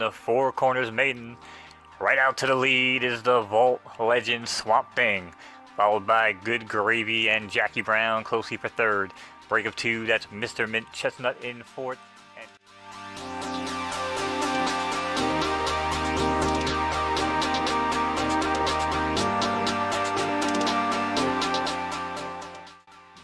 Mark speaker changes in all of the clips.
Speaker 1: the Four Corners Maiden. Right out to the lead is the Vault Legend Swamp Thing, followed by Good Gravy and Jackie Brown closely for third. Break of two, that's Mr. Mint Chestnut in fourth.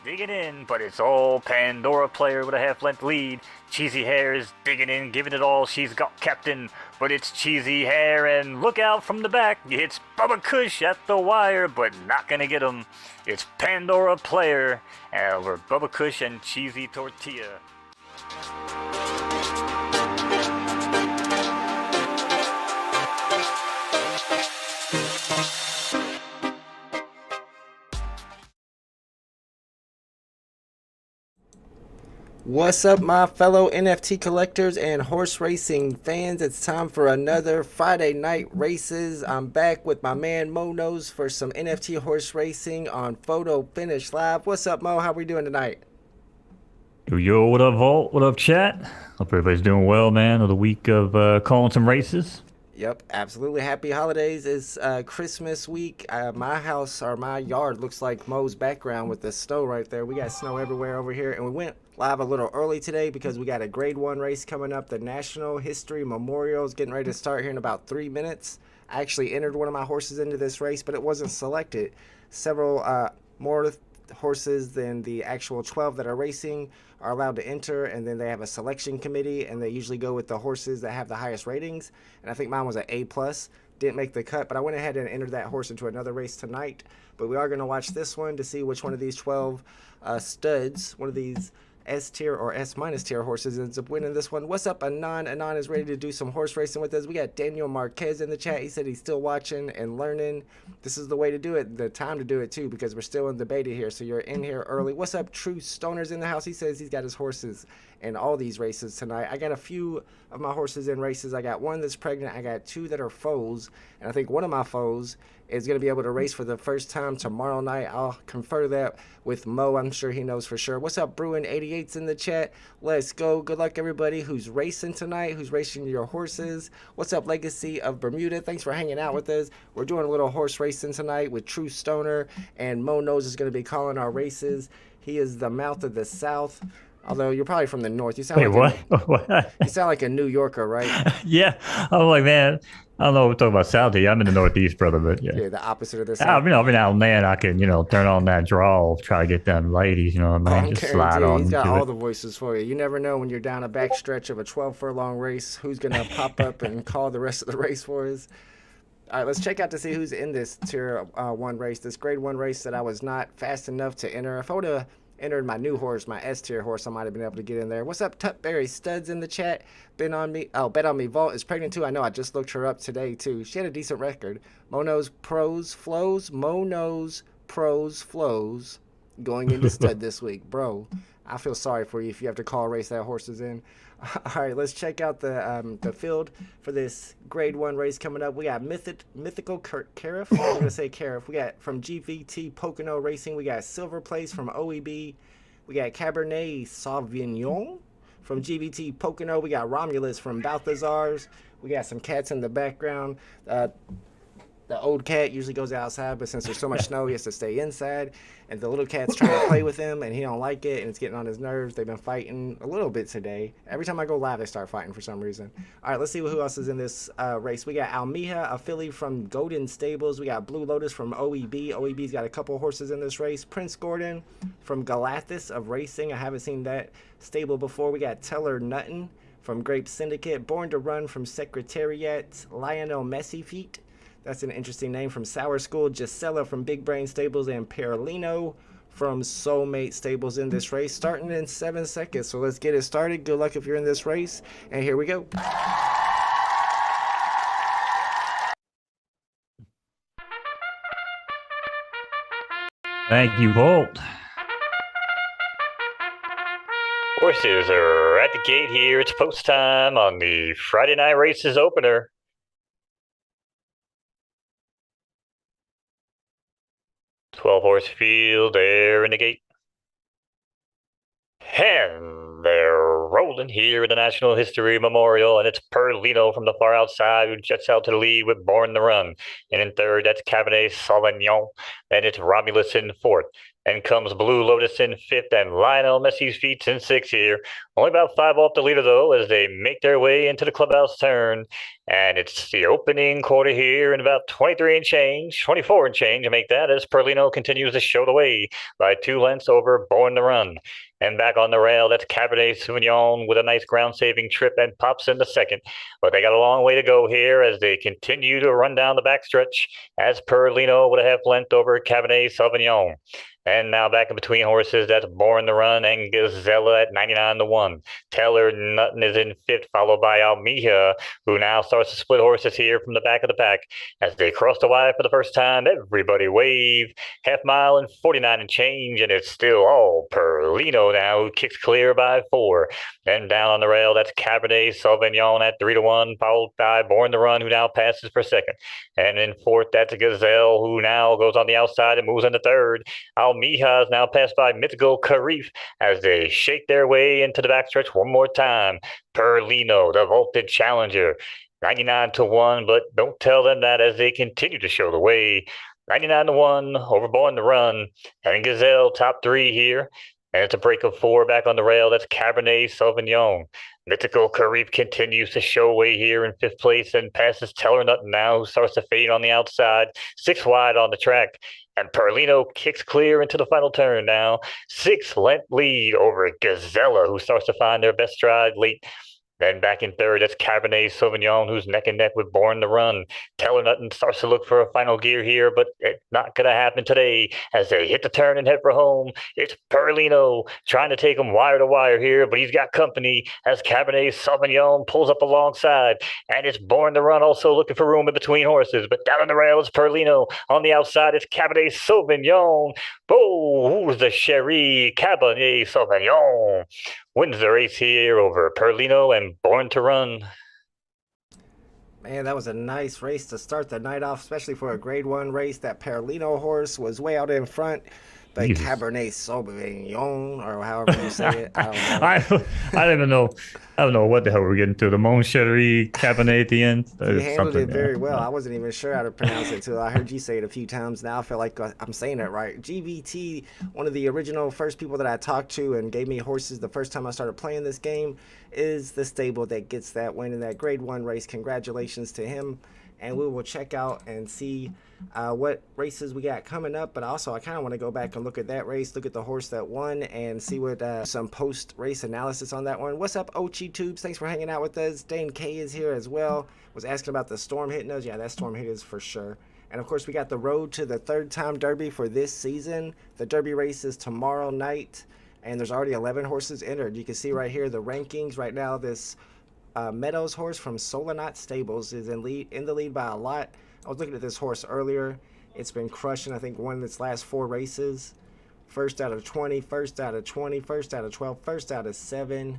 Speaker 1: Digging in, but it's all Pandora Player with a half-length lead. Cheesy Hair is digging in, giving it all. She's got Captain, but it's Cheesy Hair, and look out from the back. It's Bubba Kush at the wire, but not gonna get him. It's Pandora Player over Bubba Kush and Cheesy Tortilla.
Speaker 2: What's up, my fellow NFT collectors and horse racing fans? It's time for another Friday night races. I'm back with my man Knowz for some NFT horse racing on Photo Finish Live. What's up, Mo? How we doing tonight?
Speaker 1: Yo, what up, Vault? What up, chat? Hope everybody's doing well, man. Another week of calling some races.
Speaker 2: Yep, absolutely. Happy holidays. It's Christmas week. My house or my yard looks like Mo's background with the snow right there. We got snow everywhere over here, and we went live a little early today because we got a grade 1 race coming up. The National History Memorial is getting ready to start here in about 3 minutes. I actually entered one of my horses into this race, but it wasn't selected. Several more horses than the actual 12 that are racing are allowed to enter, and then they have a selection committee, and they usually go with the horses that have the highest ratings. And I think mine was an A+. Didn't make the cut, but I went ahead and entered that horse into another race tonight. But we are going to watch this one to see which one of these 12 studs, one of these S tier or S minus tier horses ends up winning this one. What's up, Anon? Anon is ready to do some horse racing with us. We got Daniel Marquez in the chat. He said he's still watching and learning. This is the way to do it, the time to do it too, because we're still in the beta here, so you're in here early. What's up, True Stoner's in the house? He says he's got his horses in all these races tonight. I got a few of my horses in races. I got one that's pregnant. I got two that are foals, and I think one of my foals is going to be able to race for the first time tomorrow night. I'll confer that with Mo. I'm sure he knows for sure. What's up, Bruin88's in the chat? Let's go. Good luck, everybody who's racing tonight, who's racing your horses. What's up, Legacy of Bermuda? Thanks for hanging out with us. We're doing a little horse racing tonight with True Stoner, and Mo Knowz is going to be calling our races. He is the mouth of the South. Although you're probably from the north. You sound
Speaker 1: Wait,
Speaker 2: like
Speaker 1: what?
Speaker 2: you sound like a New Yorker, right?
Speaker 1: Yeah, I'm like, man, I don't know what we're talking about South here. I'm in the Northeast, brother, but yeah.
Speaker 2: Yeah, the opposite of the
Speaker 1: I
Speaker 2: South.
Speaker 1: mean, every now and then I can, turn on that drawl, try to get them ladies, you know what I mean? Just slide on
Speaker 2: He's got
Speaker 1: into
Speaker 2: all
Speaker 1: it.
Speaker 2: the voices for you. You never know when you're down a back stretch of a 12 furlong race who's going to pop up and call the rest of the race for us. All right, let's check out to see who's in this tier 1 race, this grade 1 race that I was not fast enough to enter. If I would have entered my new horse, my S tier horse, I might have been able to get in there. What's up, Tutberry Studs in the chat? Been on me. Oh, Bet on Me Vault is pregnant too. I know. I just looked her up today too. She had a decent record. Mono's Pros Flows. Mono's Pros Flows going into stud this week, bro. I feel sorry for you if you have to call a race that horse is in. All right, let's check out the field for this grade 1 race coming up. We got Mythical Cariff. I'm going to say Cariff. We got from GVT Pocono Racing. We got Silver Place from OEB. We got Cabernet Sauvignon from GVT Pocono. We got Romulus from Balthazar's. We got some cats in the background. The old cat usually goes outside, but since there's so much snow, he has to stay inside. And the little cat's trying to play with him, and he don't like it, and it's getting on his nerves. They've been fighting a little bit today. Every time I go live, they start fighting for some reason. All right, let's see who else is in this race. We got Almija, a filly from Golden Stables. We got Blue Lotus from OEB. OEB's got a couple horses in this race. Prince Gordon from Galathis of Racing. I haven't seen that stable before. We got Teller Nutton from Grape Syndicate. Born to Run from Secretariat. Lionel Messi Feet. That's an interesting name from Sour School. Gisela from Big Brain Stables, and Perlino from Soulmate Stables in this race, starting in 7 seconds. So let's get it started. Good luck if you're in this race. And here we go.
Speaker 1: Thank you, Vault. Horses are at the gate here. It's post time on the Friday Night Races opener. 12-horse field, they're in the gate. And they're rolling here at the National History Memorial, and it's Perlino from the far outside who jets out to the lead with Born the Run. And in third, that's Cabernet Sauvignon. Then it's Romulus in fourth. And comes Blue Lotus in fifth, and Lionel Messi's feet's in sixth here. Only about 5 off the leader, though, as they make their way into the clubhouse turn. And it's the opening quarter here in about 23 and change, 24 and change to make that, as Perlino continues to show the way by 2 lengths over Born the Run. And back on the rail, that's Cabernet Sauvignon with a nice ground-saving trip and pops in the second. But they got a long way to go here as they continue to run down the backstretch, as Perlino with a half length over Cabernet Sauvignon. And now back in between horses, that's Born the Run and Gazella at 99-1. Taylor Nutton is in fifth, followed by Almija, who now starts to split horses here from the back of the pack. As they cross the wire for the first time, everybody wave. Half mile and 49 and change, and it's still all Perlino now, who kicks clear by 4. Then down on the rail, that's Cabernet Sauvignon at 3-1, followed by Born the Run, who now passes per second. And in fourth, that's Gazelle, who now goes on the outside and moves into third. Almija is now passed by Mythical Karif as they shake their way into the backstretch one more time. Perlino, the vaulted challenger, 99-1, but don't tell them that as they continue to show the way. 99-1 over Born the Run, and Gazelle top 3 here. And it's a break of 4 back on the rail. That's Cabernet Sauvignon. Mythical Karif continues to show way here in 5th place and passes Teller Nutton now, who starts to fade on the outside. 6 wide on the track. And Perlino kicks clear into the final turn now. 6-length lead over Gazella, who starts to find their best stride late. Then back in third, that's Cabernet Sauvignon, who's neck and neck with Born the Run. Teller Nutton starts to look for a final gear here, but it's not going to happen today as they hit the turn and head for home. It's Perlino trying to take him wire to wire here, but he's got company as Cabernet Sauvignon pulls up alongside. And it's Born the Run also looking for room in between horses. But down on the rail is Perlino. On the outside, it's Cabernet Sauvignon. Oh, who's the Sherry? Cabernet Sauvignon wins the race here over Perlino and Born to Run.
Speaker 2: Man, that was a nice race to start the night off, especially for a Grade 1 race. That Perlino horse was way out in front. But
Speaker 1: Jesus.
Speaker 2: Cabernet Sauvignon, or however you say it, I don't know.
Speaker 1: I don't even know. I don't know what the hell we're getting to. The Moncherie Cabernet at the end.
Speaker 2: You handled it very well. I wasn't even sure how to pronounce it until I heard you say it a few times. Now I feel like I'm saying it right. GVT, one of the original first people that I talked to and gave me horses the first time I started playing this game, is the stable that gets that win in that Grade 1 race. Congratulations to him. And we will check out and see what races we got coming up. But also, I kind of want to go back and look at that race, look at the horse that won, and see what some post-race analysis on that one. What's up, Ochi Tubes? Thanks for hanging out with us. Dane K is here as well. Was asking about the storm hitting us. Yeah, that storm hit us for sure. And, of course, we got the road to the third-time Derby for this season. The Derby race is tomorrow night, and there's already 11 horses entered. You can see right here the rankings. Right now, this Meadows horse from Solonot Stables is in the lead by a lot. I was looking at this horse earlier. It's been crushing, I think, won its last 4 races. First out of 20, first out of 20, first out of 12, first out of 7.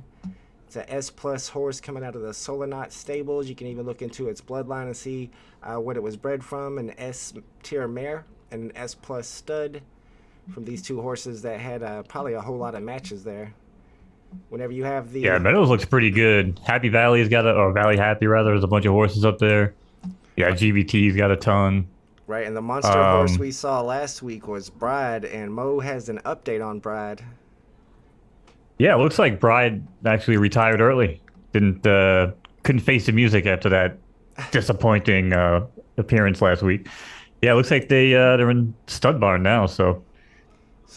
Speaker 2: It's a S-plus horse coming out of the Solonot Stables. You can even look into its bloodline and see what it was bred from. An S-tier mare and an S-plus stud from these 2 horses that had probably a whole lot of matches there. Whenever you have the...
Speaker 1: Yeah, Meadows looks pretty good. Happy Valley's got or Valley Happy, rather. There's a bunch of horses up there. Yeah, GVT's got a ton.
Speaker 2: Right, and the monster horse we saw last week was Bride, and Mo has an update on Bride.
Speaker 1: Yeah, it looks like Bride actually retired early. Couldn't face the music after that disappointing appearance last week. Yeah, it looks like they're in stud barn now, so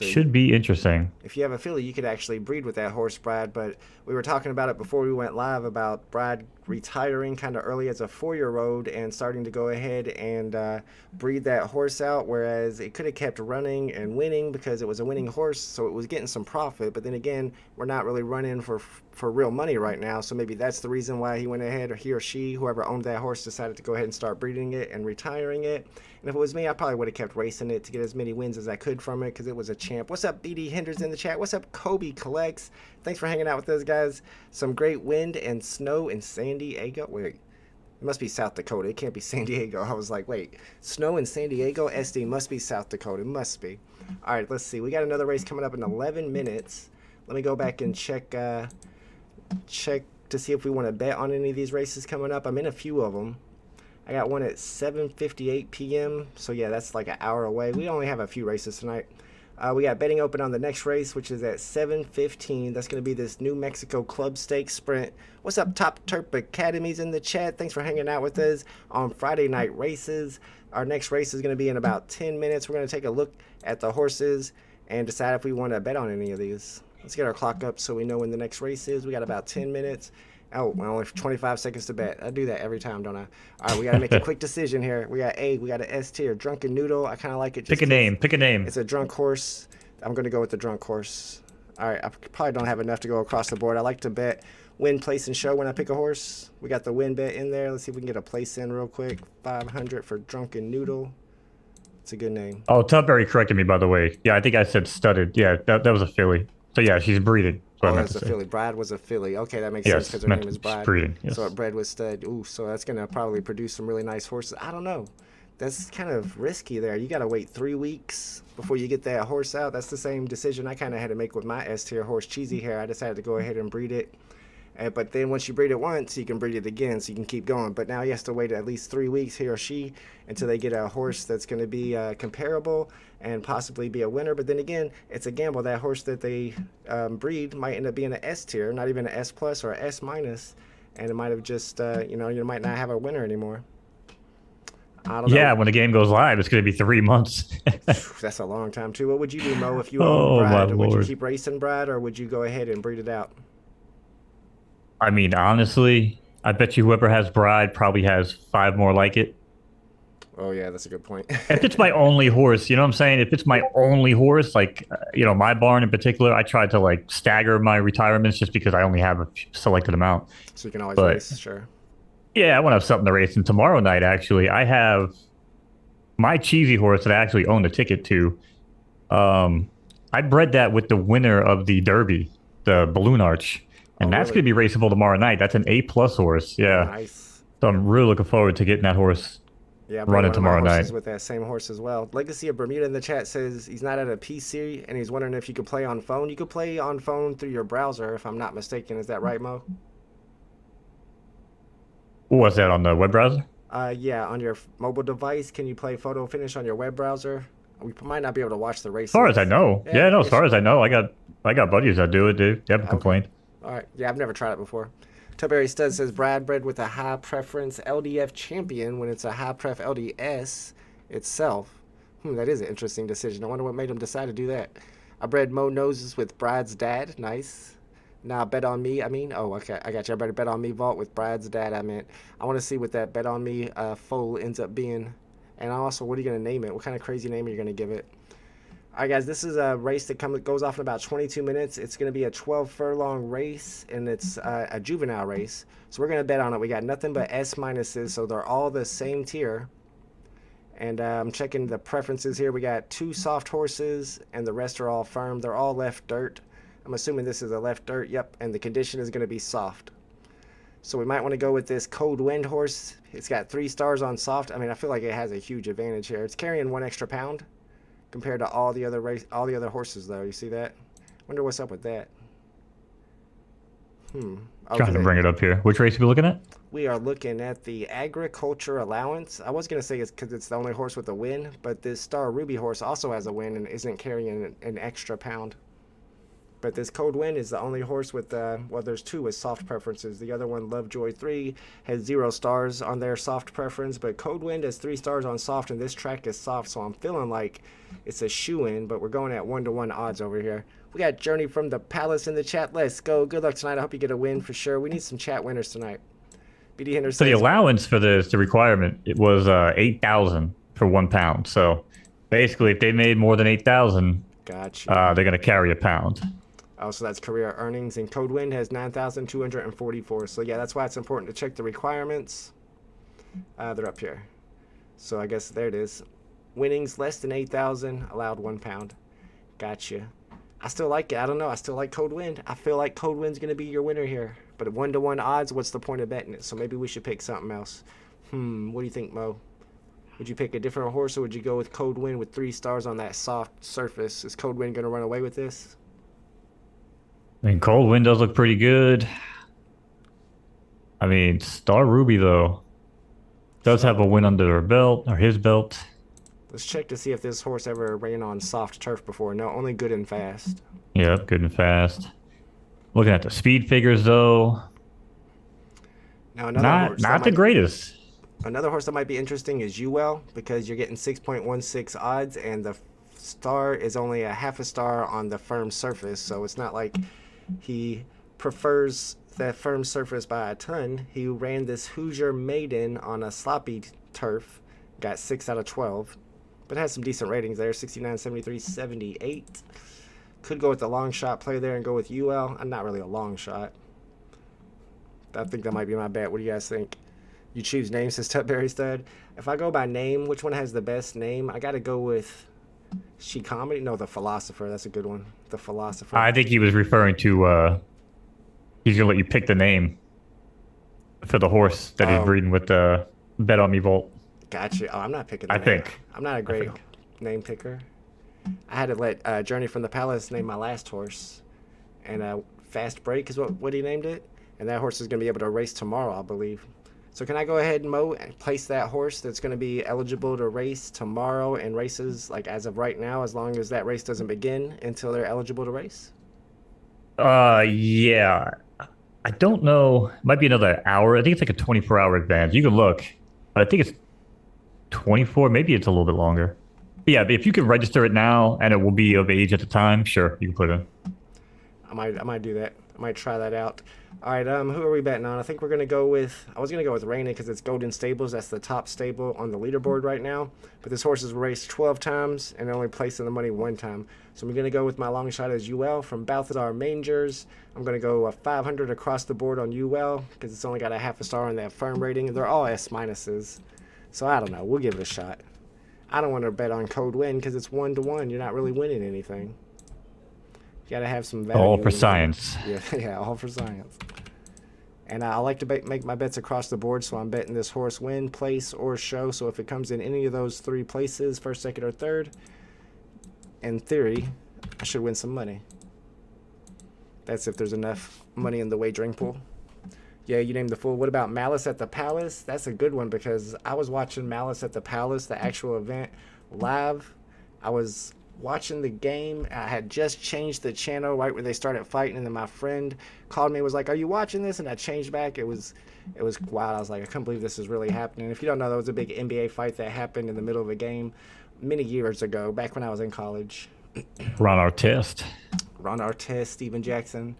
Speaker 1: should be interesting.
Speaker 2: If you have a filly, you could actually breed with that horse, Brad. But we were talking about it before we went live about Brad retiring kind of early as a 4-year-old and starting to go ahead and breed that horse out, whereas it could have kept running and winning because it was a winning horse, so it was getting some profit. But then again, we're not really running for real money right now, so maybe that's the reason why he went ahead, or he or she, whoever owned that horse, decided to go ahead and start breeding it and retiring it. And if it was me, I probably would have kept racing it to get as many wins as I could from it because it was a champ. What's up, BD Henders in the chat? What's up, Kobe Collects? Thanks for hanging out with us, guys. Some great wind and snow in San Diego. Wait, it must be South Dakota. It can't be San Diego. I was like, wait, snow in San Diego? SD must be South Dakota. It must be. All right, let's see. We got another race coming up in 11 minutes. Let me go back and check check to see if we want to bet on any of these races coming up. I'm in a few of them. I got one at 7:58 p.m. So yeah, that's like an hour away. We only have a few races tonight. We got betting open on the next race, which is at 7:15. That's going to be this New Mexico Club Stakes Sprint. What's up, Top Terp Academies in the chat? Thanks for hanging out with us on Friday night races. Our next race is going to be in about 10 minutes. We're going to take a look at the horses and decide if we want to bet on any of these. Let's get our clock up so we know when the next race is. We got about 10 minutes. Oh, well, only 25 seconds to bet. I do that every time, don't I? All right, we got to make a quick decision here. We got A, we got an S tier, Drunken Noodle. I kind of like it.
Speaker 1: Pick a name. Pick a name.
Speaker 2: It's a drunk horse. I'm going to go with the drunk horse. All right, I probably don't have enough to go across the board. I like to bet win, place, and show when I pick a horse. We got the win bet in there. Let's see if we can get a place in real quick. 500 for Drunken Noodle. It's a good name.
Speaker 1: Oh, Tubberry corrected me, by the way. Yeah, I think I said studded. Yeah, that was a filly. So yeah, she's breeding.
Speaker 2: Oh, that's a filly. Brad was a filly. Okay, that makes sense because her name is Brad.
Speaker 1: Breeding, yes.
Speaker 2: So it bred with stud. Ooh, so that's going to probably produce some really nice horses. I don't know. That's kind of risky there. You got to wait 3 weeks before you get that horse out. That's the same decision I kind of had to make with my S-tier horse, Cheesy Hair. I decided to go ahead and breed it. But then once you breed it once, you can breed it again, so you can keep going. But now he has to wait at least 3 weeks, he or she, until they get a horse that's going to be comparable and possibly be a winner. But then again, it's a gamble. That horse that they breed might end up being an S tier, not even an S plus or an S minus, and it might have just, you might not have a winner anymore. I don't know. Yeah,
Speaker 1: when the game goes live, it's going to be 3 months.
Speaker 2: That's a long time too. What would you do, Mo, if you owned Brad? Would you keep racing Brad, or would you go ahead and breed it out?
Speaker 1: I mean, honestly, I bet you whoever has Bride probably has 5 more like it.
Speaker 2: Oh, yeah, that's a good point.
Speaker 1: If it's my only horse, you know what I'm saying? If it's my only horse, like, my barn in particular, I tried to, like, stagger my retirements just because I only have a selected amount.
Speaker 2: So you can always race, sure.
Speaker 1: Yeah, I want to have something to race. And tomorrow night, actually, I have my cheesy horse that I actually own the ticket to. I bred that with the winner of the Derby, the Balloon Arch. And that's going to be raceable tomorrow night. That's an A-plus horse. Yeah.
Speaker 2: Nice.
Speaker 1: So I'm really looking forward to getting that horse running tomorrow night.
Speaker 2: With that same horse as well. Legacy of Bermuda in the chat says he's not at a PC and he's wondering if you could play on phone. You could play on phone through your browser, if I'm not mistaken. Is that right, Mo?
Speaker 1: What's that, on the web browser?
Speaker 2: Yeah, on your mobile device. Can you play Photo Finish on your web browser? We might not be able to watch the race.
Speaker 1: As far as I know. Yeah, as far as I know. I got buddies that do it, dude. They haven't complained.
Speaker 2: All right. Yeah, I've never tried it before. Tubberry Stud says Brad bred with a high preference LDF champion when it's a high pref LDS itself. That is an interesting decision. I wonder what made him decide to do that. I bred Mo Noses with Brad's dad. Nice. Now bet on me. Oh, okay. I got you. I better bet on me vault with Brad's dad. I want to see what that bet on me foal ends up being. And also, what are you going to name it? What kind of crazy name are you going to give it? All right, guys, this is a race that goes off in about 22 minutes. It's going to be a 12 furlong race, and it's a juvenile race. So we're going to bet on it. We got nothing but S minuses, so they're all the same tier. And I'm checking the preferences here. We got 2 soft horses, and the rest are all firm. They're all left dirt. I'm assuming this is a left dirt. Yep, and the condition is going to be soft. So we might want to go with this Cold Wind horse. It's got 3 stars on soft. I feel like it has a huge advantage here. It's carrying 1 extra pound compared to all the other horses, though. You see that? Wonder what's up with that.
Speaker 1: Trying to bring it up here. Which race are we looking at?
Speaker 2: We are looking at the Agriculture Allowance. I was going to say it's because it's the only horse with a win, but this Star Ruby horse also has a win and isn't carrying an extra pound. But this Cold Wind is the only horse with, there's 2 with soft preferences. The other one, Lovejoy 3, has 0 stars on their soft preference. But Cold Wind has 3 stars on soft, and this track is soft. So I'm feeling like it's a shoe-in, but we're going at 1-to-1 odds over here. We got Journey from the Palace in the chat. Let's go. Good luck tonight. I hope you get a win for sure. We need some chat winners tonight. BD Henderson.
Speaker 1: So the allowance for the requirement, it was 8,000 for 1 pound. So basically, if they made more than 8,000,
Speaker 2: gotcha.
Speaker 1: They're going to carry a pound.
Speaker 2: Oh, so that's career earnings. And Code Wind has 9,244. So, yeah, that's why it's important to check the requirements. They're up here. So, I guess there it is. Winnings less than 8,000, allowed 1 pound. Gotcha. I still like it. I don't know. I still like Code Wind. I feel like Code Wind's going to be your winner here. But at 1-to-1 odds, what's the point of betting it? So, maybe we should pick something else. What do you think, Mo? Would you pick a different horse, or would you go with Code Wind with 3 stars on that soft surface? Is Code Wind going to run away with this?
Speaker 1: Cold Wind does look pretty good. I mean, Star Ruby though does have a win under her belt or his belt.
Speaker 2: Let's check to see if this horse ever ran on soft turf before. No, only good and fast.
Speaker 1: Yep, good and fast. Looking at the speed figures though,
Speaker 2: Now
Speaker 1: not the greatest.
Speaker 2: another horse that might be interesting is UL because you're getting 6.16 odds and the star is only a half a star on the firm surface, so it's not like he prefers that firm surface by a ton. He ran this Hoosier Maiden on a sloppy turf, got 6 out of 12, but has some decent ratings there, 69, 73, 78. Could go with the long shot play there and go with UL. I'm not really a long shot. I think that might be my bet. What do you guys think? You choose name, says Tutberry Stud. If I go by name, which one has the best name? I got to go with She Comedy. No, the Philosopher. That's a good one. The Philosopher.
Speaker 1: I think he was referring to he's gonna let you pick the name for the horse that he's breeding with the Bet on Me Vault.
Speaker 2: Gotcha. Oh, I'm not picking the
Speaker 1: I
Speaker 2: name.
Speaker 1: think.
Speaker 2: I'm not a great name picker. I had to let Journey from the Palace name my last horse. And Fast Break is what he named it. And that horse is going to be able to race tomorrow, I believe. So can I go ahead, Mo, and place that horse that's going to be eligible to race tomorrow and races like as of right now, as long as that race doesn't begin until they're eligible to race?
Speaker 1: Yeah. I don't know. Might be another hour. I think it's like a 24-hour advance. You can look. But I think it's 24. Maybe it's a little bit longer. But yeah, if you can register it now and it will be of age at the time, sure, you can put it in.
Speaker 2: I might do that. I might try that out. All right, who are we betting on? I think we're gonna go with. I was gonna go with Rainy because it's Golden Stables. That's the top stable on the leaderboard right now. But this horse has raced 12 times and only placed in the money one time. So I'm gonna go with my long shot as UL from Balthazar Mangers. I'm gonna go 500 across the board on UL because it's only got a half a star on that firm rating. They're all S minuses. So I don't know. We'll give it a shot. I don't want to bet on Code Win because it's 1-1. You're not really winning anything. You got to have some value.
Speaker 1: All for science.
Speaker 2: Yeah, all for science. And I like to make my bets across the board, so I'm betting this horse win, place, or show. So if it comes in any of those three places, first, second, or third, in theory, I should win some money. That's if there's enough money in the wagering pool. Yeah, you named the fool. What about Malice at the Palace? That's a good one because I was watching Malice at the Palace, the actual event, live. I was watching the game. I had just changed the channel right when they started fighting, and then my friend called me and was like, "Are you watching this?" And I changed back. It was wild. I was like, I can't believe this is really happening. If you don't know, that was a big NBA fight that happened in the middle of a game many years ago, back when I was in college.
Speaker 1: Ron Artest,
Speaker 2: Steven Jackson,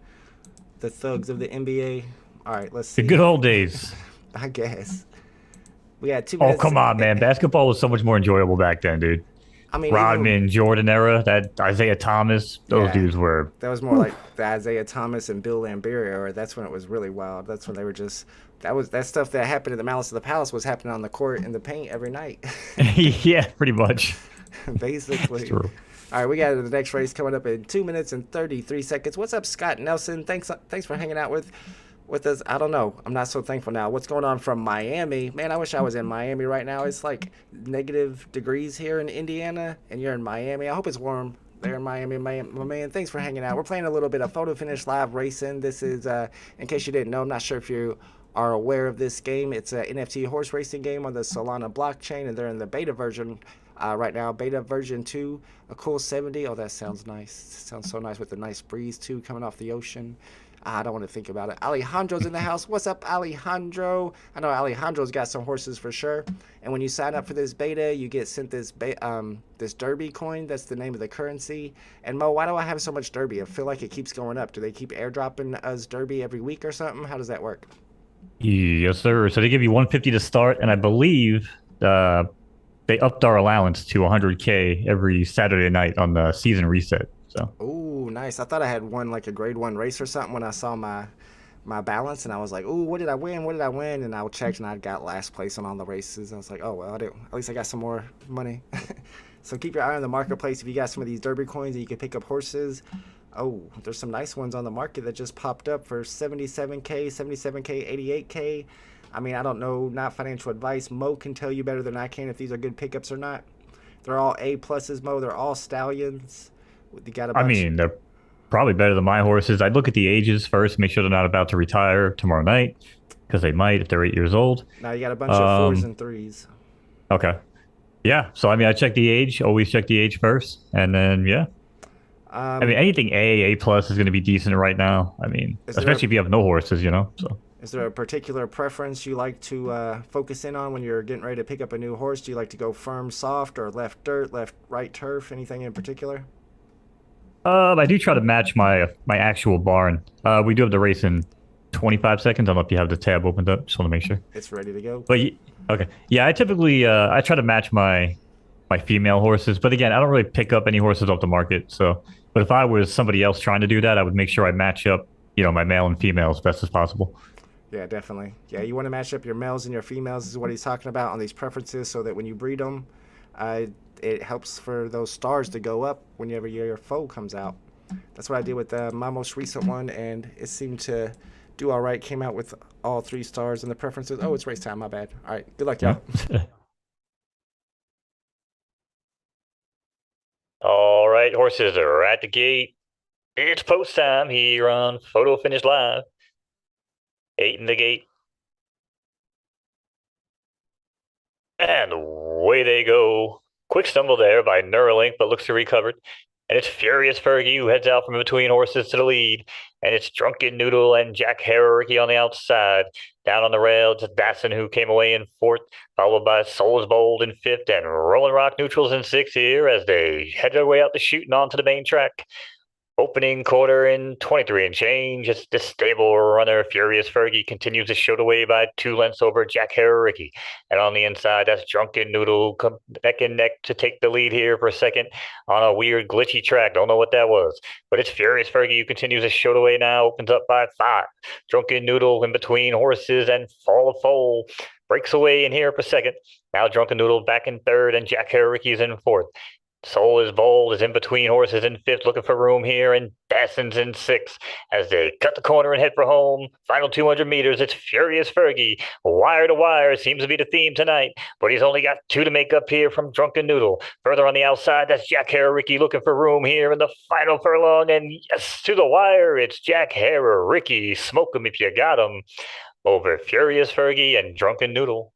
Speaker 2: the thugs of the NBA. All right, let's see.
Speaker 1: the good old days.
Speaker 2: I guess. We had 2
Speaker 1: Oh,
Speaker 2: minutes.
Speaker 1: come on, man. Basketball was so much more enjoyable back then, dude.
Speaker 2: I mean,
Speaker 1: Rodman, Jordan era, that Isaiah Thomas, those dudes were...
Speaker 2: That was more like the Isaiah Thomas and Bill Laimbeer era. That's when it was really wild. That's when they were just... That stuff that happened at the Malice of the Palace was happening on the court in the paint every night.
Speaker 1: Yeah, pretty much.
Speaker 2: Basically.
Speaker 1: That's true.
Speaker 2: All right, we got the next race coming up in 2 minutes and 33 seconds. What's up, Scott Nelson? Thanks for hanging out with us. I don't know. I'm not so thankful now. What's going on from Miami? Man, I wish I was in Miami right now. It's like negative degrees here in Indiana, and you're in Miami. I hope it's warm there in Miami, my man. Thanks for hanging out. We're playing a little bit of Photo Finish Live Racing. This is, in case you didn't know, I'm not sure if you are aware of this game. It's an NFT horse racing game on the Solana blockchain, and they're in the beta version right now. Beta version 2, a cool 70. Oh, that sounds nice. Sounds so nice with the nice breeze, too, coming off the ocean. I don't want to think about it. Alejandro's in the house. What's up, Alejandro? I know Alejandro's got some horses for sure. And when you sign up for this beta, you get sent this this Derby coin. That's the name of the currency. And Mo, why do I have so much Derby? I feel like it keeps going up. Do they keep airdropping us Derby every week or something? How does that work?
Speaker 1: Yes, sir. So they give you 150 to start, and I believe they upped our allowance to 100K every Saturday night on the season reset. So.
Speaker 2: Ooh, nice. I thought I had won like a grade 1 race or something when I saw my balance, and I was like, ooh, what did I win? And I checked, and I got last place on all the races. I was like, oh, well, at least I got some more money. So keep your eye on the marketplace. If you got some of these Derby coins and you can pick up horses. Oh, there's some nice ones on the market that just popped up for 77K, 88K. I mean, I don't know, not financial advice. Mo can tell you better than I can if these are good pickups or not. They're all A pluses, Mo. They're all stallions. You got a bunch.
Speaker 1: I mean, probably better than my horses. I'd look at the ages first, make sure they're not about to retire tomorrow night, because they might if they're 8 years old.
Speaker 2: Now you got a bunch of fours
Speaker 1: Um,
Speaker 2: and threes.
Speaker 1: okay. Yeah. So I mean, I check the age. Always check the age first, and then yeah. I mean,
Speaker 2: Um,
Speaker 1: anything A plus is going to be decent right now. I mean,
Speaker 2: is there a
Speaker 1: especially if you have no horses, you know. So
Speaker 2: Is there a particular preference you like to focus in on when you're getting ready to pick up a new horse? Do you like to go firm, soft, or left dirt, left, right turf? Anything in particular?
Speaker 1: I do try to match my actual barn. We do have the race in 25 seconds. I don't know if you have the tab opened up. Just want to make sure.
Speaker 2: It's ready to go.
Speaker 1: But okay, yeah. I typically I try to match my female horses. But again, I don't really pick up any horses off the market. So, but if I was somebody else trying to do that, I would make sure I match up, my male and female as best as possible.
Speaker 2: Yeah, definitely. Yeah, you want to match up your males and your females is what he's talking about on these preferences, so that when you breed them, uh, it helps for those stars to go up whenever your foal comes out. That's what I did with my most recent one, and it seemed to do all right. Came out with all 3 stars and the preferences. Oh, it's race time. My bad. All right. Good luck,
Speaker 1: Yeah.
Speaker 2: y'all.
Speaker 1: All right, horses are at the gate. It's post time here on Photo Finish Live. 8 in the gate. And away they go. Quick stumble there by Neuralink, but looks to recovered. And it's Furious Fergie who heads out from between horses to the lead. And it's Drunken Noodle and Jack Harricky on the outside. Down on the rail, it's Dassin who came away in fourth, followed by Souls Bold in fifth, and Rolling Rock Neutrals in sixth here as they head their way out the chute and onto the main track. Opening quarter in 23 and change. It's the stable runner, Furious Fergie, continues to show the way by 2 lengths over Jack Harricky. And on the inside, that's Drunken Noodle neck and neck to take the lead here for a second on a weird glitchy track. Don't know what that was. But it's Furious Fergie who continues to show the way now, opens up by 5. Drunken Noodle in between horses and Fall of Foal breaks away in here for second. Now Drunken Noodle back in third and Jack Harricky's in fourth. Soul is Bold is in between horses in fifth, looking for room here, and Dassin's in sixth as they cut the corner and head for home. Final 200 meters, it's Furious Fergie. Wire to wire seems to be the theme tonight, but he's only got 2 to make up here from Drunken Noodle. Further on the outside, that's Jack Harricky looking for room here in the final furlong, and yes, to the wire, it's Jack Harricky. Smoke him if you got him over Furious Fergie and Drunken Noodle.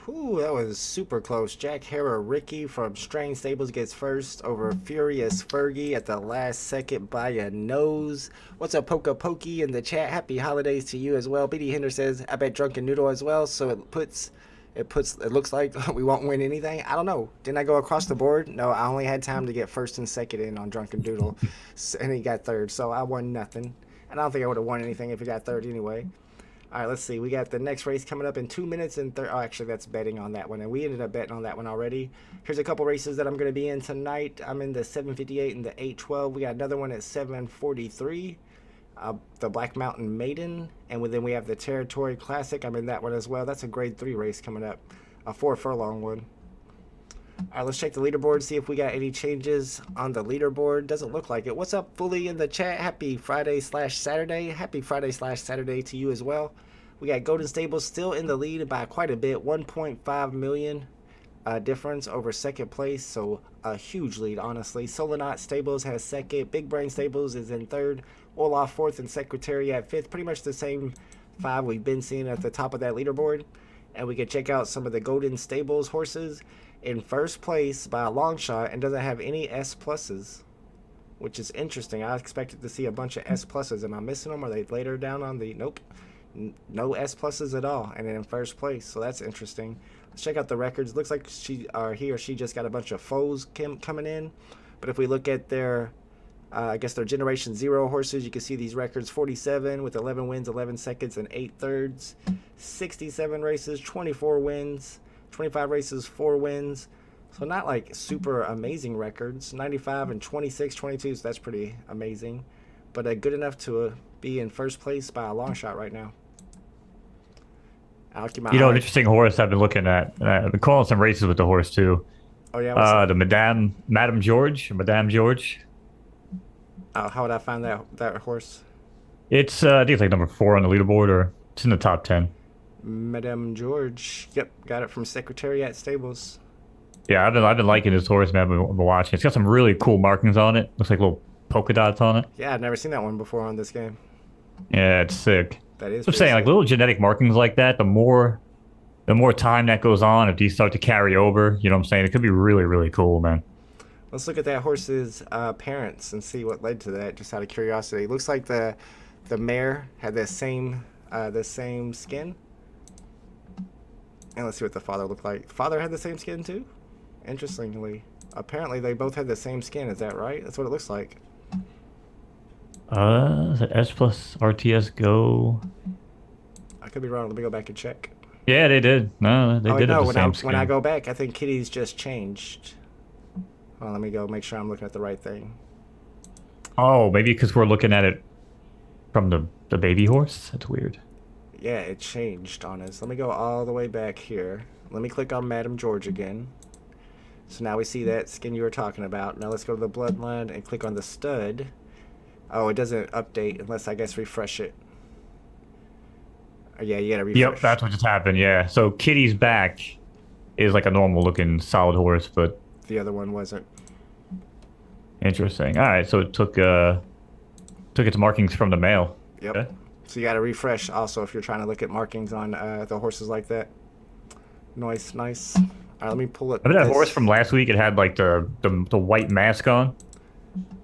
Speaker 2: Whew, that was super close. Jack Ricky from Strange Stables gets first over Furious Fergie at the last second by a nose. What's up, Poka Pokey in the chat? Happy holidays to you as well. BD Hinder says, I bet Drunken Noodle as well. So it looks like we won't win anything. I don't know. Didn't I go across the board? No, I only had time to get first and second in on Drunken Doodle, and he got third. So I won nothing. And I don't think I would have won anything if he got third anyway. All right, let's see. We got the next race coming up in 2 minutes and oh, actually, that's betting on that one, and we ended up betting on that one already. Here's a couple races that I'm going to be in tonight. I'm in the 7:58 and the 8:12. We got another one at 7:43, the Black Mountain Maiden, and then we have the Territory Classic. I'm in that one as well. That's a Grade 3 race coming up, a 4-furlong one. All right, let's check the leaderboard, see if we got any changes on the leaderboard. Doesn't look like it. What's up, Fully in the chat? Happy Friday/Saturday. Happy Friday/Saturday to you as well. We got Golden Stables still in the lead by quite a bit, 1.5 million difference over second place, so a huge lead, honestly. Solonot Stables has second. Big Brain Stables is in third. Olaf fourth and Secretary at fifth. Pretty much the same 5 we've been seeing at the top of that leaderboard. And we can check out some of the Golden Stables horses. In first place by a long shot and doesn't have any S pluses, which is interesting. I expected to see a bunch of S pluses. Am I missing them? Are they later down on the nope? No S pluses at all, and then in first place. So that's interesting. Let's check out the records. Looks like he or she just got a bunch of foes coming in. But if we look at their I guess their Generation 0 horses, you can see these records: 47 with 11 wins, 11 seconds, and 8 thirds. 67 races, 24 wins. 25 races, 4 wins. So not like super amazing records. 95 and 26, 22, so that's pretty amazing. But good enough to be in first place by a long shot right now. I'll keep my
Speaker 1: an interesting horse I've been looking at. I've been calling some races with the horse too.
Speaker 2: Oh yeah.
Speaker 1: The Madame George.
Speaker 2: How would I find that horse?
Speaker 1: It's I think it's like number 4 on the leaderboard, or it's in the top 10.
Speaker 2: Madame George. Yep, got it from Secretariat Stables.
Speaker 1: Yeah, I've been liking this horse, man. I've been watching. It's got some really cool markings on it. Looks like little polka dots on it.
Speaker 2: Yeah, I've never seen that one before on this game.
Speaker 1: Yeah, it's sick.
Speaker 2: That is
Speaker 1: I'm
Speaker 2: pretty
Speaker 1: saying like
Speaker 2: sick.
Speaker 1: little genetic markings like that, the more time that goes on, if these start to carry over, you know what I'm saying? It could be really, really cool, man.
Speaker 2: Let's look at that horse's parents and see what led to that, just out of curiosity. It looks like the mare had the same skin. And let's see what the father looked like. Father had the same skin too? Interestingly. Apparently they both had the same skin, is that right? That's what it looks like.
Speaker 1: Is it S plus RTS Go?
Speaker 2: I could be wrong. Let me go back and check.
Speaker 1: Yeah, they did. No, they
Speaker 2: Oh wait,
Speaker 1: did have
Speaker 2: no,
Speaker 1: the
Speaker 2: when
Speaker 1: same
Speaker 2: when I
Speaker 1: skin.
Speaker 2: go back, I think Kitty's just changed. Well, let me go make sure I'm looking at the right thing.
Speaker 1: Oh, maybe because we're looking at it from the baby horse? That's weird.
Speaker 2: Yeah, it changed on us. Let me go all the way back here. Let me click on Madam George again. So now we see that skin you were talking about. Now let's go to the bloodline and click on the stud. Oh, it doesn't update unless I guess refresh it. Oh, yeah, you gotta refresh.
Speaker 1: Yep, that's what just happened, yeah. So Kitty's back is like a normal looking solid horse, but
Speaker 2: The other one wasn't.
Speaker 1: interesting. All right, so it took its markings from the male.
Speaker 2: Yep.
Speaker 1: Okay.
Speaker 2: So you gotta refresh also if you're trying to look at markings on the horses like that. Nice, nice. All right, let me pull it.
Speaker 1: Remember that horse from last week? It had like the white mask on.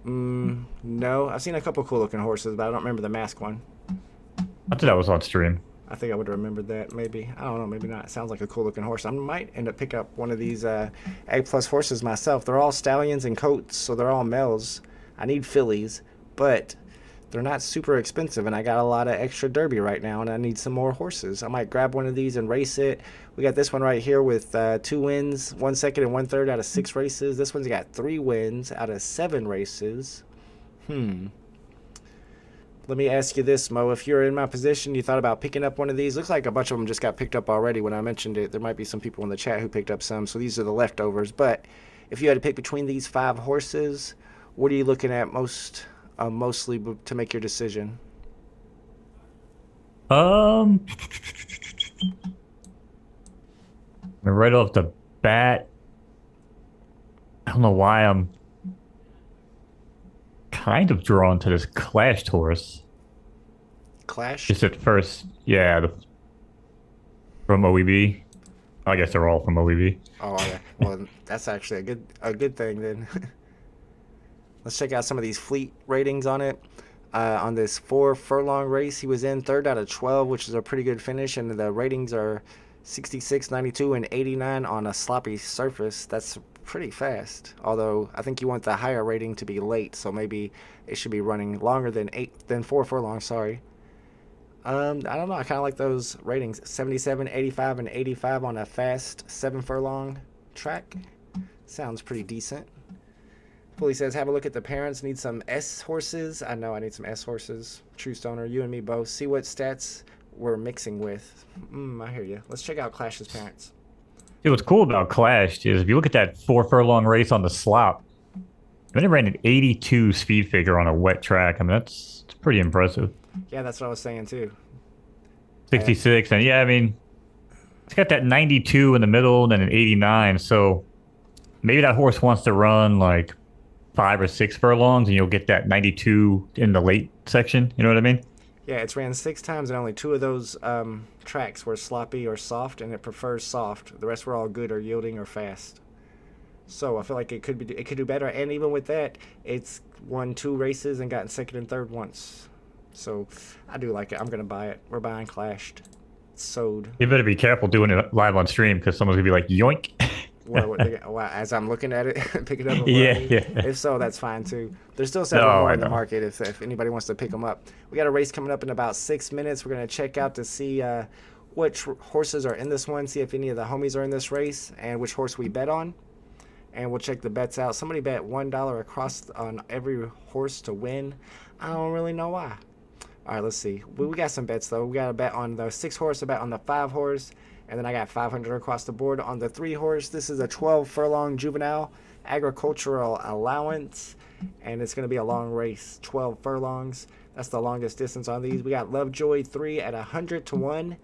Speaker 2: No, I've seen a couple cool looking horses, but I don't remember the mask one.
Speaker 1: I thought that was on stream.
Speaker 2: I think I would have remembered that, maybe. I don't know, maybe not. It sounds like a cool looking horse. I might end up picking up one of these A plus horses myself. They're all stallions and coats, so they're all males. I need fillies, but they're not super expensive, and I got a lot of extra derby right now, and I need some more horses. I might grab one of these and race it. We got this one right here with 2 wins, 1 second and 1/3 out of 6 races. This one's got 3 wins out of 7 races. Let me ask you this, Mo. If you're in my position, you thought about picking up one of these. Looks like a bunch of them just got picked up already when I mentioned it. There might be some people in the chat who picked up some, so these are the leftovers. But if you had to pick between these 5 horses, what are you looking at mostly to make your decision?
Speaker 1: Right off the bat, I don't know why I'm kind of drawn to this clashed horse.
Speaker 2: Clash?
Speaker 1: Just at first, yeah, from OEB. I guess they're all from OEB.
Speaker 2: Oh, yeah. Well, that's actually a good thing then. Let's check out some of these fleet ratings on it. On this 4 furlong race, he was in 3rd out of 12, which is a pretty good finish, and the ratings are 66, 92, and 89 on a sloppy surface. That's pretty fast. Although I think you want the higher rating to be late, so maybe it should be running longer than 4 furlongs. Sorry. I don't know. I kind of like those ratings: 77, 85, and 85 on a fast 7 furlong track. Sounds pretty decent. Pulley says, have a look at the parents. Need some S horses. I know I need some S horses. True Stoner, you and me both. See what stats we're mixing with. I hear you. Let's check out Clash's parents.
Speaker 1: See, what's cool about Clashed is if you look at that 4 furlong race on the slop, then it ran an 82 speed figure on a wet track. I mean, it's pretty impressive.
Speaker 2: Yeah, that's what I was saying too.
Speaker 1: 66, and yeah, I mean, it's got that 92 in the middle and then an 89. So maybe that horse wants to run like 5 or 6 furlongs, and you'll get that 92 in the late section. You know what I mean?
Speaker 2: Yeah, it's ran 6 times, and only 2 of those tracks were sloppy or soft, and it prefers soft. The rest were all good or yielding or fast. So I feel like it could do better. And even with that, it's won 2 races and gotten 2nd and 3rd once. So I do like it. I'm gonna buy it. We're buying Clashed. It's sold.
Speaker 1: You better be careful doing it live on stream because someone's gonna be like, yoink.
Speaker 2: As I'm looking at it, pick it up.
Speaker 1: Yeah.
Speaker 2: If so, that's fine too. There's still several more
Speaker 1: I
Speaker 2: in the
Speaker 1: know.
Speaker 2: market if anybody wants to pick them up. We got a race coming up in about 6 minutes. We're gonna check out to see which horses are in this one, see if any of the homies are in this race, and which horse we bet on. And we'll check the bets out. Somebody bet $1 across on every horse to win. I don't really know why. All right, let's see. We got some bets though. We got a bet on the 6 horse, a bet on the 5 horse. And then I got 500 across the board on the 3 horse. This is a 12 furlong juvenile agricultural allowance. And it's going to be a long race, 12 furlongs. That's the longest distance on these. We got Lovejoy 3 at 100 to 1.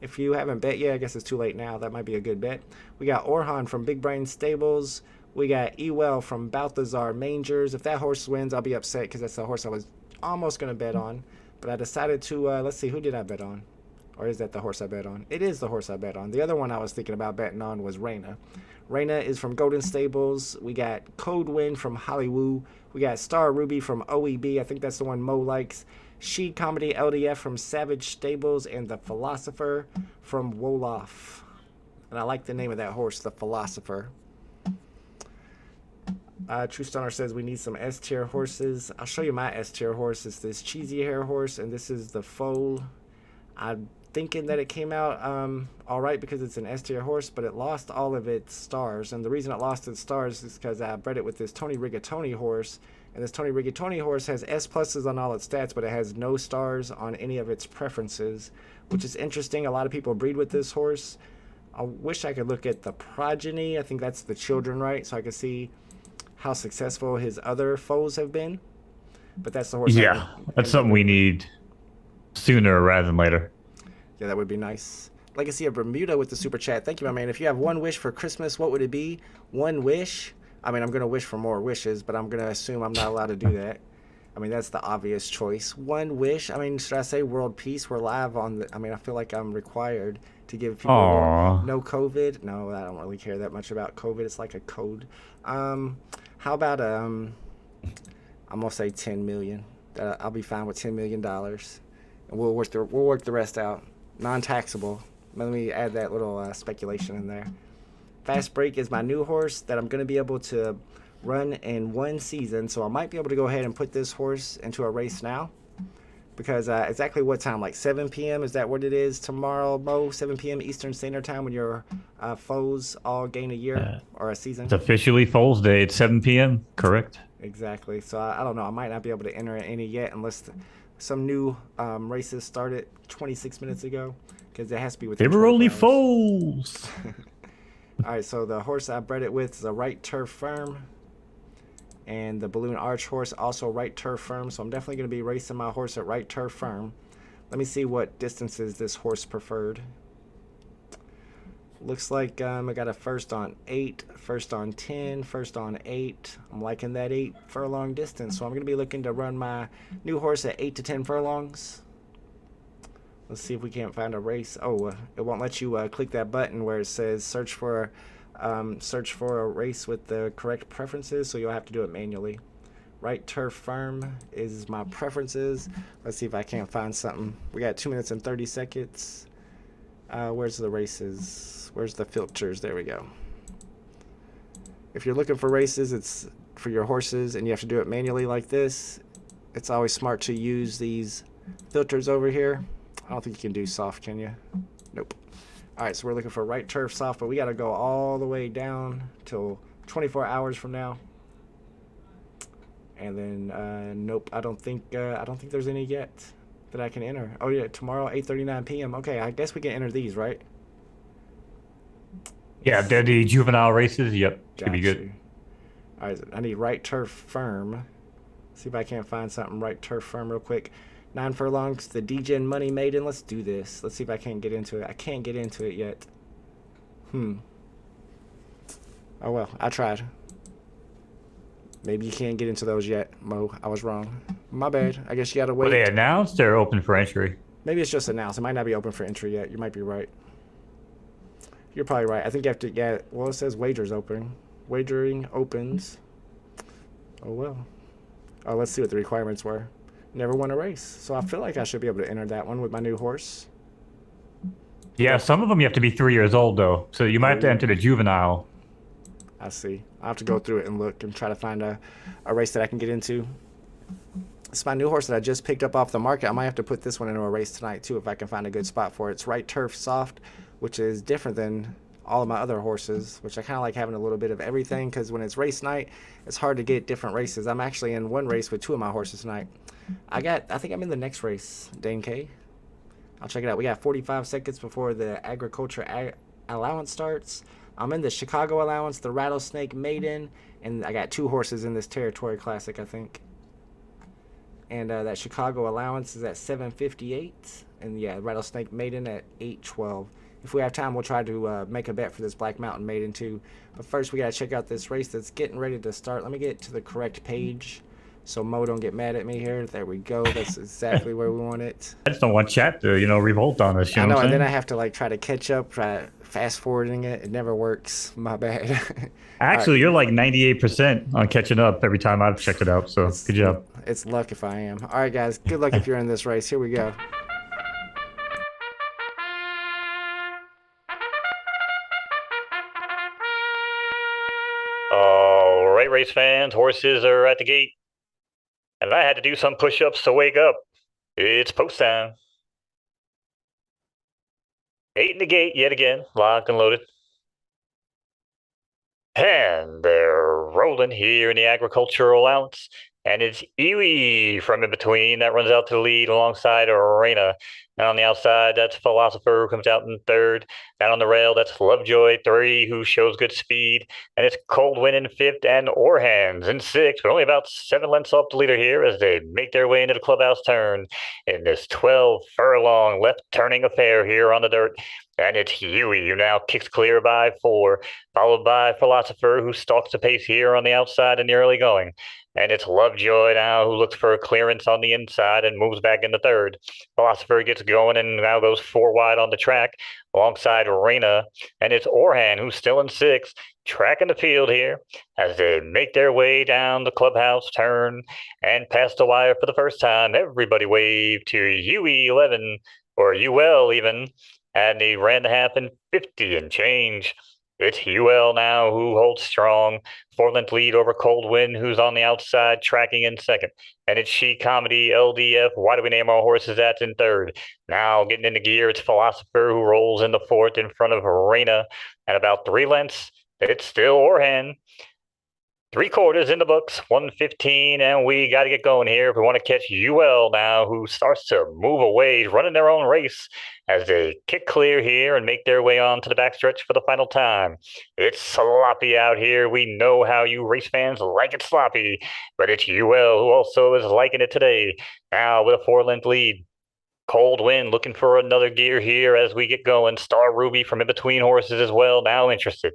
Speaker 2: If you haven't bet yet, I guess it's too late now. That might be a good bet. We got Orhan from Big Brain Stables We got Ewell from Balthazar Mangers. If that horse wins, I'll be upset because that's the horse I was almost going to bet on. But I decided to, let's see, who did I bet on? Or is that the horse I bet on? It is the horse I bet on. The other one I was thinking about betting on was Reina. Reina is from Golden Stables. We got Code Wind from Hollywood. We got Star Ruby from OEB. I think that's the one Mo likes. She Comedy LDF from Savage Stables. And the Philosopher from Wolof. And I like the name of that horse, the Philosopher. True Stoner says we need some S-tier horses. I'll show you my S-tier horse. It's this cheesy hair horse, and this is the foal. I'm thinking that it came out all right because it's an S-tier horse, but it lost all of its stars. And the reason it lost its stars is because I bred it with this Tony Rigatoni horse. And this Tony Rigatoni horse has S pluses on all its stats, but it has no stars on any of its preferences, which is interesting. A lot of people breed with this horse. I wish I could look at the progeny. I think that's the children, right? So I could see how successful his other foals have been. But that's the horse.
Speaker 3: Yeah, that's something we need sooner rather than later.
Speaker 2: Yeah, that would be nice. Legacy of Bermuda with the super chat. Thank you, my man. If you have one wish for Christmas, what would it be? One wish? I mean, I'm going to wish for more wishes, but I'm going to assume I'm not allowed to do that. I mean, that's the obvious choice. One wish? I mean, should I say world peace? We're live on the... I mean, I feel like I'm required to give people no COVID. No, I don't really care that much about COVID. It's like a code. How about, I'm going to say 10 million. I'll be fine with $10 million. And we'll work the rest out. Non-taxable. Let me add that little speculation in there. Fast Break is my new horse that I'm going to be able to run in one season. So I might be able to go ahead and put this horse into a race now. Because exactly what time? Like 7 p.m.? Is that what it is tomorrow, Mo? 7 p.m. Eastern Standard Time when your foes all gain a year or a season?
Speaker 3: It's officially Foals Day at 7 p.m., correct?
Speaker 2: Exactly. So I don't know. I might not be able to enter any yet unless some new races started 26 minutes ago. Because it has to be within
Speaker 3: They were only
Speaker 2: 24 hours.
Speaker 3: foals.
Speaker 2: All right, so the horse I bred it with is a Right Turf Firm. And the Balloon Arch horse, also Right Turf Firm. So I'm definitely going to be racing my horse at Right Turf Firm. Let me see what distances this horse preferred. Looks like I got a first on 8, first on 10, first on 8. I'm liking that 8 furlong distance. So I'm going to be looking to run my new horse at 8 to 10 furlongs. Let's see if we can't find a race. Oh, it won't let you click that button where it says search for a race with the correct preferences, so you'll have to do it manually. Right Turf Firm is my preferences. Let's see if I can't find something. We got 2 minutes and 30 seconds. Where's the races? Where's the filters? There we go. If you're looking for races, it's for your horses, and you have to do it manually like this. It's always smart to use these filters over here. I don't think you can do soft, can you? Nope. All right, so we're looking for Right Turf Soft, but we got to go all the way down till 24 hours from now. And then, nope, I don't think there's any yet that I can enter. Oh yeah, tomorrow 8:39 p.m. Okay, I guess we can enter these, right?
Speaker 3: Yeah, they're the juvenile races. Yep, should be good.
Speaker 2: All right, I need Right Turf Firm. See if I can't find something Right Turf Firm real quick. 9 furlongs, the DGen Money Maiden. Let's do this. Let's see if I can't get into it. I can't get into it yet. Oh well, I tried. Maybe you can't get into those yet, Mo. I was wrong. My bad. I guess you gotta wait.
Speaker 3: Well, they announced they're open for entry.
Speaker 2: Maybe it's just announced. It might not be open for entry yet. You might be right. You're probably right. I think you have to, yeah, well, it says wagers open. Wagering opens. Oh well. Oh, let's see what the requirements were. Never won a race. So I feel like I should be able to enter that one with my new horse.
Speaker 3: Yeah, some of them you have to be 3 years old, though. So you might have to enter the juvenile.
Speaker 2: I see. I'll have to go through it and look and try to find a race that I can get into. It's my new horse that I just picked up off the market. I might have to put this one into a race tonight, too, if I can find a good spot for it. It's Right Turf Soft, which is different than all of my other horses, which I kind of like having a little bit of everything because when it's race night, it's hard to get different races. I'm actually in one race with 2 of my horses tonight. I think I'm in the next race, Dane K. I'll check it out. We got 45 seconds before the agriculture allowance starts. I'm in the Chicago allowance, the Rattlesnake Maiden, and I got 2 horses in this Territory Classic, I think. And that Chicago allowance is at 7:58, and yeah, Rattlesnake Maiden at 8:12. if we have time, we'll try to make a bet for this Black Mountain Maiden too. But first, we gotta check out this race that's getting ready to start. Let me get to the correct page, so Mo don't get mad at me here. There we go. That's exactly where we want it.
Speaker 3: I just don't want chat to, revolt on us. You
Speaker 2: I
Speaker 3: know
Speaker 2: know,
Speaker 3: what I'm
Speaker 2: and then I
Speaker 3: saying?
Speaker 2: have to like try to catch up, try fast forwarding it. It never works. My bad.
Speaker 3: Actually, you're like 98% on catching up every time I've checked it out. So good job.
Speaker 2: It's luck if I am. All right, guys. Good luck if you're in this race. Here we go.
Speaker 1: All right, race fans, horses are at the gate. And I had to do some push-ups to wake up. It's post time. 8 in the gate yet again, locked and loaded. And they're rolling here in the agricultural allowance. And it's Iwi from in between that runs out to the lead alongside Arena. And on the outside, that's Philosopher who comes out in third. Down on the rail, that's Lovejoy 3, who shows good speed. And it's Cold Wind in fifth and Orhands in sixth, but only about 7 lengths off the leader here as they make their way into the clubhouse turn in this 12-furlong left turning affair here on the dirt. And it's Yui who now kicks clear by 4, followed by Philosopher who stalks the pace here on the outside in the early going. And it's Lovejoy now who looks for a clearance on the inside and moves back into third. Philosopher gets going and now goes 4 wide on the track alongside Reina. And it's Orhan who's still in sixth, tracking the field here as they make their way down the clubhouse turn and past the wire for the first time. Everybody wave to UE 11 or UL even. And he ran the half in 50 and change. It's UL now who holds strong. 4-length lead over Cold Wind, who's on the outside, tracking in second. And it's She Comedy LDF. Why do we name our horses? That's in third. Now getting into gear, it's Philosopher who rolls in the fourth in front of Reina. And about 3 lengths, it's still Orhan. 3/4 in the books, 1:15, and we got to get going here if we want to catch UL now, who starts to move away, running their own race as they kick clear here and make their way on to the backstretch for the final time. It's sloppy out here. We know how you race fans like it sloppy, but it's UL who also is liking it today. Now with a 4-length lead. Cold Wind looking for another gear here as we get going. Star Ruby from in between horses as well, now interested.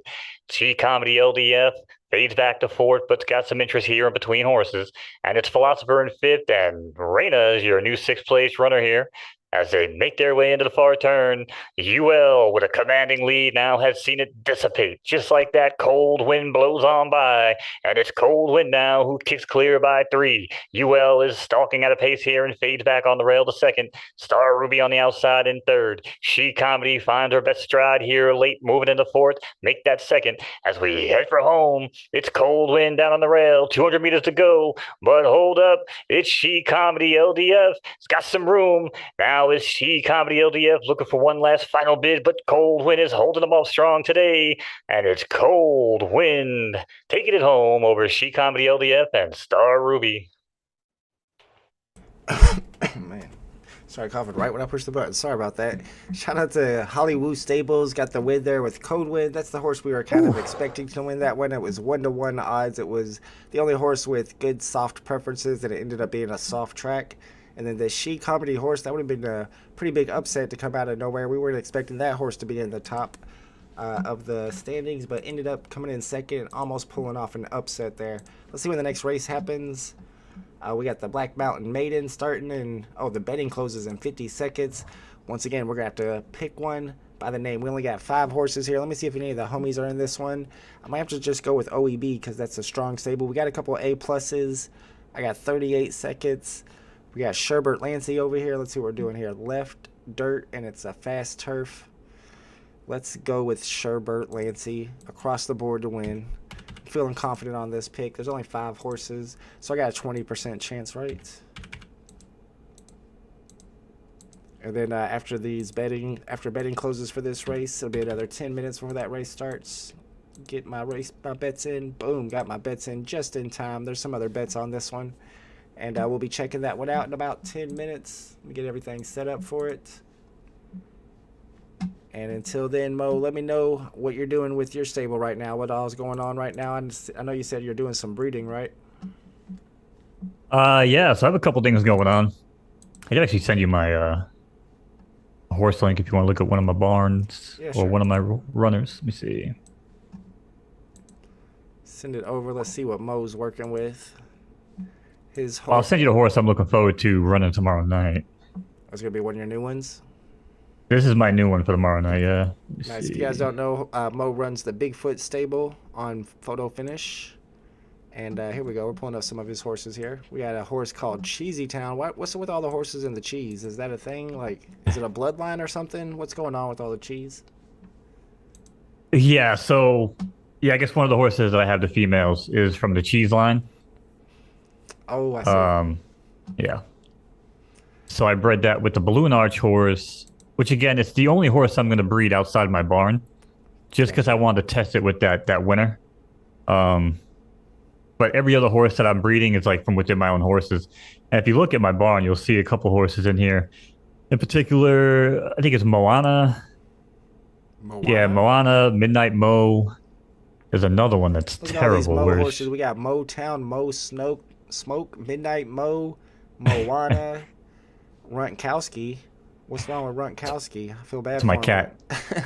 Speaker 1: She Comedy LDF fades back to fourth, but's got some interest here in between horses. And it's Philosopher in fifth, and Reina is your new 6th place runner here. As they make their way into the far turn, UL with a commanding lead now has seen it dissipate. Just like that, Cold Wind blows on by, and it's Cold Wind now who kicks clear by 3. UL is stalking at a pace here and fades back on the rail to second. Star Ruby on the outside in third. She Comedy finds her best stride here late, moving into fourth. Make that second. As we head for home, it's Cold Wind down on the rail. 200 meters to go, but hold up, it's She Comedy LDF. It's got some room. Now is She Comedy LDF looking for one last final bid, but Cold Wind is holding them off strong today. And it's Cold Wind taking it home over She Comedy LDF and Star Ruby.
Speaker 2: Man. Sorry, coughing right when I pushed the button. Sorry about that. Shout out to Hollywood Stables. Got the win there with Cold Wind. That's the horse we were kind of expecting to win that one. It was 1-to-1 odds. It was the only horse with good soft preferences, and it ended up being a soft track. And then the She Comedy horse, that would have been a pretty big upset to come out of nowhere. We weren't expecting that horse to be in the top of the standings, but ended up coming in second and almost pulling off an upset there. Let's see when the next race happens. We got the Black Mountain Maiden starting, and the betting closes in 50 seconds. Once again, we're going to have to pick one by the name. We only got 5 horses here. Let me see if any of the homies are in this one. I might have to just go with OEB because that's a strong stable. We got a couple A pluses. I got 38 seconds. We got Sherbert Lancy over here. Let's see what we're doing here. Left, dirt, and it's a fast turf. Let's go with Sherbert Lancy across the board to win. I'm feeling confident on this pick. There's only 5 horses, so I got a 20% chance, right? And then after betting closes for this race, it'll be another 10 minutes before that race starts. Get my bets in. Boom, got my bets in just in time. There's some other bets on this one. And we'll be checking that one out in about 10 minutes. Let me get everything set up for it. And until then, Mo, let me know what you're doing with your stable right now. What all's going on right now? I know you said you're doing some breeding, right?
Speaker 3: Yeah, so I have a couple things going on. I can actually send you my a horse link if you want to look at one of my barns
Speaker 2: Yeah,
Speaker 3: or
Speaker 2: sure.
Speaker 3: one of my runners. Let me see.
Speaker 2: Send it over. Let's see what Mo's working with. His
Speaker 3: Well, I'll
Speaker 2: horse.
Speaker 3: send you the horse I'm looking forward to running tomorrow night.
Speaker 2: That's gonna be one of your new ones.
Speaker 3: This is my new one for tomorrow night, yeah. Let me
Speaker 2: Nice. If
Speaker 3: see.
Speaker 2: you guys don't know, Mo runs the Bigfoot stable on Photo Finish. And here we go. We're pulling up some of his horses here. We got a horse called Cheesy Town. What's with all the horses and the cheese? Is that a thing? Like, is it a bloodline or something? What's going on with all the cheese?
Speaker 3: Yeah, so I guess one of the horses that I have, the females, is from the cheese line.
Speaker 2: Oh, I see.
Speaker 3: Yeah. So I bred that with the Balloon Arch horse, which again, it's the only horse I'm going to breed outside my barn, just because I wanted to test it with that winner. But every other horse that I'm breeding is like from within my own horses. And if you look at my barn, you'll see a couple horses in here. In particular, I think it's Moana. Yeah, Moana, Midnight Mo. There's another one that's
Speaker 2: Look at all these
Speaker 3: terrible.
Speaker 2: Mo
Speaker 3: Where's-
Speaker 2: horses. We got Motown, Mo Smoke, Midnight Mo, Moana, Runtkowski. What's wrong with Runtkowski? I feel bad
Speaker 3: It's
Speaker 2: for
Speaker 3: my
Speaker 2: him.
Speaker 3: cat.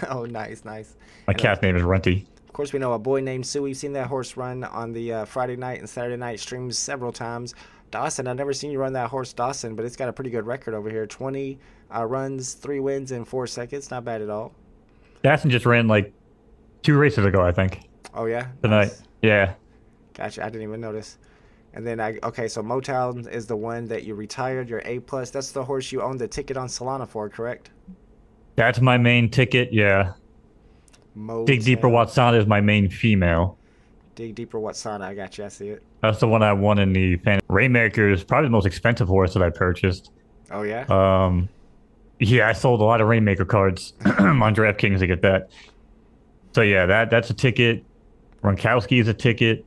Speaker 2: Oh, nice.
Speaker 3: My cat's name is Runty.
Speaker 2: Of course, we know a boy named Sue. We've seen that horse run on the Friday night and Saturday night streams several times. Dawson, I've never seen you run that horse, Dawson, but it's got a pretty good record over here. 20 runs, 3 wins in 4 seconds. Not bad at all.
Speaker 3: Dawson just ran like 2 races ago, I think.
Speaker 2: Oh, yeah?
Speaker 3: Tonight.
Speaker 2: Nice.
Speaker 3: Yeah.
Speaker 2: Gotcha. I didn't even notice. And then, okay, so Motown is the one that you retired, your A+. That's the horse you owned the ticket on Solana for, correct?
Speaker 3: That's my main ticket, yeah. Dig Deeper
Speaker 2: Motown.
Speaker 3: Watsana is my main female.
Speaker 2: Dig Deeper Watsana. I got you. I see it.
Speaker 3: That's the one I won in the fan. Rainmaker is probably the most expensive horse that I purchased.
Speaker 2: Oh, yeah?
Speaker 3: Yeah, I sold a lot of Rainmaker cards on DraftKings to get that. So yeah, that's a ticket. Gronkowski is a ticket.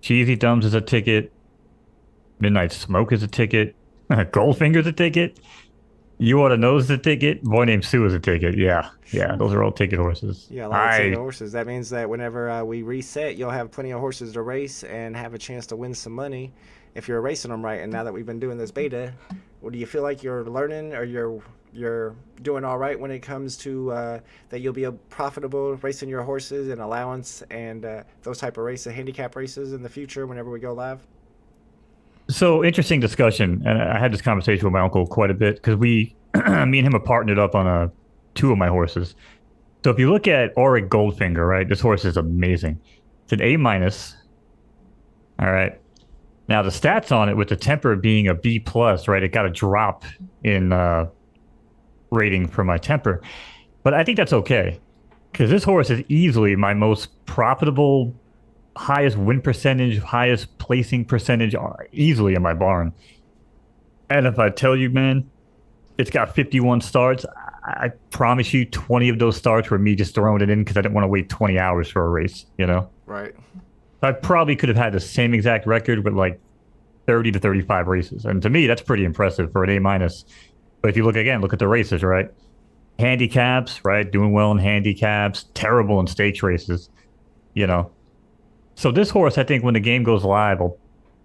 Speaker 3: Cheesy Thumbs is a ticket. Midnight Smoke is a ticket. Goldfinger's a ticket. You ought to know is a ticket. Boy named Sue is a ticket. Yeah, those are all ticket horses.
Speaker 2: Yeah, a lot of ticket horses. That means that whenever we reset, you'll have plenty of horses to race and have a chance to win some money if you're racing them right. And now that we've been doing this beta, what do you feel like you're learning, or you're doing all right when it comes to that you'll be a profitable racing your horses and allowance and those type of races, handicap races in the future whenever we go live?
Speaker 3: So interesting discussion, and I had this conversation with my uncle quite a bit because me and him have partnered up on 2 of my horses. So if you look at Auric Goldfinger, right, this horse is amazing. It's an A minus. All right. Now the stats on it, with the temper being a B plus, right, it got a drop in rating for my temper, but I think that's okay because this horse is easily my most profitable, highest win percentage, highest placing percentage easily in my barn. And if I tell you, man, it's got 51 starts, I promise you 20 of those starts were me just throwing it in because I didn't want to wait 20 hours for a race, you know?
Speaker 2: Right.
Speaker 3: I probably could have had the same exact record with like 30 to 35 races. And to me, that's pretty impressive for an A minus. But if you look at the races, right? Handicaps, right? Doing well in handicaps, terrible in stakes races, you know? So this horse, I think when the game goes live, will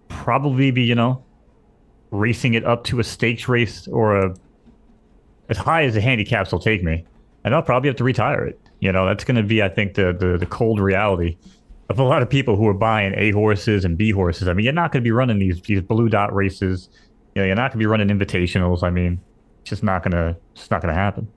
Speaker 3: probably be, you know, racing it up to a stakes race or as high as the handicaps will take me. And I'll probably have to retire it. You know, that's going to be, I think, the cold reality of a lot of people who are buying A horses and B horses. I mean, you're not going to be running these blue dot races. You know, you're not going to be running invitationals. I mean, it's just not going to happen.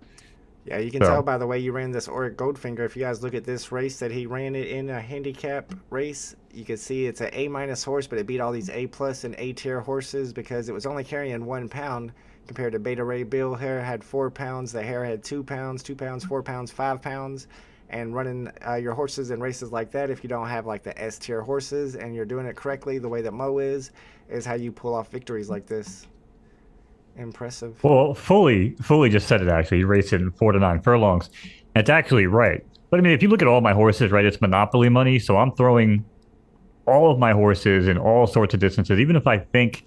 Speaker 2: Yeah, you can tell by the way you ran this Auric Goldfinger. If you guys look at this race that he ran it in a handicap race, you can see it's an A minus horse, but it beat all these A plus and A tier horses because it was only carrying 1 pound compared to Beta Ray Bill hair had 4 pounds, the hair had 2 pounds, 2 pounds, 4 pounds, 5 pounds. And running your horses in races like that, if you don't have like the S tier horses and you're doing it correctly the way that Mo is how you pull off victories like this. Impressive.
Speaker 3: Well, Foley just said it actually. He raced it in 4 to 9 furlongs. And it's actually right. But I mean, if you look at all my horses, right, it's monopoly money. So I'm throwing all of my horses in all sorts of distances. Even if I think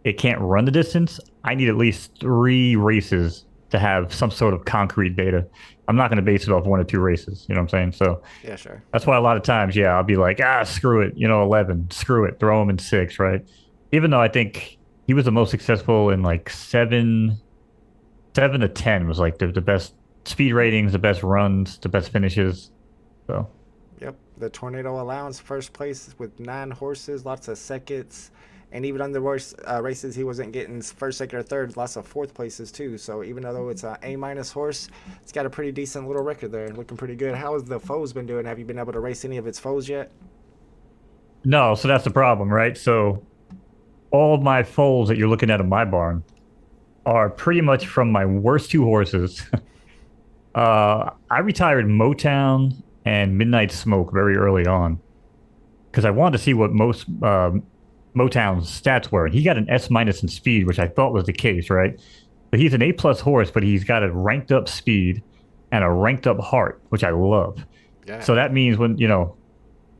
Speaker 3: it can't run the distance, I need at least 3 races to have some sort of concrete data. I'm not going to base it off 1 or 2 races. You know what I'm saying? So
Speaker 2: yeah, sure.
Speaker 3: That's why a lot of times, I'll be like, screw it. 11, screw it. Throw him in 6, right? Even though I think he was the most successful in like 7 7 to 10 was like the best speed ratings, the best runs, the best finishes. So
Speaker 2: Yep, the Tornado Allowance first place with 9 horses, lots of seconds, and even on the worst races, he wasn't getting first, second, or third. Lots of fourth places too. So even though it's an A- horse, it's got a pretty decent little record there, looking pretty good. How has the foes been doing? Have you been able to race any of its foes yet?
Speaker 3: no, so that's the problem, right? So all of my foals that you're looking at in my barn are pretty much from my worst 2 horses. I retired Motown and Midnight Smoke very early on because I wanted to see what most Motown's stats were. And he got an S minus in speed, which I thought was the case, right? But he's an A plus horse, but he's got a ranked up speed and a ranked up heart, which I love.
Speaker 2: Yeah.
Speaker 3: So that means when,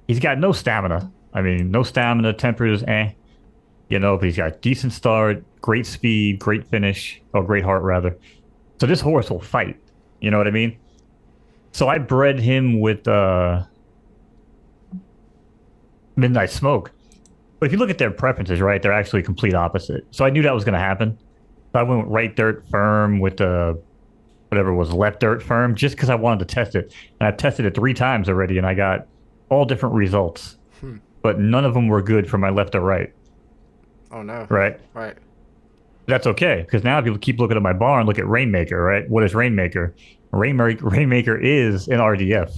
Speaker 3: he's got no stamina. I mean, no stamina, temper is but he's got decent start, great speed, great finish, or great heart rather. So this horse will fight. You know what I mean? So I bred him with Midnight Smoke. But if you look at their preferences, right, they're actually complete opposite. So I knew that was going to happen. So I went right dirt firm with whatever was left dirt firm just because I wanted to test it. And I've tested it 3 times already, and I got all different results. But none of them were good for my left or right.
Speaker 2: Oh no.
Speaker 3: Right?
Speaker 2: Right.
Speaker 3: That's okay, because now if you keep looking at my barn, look at Rainmaker, right? What is Rainmaker? Rainmaker is an RDF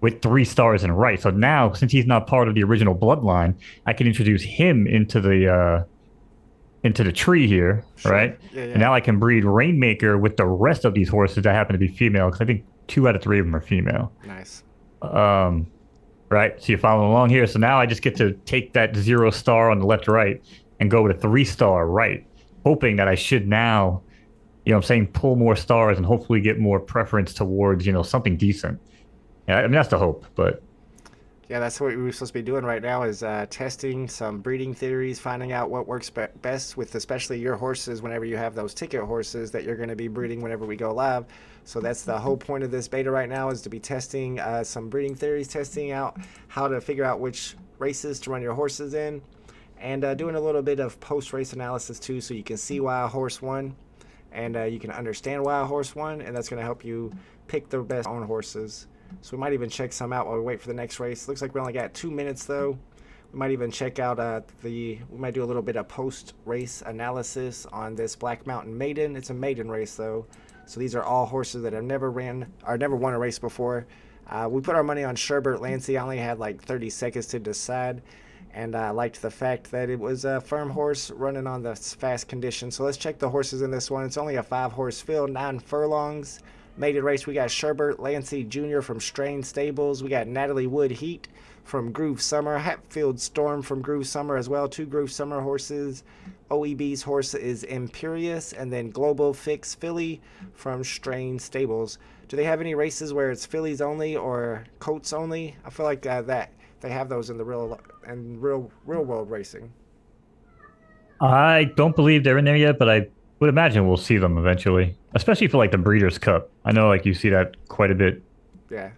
Speaker 3: with 3 stars in right. So now, since he's not part of the original bloodline, I can introduce him into the tree here,
Speaker 2: Sure.
Speaker 3: right?
Speaker 2: Yeah, yeah.
Speaker 3: And now I can breed Rainmaker with the rest of these horses that happen to be female, because I think 2 out of 3 of them are female.
Speaker 2: Nice.
Speaker 3: Right? So you're following along here. So now I just get to take that 0 star on the left right and go with a 3-star right, hoping that I should now, pull more stars and hopefully get more preference towards, something decent. Yeah, I mean, that's the hope, but
Speaker 2: Yeah, that's what we're supposed to be doing right now is testing some breeding theories, finding out what works best with especially your horses whenever you have those ticket horses that you're going to be breeding whenever we go live. So that's the whole point of this beta right now is to be testing some breeding theories, testing out how to figure out which races to run your horses in, and doing a little bit of post-race analysis too so you can see why a horse won and you can understand why a horse won, and that's going to help you pick the best on horses. So we might even check some out while we wait for the next race. Looks like we only got 2 minutes though. We might even check out we might do a little bit of post-race analysis on this Black Mountain Maiden. It's a maiden race though. So these are all horses that have never won a race before. We put our money on Sherbert Lancey. I only had like 30 seconds to decide. And I liked the fact that it was a firm horse running on the fast condition. So let's check the horses in this one. It's only a 5-horse field, 9 furlongs. Maiden race, we got Sherbert Lancey Jr. from Strain Stables. We got Natalie Wood Heat from Groove Summer. Hatfield Storm from Groove Summer as well. 2 Groove Summer horses. OEB's horse is Imperious. And then Global Fix Filly from Strain Stables. Do they have any races where it's fillies only or coats only? I feel like that they have those in the real world racing.
Speaker 3: I don't believe they're in there yet, but I would imagine we'll see them eventually, especially for like the Breeders' Cup. I know like you see that quite a bit.
Speaker 2: Yeah.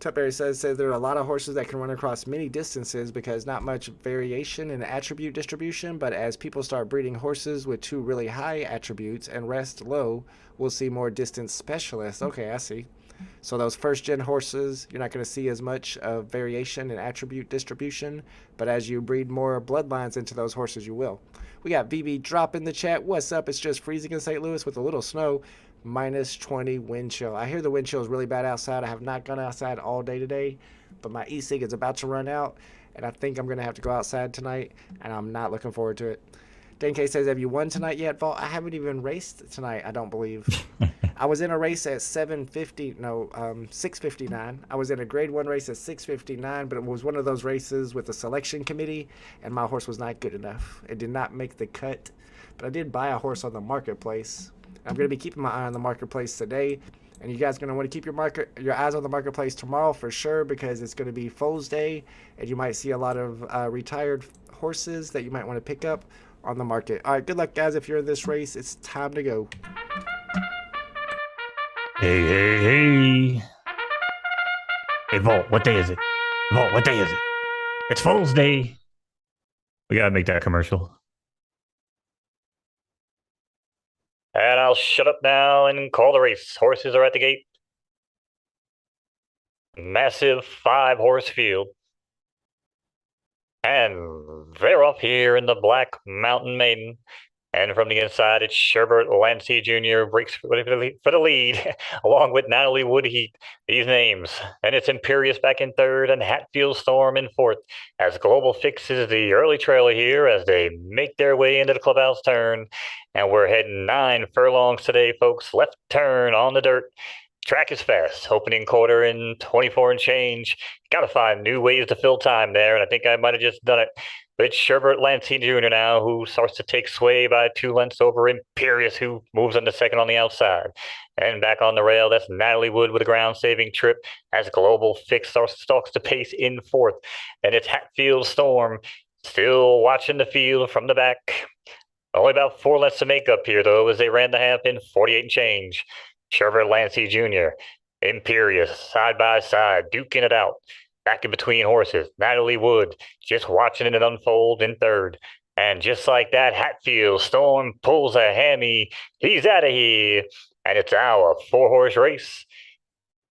Speaker 2: Tutberry says there are a lot of horses that can run across many distances because not much variation in attribute distribution, but as people start breeding horses with 2 really high attributes and rest low, we'll see more distance specialists. Okay, I see. So those first-gen horses, you're not going to see as much of variation in attribute distribution, but as you breed more bloodlines into those horses, you will. We got VB Drop in the chat. What's up? It's just freezing in St. Louis with a little snow. -20 wind chill. I hear the wind chill is really bad outside. I have not gone outside all day today, but my e-cig is about to run out, and I think I'm going to have to go outside tonight, and I'm not looking forward to it. Dan K says, have you won tonight yet, Vault? I haven't even raced tonight, I don't believe. I was in a race at 6:59. I was in a grade 1 race at 6:59, but it was one of those races with the selection committee, and my horse was not good enough. It did not make the cut, but I did buy a horse on the marketplace. I'm going to be keeping my eye on the marketplace today, and you guys are going to want to keep your eyes on the marketplace tomorrow for sure because it's going to be Foals Day, and you might see a lot of retired horses that you might want to pick up on the market. All right, good luck, guys. If you're in this race, it's time to go.
Speaker 3: Hey. Hey, Vault, what day is it? Vault, what day is it? It's Foals Day. We gotta make that commercial.
Speaker 1: And I'll shut up now and call the race. Horses are at the gate. Massive 5-horse field. And they're off here in the Black Mountain Maiden. And from the inside, it's Sherbert Lancey Jr. breaks for the lead, along with Natalie Woodheat. These names. And it's Imperious back in third and Hatfield Storm in fourth, as Global fixes the early trailer here as they make their way into the clubhouse turn. And we're heading 9 furlongs today, folks. Left turn on the dirt. Track is fast. Opening quarter in 24 and change. Got to find new ways to fill time there, and I think I might have just done it. But it's Sherbert Lancey Jr. now, who starts to take sway by 2 lengths over Imperious, who moves on to second on the outside. And back on the rail, that's Natalie Wood with a ground-saving trip as Global Fix stalks to pace in fourth. And it's Hatfield Storm still watching the field from the back. Only about 4 lengths to make up here, though, as they ran the half in 48 and change. Sherbert Lancey Jr., Imperious, side by side, duking it out. Back in between horses, Natalie Wood just watching it unfold in third. And just like that, Hatfield Storm pulls a hammy. He's out of here. And it's our 4-horse race.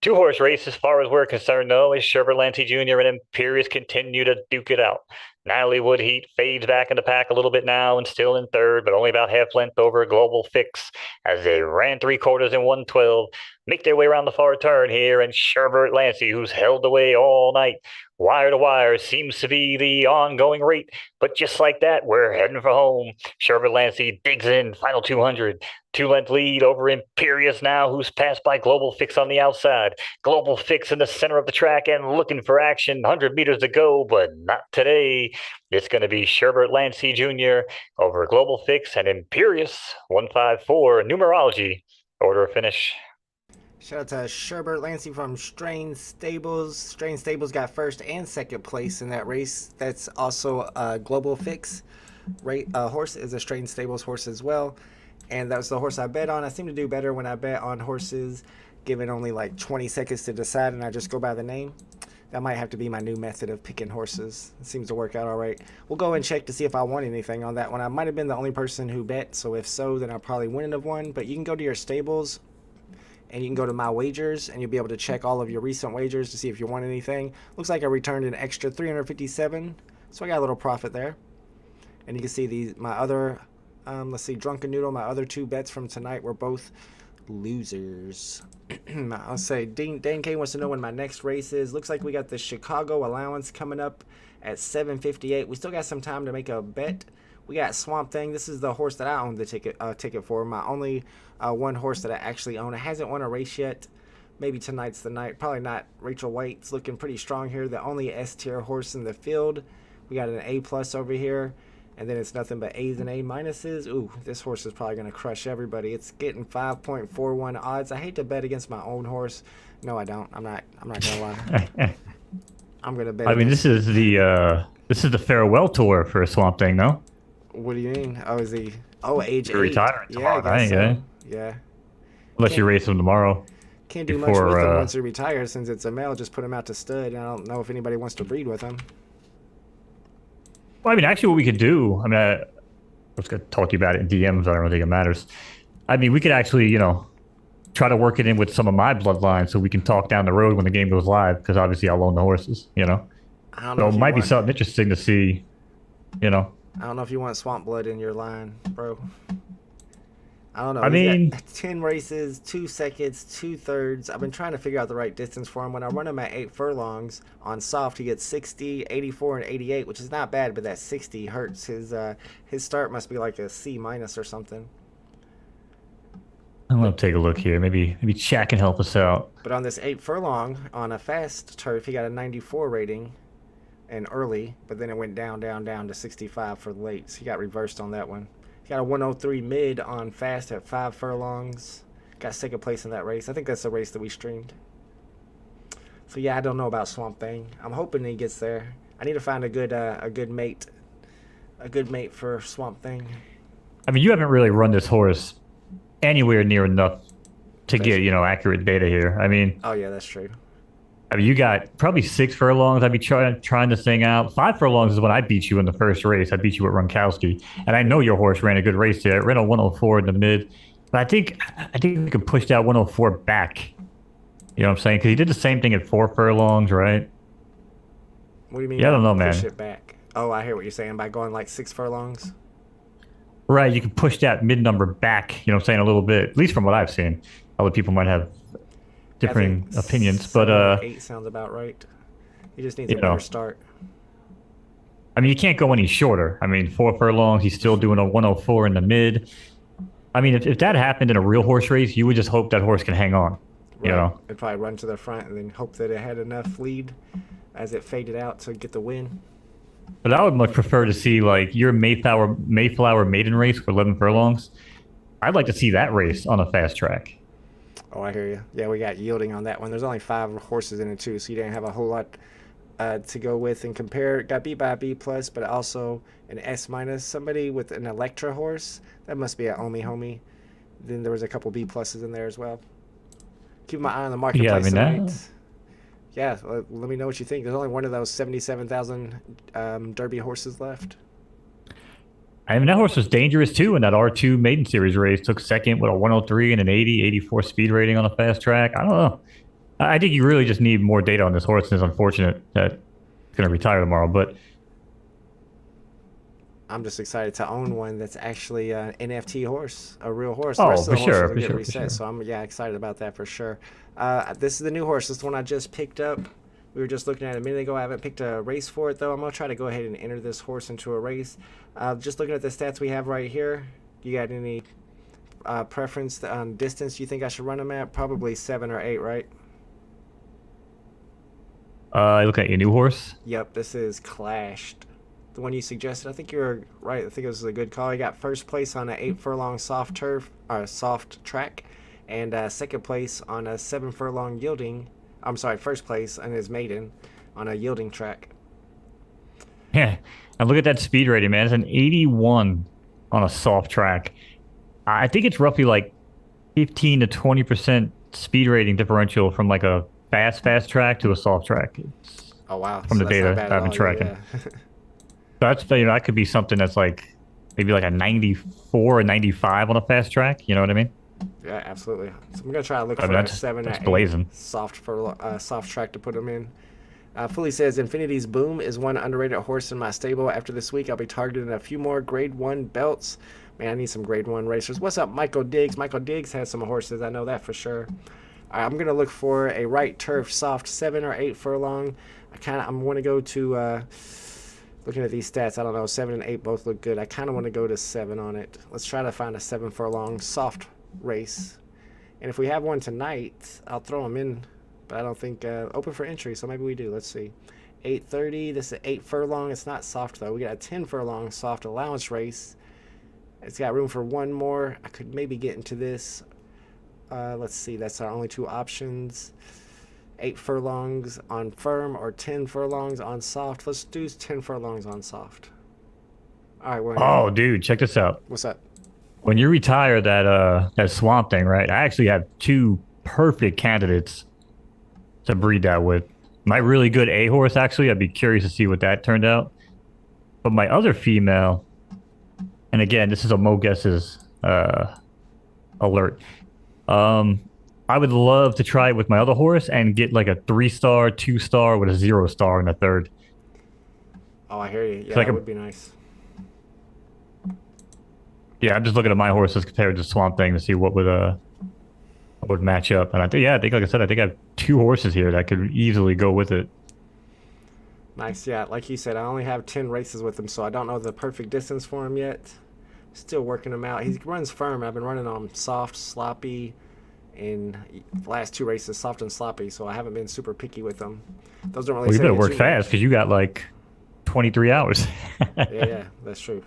Speaker 1: 2-horse race as far as we're concerned, though, as Sherbert Lancey Jr. and Imperious continue to duke it out. Natalie Woodheat fades back in the pack a little bit now and still in third, but only about half length over Global Fix as they ran 3/4 in 112, make their way around the far turn here, and Sherbert Lancey, who's held away all night, wire to wire, seems to be the ongoing rate. But just like that, we're heading for home. Sherbert Lancey digs in, final 200. 2-length lead over Imperious now, who's passed by Global Fix on the outside. Global Fix in the center of the track and looking for action. 100 meters to go, but not today. It's going to be Sherbert Lancey Jr. over Global Fix and Imperious. 154 numerology. Order of finish.
Speaker 2: Shout out to Sherbert Lancey from Strain Stables. Strain Stables got first and second place in that race. That's also a Global Fix horse, is a Strain Stables horse as well. And that was the horse I bet on. I seem to do better when I bet on horses given only like 20 seconds to decide and I just go by the name. That might have to be my new method of picking horses. It seems to work out all right. We'll go and check to see if I won anything on that one. I might have been the only person who bet, so if so, then I probably wouldn't have won. But you can go to your stables and you can go to my wagers and you'll be able to check all of your recent wagers to see if you won anything. Looks like I returned an extra 357, so I got a little profit there. And you can see my other, let's see, Drunken Noodle, my other 2 bets from tonight were both losers. I'll say Dan K wants to know when my next race is. Looks like we got the Chicago Allowance coming up at 7:58. We still got some time to make a bet. We got Swamp Thing. This is the horse that I own the ticket for. My only one horse that I actually own. It hasn't won a race yet. Maybe tonight's the night. Probably not. Rachel White's looking pretty strong here. The only S-tier horse in the field. We got an A+ over here. And then it's nothing but A's and A minuses. Ooh, this horse is probably going to crush everybody. It's getting 5.41 odds. I hate to bet against my own horse. No, I don't. I'm not going to lie. I'm going to bet.
Speaker 3: I mean, this is the farewell tour for Swamp Thing, no?
Speaker 2: What do you mean? Oh, is he? Oh, age 8.
Speaker 3: Retiring tomorrow night,
Speaker 2: so. Yeah.
Speaker 3: Unless you race him tomorrow.
Speaker 2: Can't do much with him once he retires since it's a male. Just put him out to stud. I don't know if anybody wants to breed with him.
Speaker 3: Well, I mean, actually, what we could do, I mean, I was going to talk to you about it in DMs. I don't think it matters. I mean, we could actually, try to work it in with some of my bloodline so we can talk down the road when the game goes live, because obviously I'll own the horses,
Speaker 2: I don't know.
Speaker 3: So it might be something interesting to see,
Speaker 2: I don't know if you want Swamp Blood in your line, bro. I don't know.
Speaker 3: I mean,
Speaker 2: 10 races, 2 seconds, 2/3. I've been trying to figure out the right distance for him. When I run him at 8 furlongs on soft, he gets 60, 84, and 88, which is not bad, but that 60 hurts. His start must be like a C- or something.
Speaker 3: I'm going to take a look here. Maybe Shaq can help us out.
Speaker 2: But on this 8 furlong, on a fast turf, he got a 94 rating and early, but then it went down to 65 for late. So he got reversed on that one. He got a 103 mid on fast at 5 furlongs. Got second place in that race. I think that's the race that we streamed. So yeah, I don't know about Swamp Thing. I'm hoping he gets there. I need to find a good mate for Swamp Thing.
Speaker 3: I mean, you haven't really run this horse anywhere near enough to get accurate data here. I mean,
Speaker 2: oh yeah, that's true.
Speaker 3: I mean, you got probably 6 furlongs. I'd be trying this thing out. 5 furlongs is when I beat you in the first race. I beat you at Runkowski. And I know your horse ran a good race there. It ran a 104 in the mid. But I think we could push that 104 back. You know what I'm saying? Because he did the same thing at 4 furlongs, right?
Speaker 2: What do you mean
Speaker 3: Yeah, I
Speaker 2: by
Speaker 3: don't know,
Speaker 2: push
Speaker 3: man.
Speaker 2: it back? Oh, I hear what you're saying by going like 6 furlongs.
Speaker 3: Right, you can push that mid number back. You know what I'm saying? A little bit, at least from what I've seen. Other people might have
Speaker 2: Yeah, I think
Speaker 3: differing opinions, but
Speaker 2: 7 or 8 sounds about right. He just needs
Speaker 3: you
Speaker 2: a better
Speaker 3: know,
Speaker 2: start.
Speaker 3: I mean, you can't go any shorter. I mean, 4 furlongs, he's still doing a 104 in the mid. I mean, if that happened in a real horse race, you would just hope that horse can hang on. You
Speaker 2: Right.
Speaker 3: know,
Speaker 2: It'd probably run to the front and then hope that it had enough lead as it faded out to get the win.
Speaker 3: but I would much prefer to see like your Mayflower maiden race for 11 furlongs. I'd like to see that race on a fast track.
Speaker 2: Oh, I hear you. Yeah, we got yielding on that one. There's only 5 horses in it too, so you didn't have a whole lot to go with and compare. Got beat by a B plus, but also an S minus. Somebody with an Electra horse that must be an Omi homie. Then there was a couple B pluses in there as well. Keep my eye on the
Speaker 3: Yeah, I
Speaker 2: marketplace
Speaker 3: mean
Speaker 2: tonight.
Speaker 3: that.
Speaker 2: Yeah, let me know what you think. There's only one of those 77,000 Derby horses left.
Speaker 3: I mean, that horse was dangerous too in that R2 maiden series race. Took second with a 103 and an 80, 84 speed rating on a fast track. I don't know. I think you really just need more data on this horse, and it's unfortunate that it's going to retire tomorrow. But
Speaker 2: I'm just excited to own one that's actually an NFT horse, a real horse. The
Speaker 3: oh,
Speaker 2: rest of
Speaker 3: for
Speaker 2: the horses
Speaker 3: sure,
Speaker 2: will
Speaker 3: for
Speaker 2: get
Speaker 3: sure, for
Speaker 2: reset,
Speaker 3: sure.
Speaker 2: so I'm excited about that for sure. This is the new horse. This is the one I just picked up. We were just looking at it a minute ago. I haven't picked a race for it though. I'm gonna try to go ahead and enter this horse into a race. Just looking at the stats we have right here. You got any preference on distance you think I should run him at? Probably 7 or 8, right?
Speaker 3: Look at your new horse.
Speaker 2: Yep, this is Clashed. The one you suggested. I think you're right. I think it was a good call. He got first place on an 8 furlong soft turf, or soft track, and second place on a 7 furlong yielding. I'm sorry, first place on his maiden on a yielding track.
Speaker 3: Yeah, and look at that speed rating, man. It's an 81 on a soft track. I think it's roughly like 15 to 20% speed rating differential from like a fast track to a soft track. It's
Speaker 2: Oh wow!
Speaker 3: from
Speaker 2: So
Speaker 3: the
Speaker 2: that's not
Speaker 3: data
Speaker 2: bad at
Speaker 3: I've been
Speaker 2: all.
Speaker 3: tracking.
Speaker 2: Yeah, yeah.
Speaker 3: That's that could be something that's like maybe like a 94 or 95 on a fast track. You know what I mean?
Speaker 2: Yeah, absolutely. So I'm gonna try to look
Speaker 3: I mean,
Speaker 2: for a 7
Speaker 3: that's
Speaker 2: or 8
Speaker 3: blazing.
Speaker 2: soft track to put him in. Fully says Infinity's Boom is one underrated horse in my stable. After this week, I'll be targeting a few more Grade 1 belts. Man, I need some Grade 1 racers. What's up, Michael Diggs? Michael Diggs has some horses. I know that for sure. All right, I'm going to look for a right turf soft 7 or 8 furlong. I'm going to go to, looking at these stats, I don't know, 7 and 8 both look good. I kind of want to go to 7 on it. Let's try to find a 7 furlong soft race. And if we have one tonight, I'll throw them in. But I don't think open for entry, so maybe we do. Let's see. 8:30. This is 8 furlong. It's not soft though. We got a 10 furlong soft allowance race. It's got room for one more. I could maybe get into this. Let's see. That's our only 2 options. 8 furlongs on firm or 10 furlongs on soft. Let's do 10 furlongs on soft. All right, we're in.
Speaker 3: Oh, dude, check this out.
Speaker 2: What's up?
Speaker 3: When you retire that swamp thing, right? I actually have 2 perfect candidates to breed that with. My really good A horse, actually, I'd be curious to see what that turned out. But my other female, and again, this is a Mo Guesses alert. I would love to try it with my other horse and get like a 3-star, 2-star with a 0-star in the third.
Speaker 2: Oh, I hear you. Yeah,
Speaker 3: like
Speaker 2: that
Speaker 3: a-
Speaker 2: would be nice.
Speaker 3: Yeah, I'm just looking at my horses compared to Swamp Thing to see what would match up. And I think, like I said, I think I have 2 horses here that could easily go with it.
Speaker 2: Nice, yeah. Like you said, I only have 10 races with him, so I don't know the perfect distance for him yet. Still working him out. He runs firm. I've been running on soft, sloppy, and the last 2 races, soft and sloppy, so I haven't been super picky with them. Those don't really
Speaker 3: Well, you
Speaker 2: say
Speaker 3: better
Speaker 2: too
Speaker 3: work
Speaker 2: much.
Speaker 3: fast because you got like 23 hours.
Speaker 2: Yeah, that's true.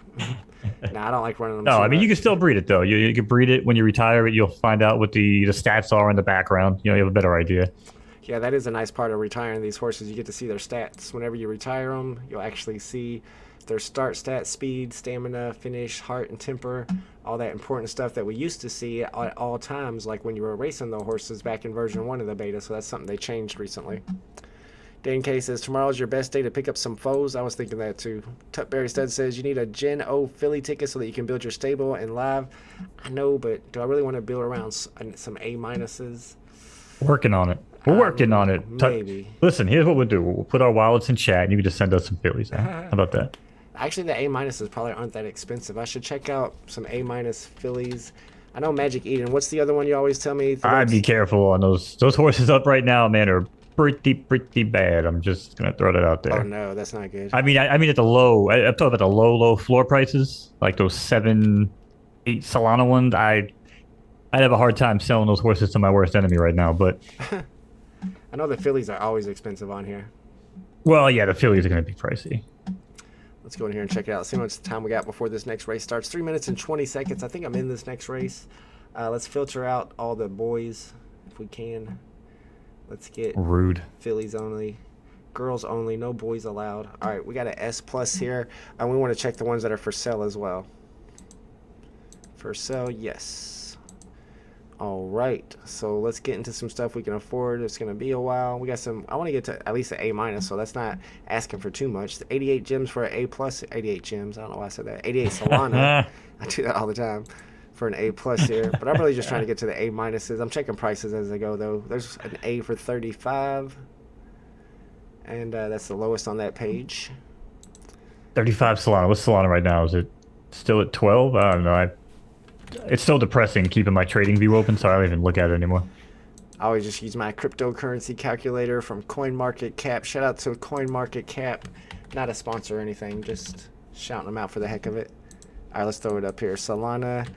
Speaker 2: Nah, I don't like running them
Speaker 3: No,
Speaker 2: too
Speaker 3: I mean, you can
Speaker 2: much.
Speaker 3: still breed it, though. You can breed it when you retire. You'll find out what the stats are in the background. You know, you have a better idea.
Speaker 2: Yeah, that is a nice part of retiring these horses. You get to see their stats. Whenever you retire them, you'll actually see their start stats, speed, stamina, finish, heart, and temper, all that important stuff that we used to see at all times, like when you were racing the horses back in version 1 of the beta. So that's something they changed recently. Dan K says tomorrow's your best day to pick up some foes. I was thinking that too. Tutberry Stud says you need a Gen O Philly ticket so that you can build your stable and live. I know, but do I really want to build around some A minuses?
Speaker 3: Working on it. We're working on it.
Speaker 2: Maybe.
Speaker 3: Listen, here's what we'll do. We'll put our wallets in chat, and you can just send us some Phillies. How about that?
Speaker 2: Actually, the A minuses probably aren't that expensive. I should check out some A minus Phillies. I know Magic Eden. What's the other one you always tell me?
Speaker 3: I'd be careful on those. Those horses up right now, man, are pretty bad. I'm just gonna throw that out there.
Speaker 2: Oh no, that's not good.
Speaker 3: I mean at the low. I'm talking about the low floor prices, like those 7, 8 Solana ones. I'd have a hard time selling those horses to my worst enemy right now. But
Speaker 2: I know the Phillies are always expensive on here.
Speaker 3: well, yeah, the Phillies are gonna be pricey.
Speaker 2: Let's go in here and check it out. See how much time we got before this next race starts. 3 minutes and 20 seconds. I think I'm in this next race. Let's filter out all the boys if we can. Let's get
Speaker 3: Rude.
Speaker 2: Phillies only, girls only, no boys allowed. All right, we got an S plus here, and we want to check the ones that are for sale as well. For sale, yes. All right, so let's get into some stuff we can afford. It's gonna be a while. We got some. I want to get to at least an A minus, so that's not asking for too much. 88 gems for an A plus. 88 gems. I don't know why I said that. 88 Solana. I do that all the time. For an A plus here, but I'm really just trying to get to the A minuses. I'm checking prices as I go though. There's an A for 35, and that's the lowest on that page.
Speaker 3: 35 Solana. What's Solana right now? Is it still at 12? I don't know. It's still depressing keeping my trading view open, so I don't even look at it anymore.
Speaker 2: I always just use my cryptocurrency calculator from CoinMarketCap. Shout out to CoinMarketCap. Not a sponsor or anything, just shouting them out for the heck of it. All right, let's throw it up here. Solana.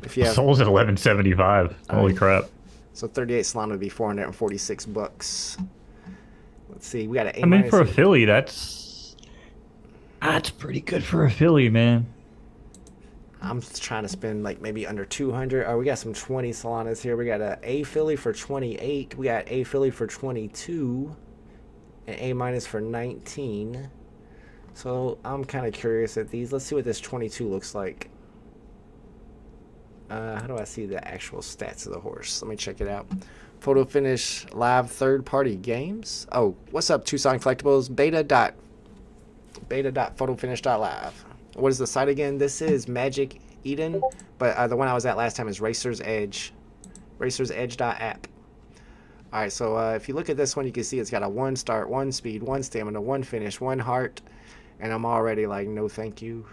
Speaker 2: If you have,
Speaker 3: Soul's at 1175. Holy crap.
Speaker 2: So 38 Solana would be 446 bucks. Let's see. We got an A.
Speaker 3: I mean, for a Philly, that's pretty good for a Philly, man.
Speaker 2: I'm trying to spend like maybe under 200. Oh, we got some 20 Solanas here. We got an A Philly for 28. We got A Philly for 22. An A minus for 19. So I'm kind of curious at these. Let's see what this 22 looks like. How do I see the actual stats of the horse? Let me check it out. Photo finish live third-party games. Oh, what's up, Tucson Collectibles? Beta.photofinish.live. What is the site again? This is Magic Eden, but the one I was at last time is Racer's Edge. Racer'sEdge.app. All right, so if you look at this one, you can see it's got a 1 start, 1 speed, 1 stamina, 1 finish, 1 heart, and I'm already like, no thank you.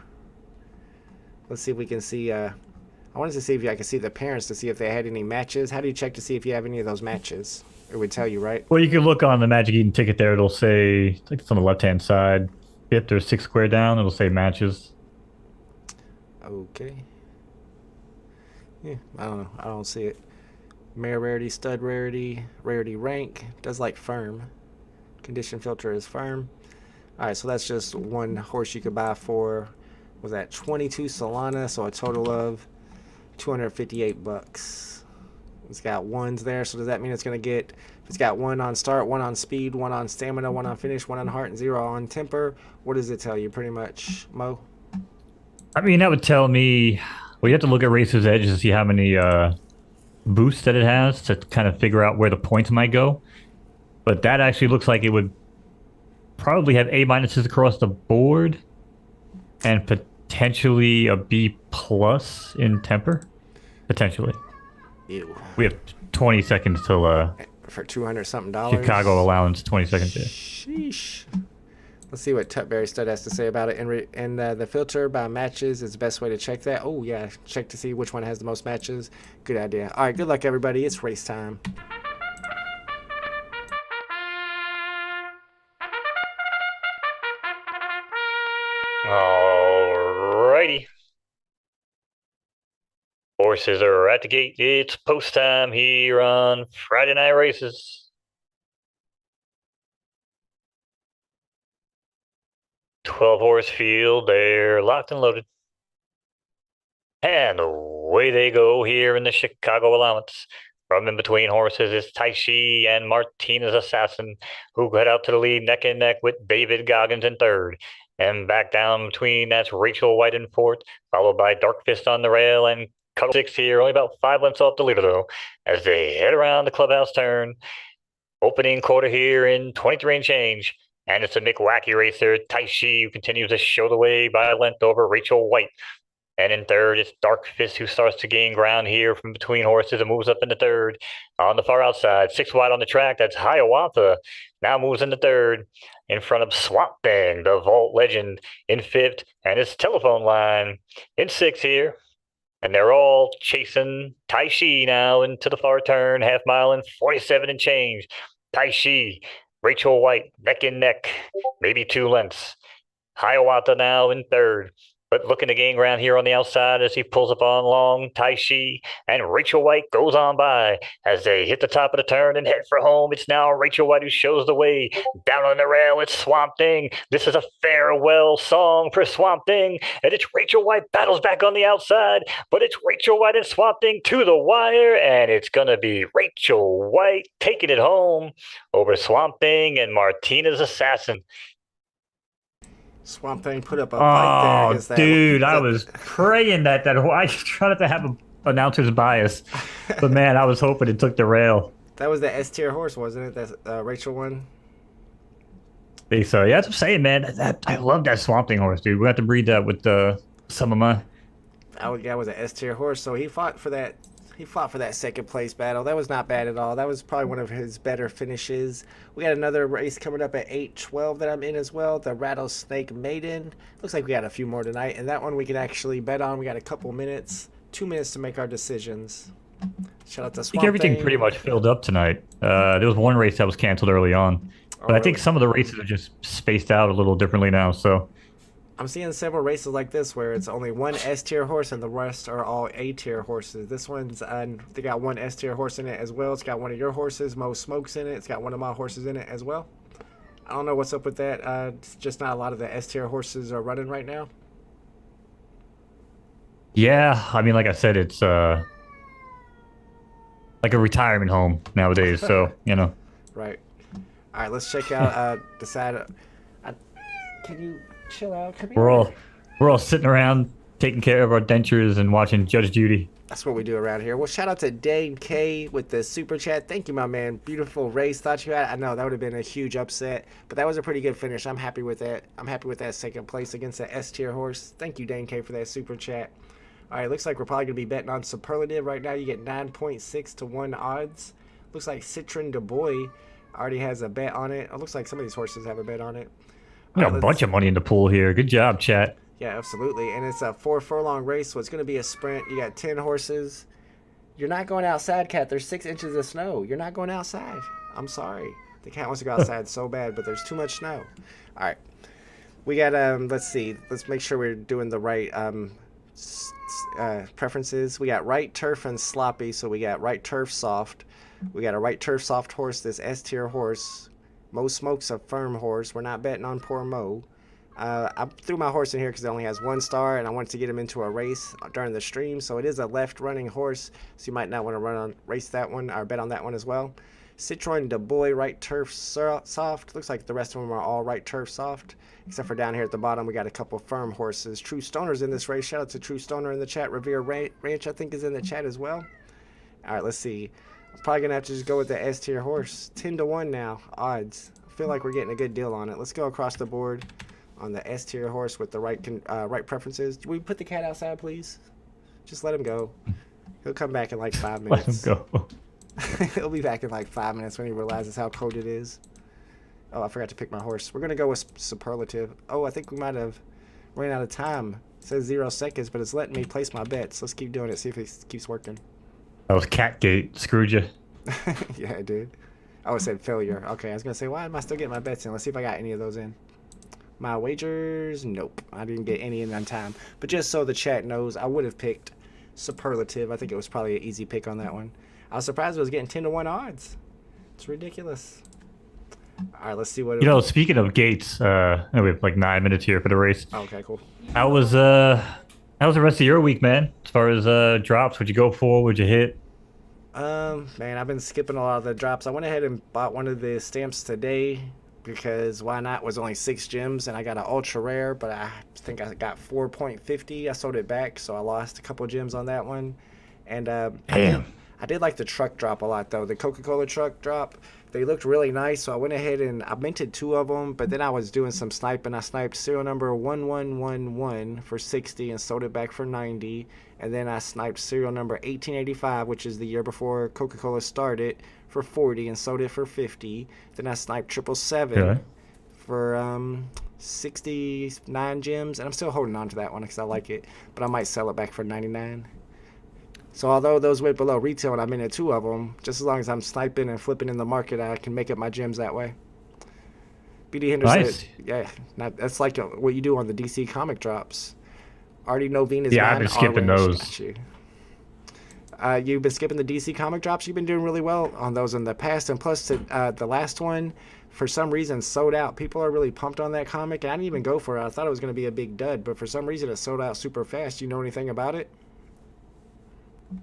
Speaker 2: Let's see if we can see... I wanted to see if I could see the parents to see if they had any matches. How do you check to see if you have any of those matches? It would tell you, right?
Speaker 3: Well, you can look on the Magic Eden ticket there. It'll say, I think it's on the left-hand side, 5th or 6th square down. It'll say matches.
Speaker 2: Okay. Yeah, I don't know. I don't see it. Mare rarity, stud rarity, rarity rank. Does like firm. Condition filter is firm. All right, so that's just one horse you could buy for, was that 22 Solana, so a total of 258 bucks. It's got ones there, so does that mean it's going to get, if it's got 1 on start, 1 on speed, 1 on stamina, 1 on finish, 1 on heart, and 0 on temper? What does it tell you pretty much, Mo?
Speaker 3: I mean, that would tell me, well, you have to look at Racer's Edge to see how many boosts that it has to kind of figure out where the points might go. But that actually looks like it would probably have A minuses across the board and potentially a B plus in temper. Potentially.
Speaker 2: Ew.
Speaker 3: We have 20 seconds till
Speaker 2: For 200 something dollars.
Speaker 3: Chicago allowance, 20 seconds there.
Speaker 2: Sheesh. Let's see what Tutberry Stud has to say about it. And the filter by matches is the best way to check that. Oh, yeah. Check to see which one has the most matches. Good idea. All right. Good luck, everybody. It's race time.
Speaker 3: Alrighty. Horses are at the gate. It's post time here on Friday Night Races. 12-horse field. They're locked and loaded. And away they go here in the Chicago allowance. From in between horses is Taishi and Martinez Assassin, who head out to the lead neck and neck with David Goggins in third. And back down between, that's Rachel White in fourth, followed by Dark Fist on the rail and Cuddle 6 here, only about 5 lengths off the leader, though, as they head around the clubhouse turn.
Speaker 1: Opening quarter here in 23 and change. And it's a McWacky racer, Taishi, who continues to show the way by a length over Rachel White. And in third, it's Dark Fist, who starts to gain ground here from between horses and moves up into third. On the far outside, 6 wide on the track, that's Hiawatha. Now moves into third in front of Swamp Thing, the Vault Legend, in fifth. And his telephone line in sixth here. And they're all chasing Taishi now into the far turn, half mile and 47 and change. Taishi, Rachel White, neck and neck, maybe 2 lengths. Hiawatha now in third, but looking to gain ground here on the outside as he pulls up on long. Taishi and Rachel White goes on by as they hit the top of the turn and head for home. It's now Rachel White who shows the way. Down on the rail, it's Swamp Thing. This is a farewell song for Swamp Thing, and it's Rachel White battles back on the outside, but it's Rachel White and Swamp Thing to the wire, and it's going to be Rachel White taking it home over Swamp Thing and Martina's Assassin.
Speaker 2: Swamp Thing put up a fight there.
Speaker 3: Oh, dude, I was praying that I tried not to have an announcer's bias, but man, I was hoping it took the rail.
Speaker 2: That was the S tier horse, wasn't it? That Rachel one.
Speaker 3: Think so. Yeah, that's what I'm saying, man. I love that Swamp Thing horse, dude. We have to breed that with some of my.
Speaker 2: That was an S tier horse, so he fought for that. He fought for that second place battle. That was not bad at all. That was probably one of his better finishes. We got another race coming up at 8:12 that I'm in as well. The Rattlesnake Maiden. Looks like we got a few more tonight, and that one we can actually bet on. We got a couple minutes, 2 minutes to make our decisions. Shout out to Swamp
Speaker 3: I think everything
Speaker 2: Thing.
Speaker 3: pretty much filled up tonight. There was one race that was canceled early on, but I think some of the races are just spaced out a little differently now. So
Speaker 2: I'm seeing several races like this where it's only one S tier horse and the rest are all A tier horses. This one's they got one S tier horse in it as well. It's got one of your horses, Mo Smokes, in it. It's got one of my horses in it as well. I don't know what's up with that. It's just not a lot of the S tier horses are running right now.
Speaker 3: yeah, I mean, like I said, it's like a retirement home nowadays. So
Speaker 2: Right. All right, let's check out decide. Can you chill out? Come here.
Speaker 3: we're all sitting around taking care of our dentures and watching Judge Judy.
Speaker 2: That's what we do around here. Well, shout out to Dane K with the super chat. Thank you, my man. Beautiful race. Thought you had. I know that would have been a huge upset, but that was a pretty good finish. I'm happy with that. I'm happy with that second place against the S tier horse. Thank you, Dane K, for that super chat. All right, looks like we're probably gonna be betting on Superlative right now. You get 9.6 to 1 odds. Looks like Citron Du Bois already has a bet on it. It looks like some of these horses have a bet on it.
Speaker 3: We got a bunch of money in the pool here. Good job, chat.
Speaker 2: Yeah, absolutely. And it's a 4 furlong race, so it's going to be a sprint. You got 10 horses. You're not going outside, Cat. There's 6 inches of snow. You're not going outside. I'm sorry. The cat wants to go outside so bad, but there's too much snow. All right. We got, let's see. Let's make sure we're doing the right preferences. We got right turf and sloppy, so we got right turf soft. We got a right turf soft horse, this S tier horse. Mo Smoke's a firm horse. We're not betting on poor Mo. I threw my horse in here because it only has 1 star, and I wanted to get him into a race during the stream. So it is a left-running horse, so you might not want to race that one or bet on that one as well. Citron Du Bois, right turf soft. Looks like the rest of them are all right turf soft, except for down here at the bottom we got a couple firm horses. True Stoner's in this race. Shout out to True Stoner in the chat. Revere Ranch, I think, is in the chat as well. All right, let's see. I'm probably going to have to just go with the S tier horse. 10 to 1 now, odds. I feel like we're getting a good deal on it. Let's go across the board on the S tier horse with the right preferences. Can we put the cat outside, please? Just let him go. He'll come back in like 5 minutes.
Speaker 3: Let him go.
Speaker 2: He'll be back in like 5 minutes when he realizes how cold it is. Oh, I forgot to pick my horse. We're going to go with Superlative. Oh, I think we might have ran out of time. It says 0 seconds, but it's letting me place my bets. Let's keep doing it, see if it keeps working.
Speaker 3: That was Catgate. Screwed you.
Speaker 2: Yeah, it did. Oh, it said failure. Okay, I was going to say, why am I still getting my bets in? Let's see if I got any of those in. My wagers, nope. I didn't get any in on time. But just so the chat knows, I would have picked Superlative. I think it was probably an easy pick on that one. I was surprised it was getting 10 to 1 odds. It's ridiculous. All right, let's see what...
Speaker 3: Speaking of gates, we have like 9 minutes here for the race.
Speaker 2: Oh, okay, cool.
Speaker 3: How was the rest of your week, man? As far as drops, what'd you go for? What'd you hit?
Speaker 2: Man, I've been skipping a lot of the drops. I went ahead and bought one of the stamps today because why not? It was only 6 gems and I got an ultra rare, but I think I got 4.50. I sold it back, so I lost a couple gems on that one. And I I did like the truck drop a lot though. The Coca-Cola truck drop. They looked really nice, so I went ahead and I minted 2 of them. But then I was doing some sniping. I sniped serial number 1111 for 60 and sold it back for 90. And then I sniped serial number 1885, which is the year before Coca-Cola started, for 40 and sold it for 50. Then I sniped 777 for 69 gems, and I'm still holding on to that one because I like it. But I might sell it back for 99. So although those went below retail and I'm in 2 of them, just as long as I'm sniping and flipping in the market, I can make up my gems that way. BD Henderson,
Speaker 3: Nice.
Speaker 2: yeah, that's like what you do on the DC comic drops. Already know Venus.
Speaker 3: Yeah, I've been skipping those.
Speaker 2: Got you. You've been skipping the DC comic drops. You've been doing really well on those in the past, and plus the last one, for some reason, sold out. People are really pumped on that comic, and I didn't even go for it. I thought it was going to be a big dud, but for some reason, it sold out super fast. You know anything about it?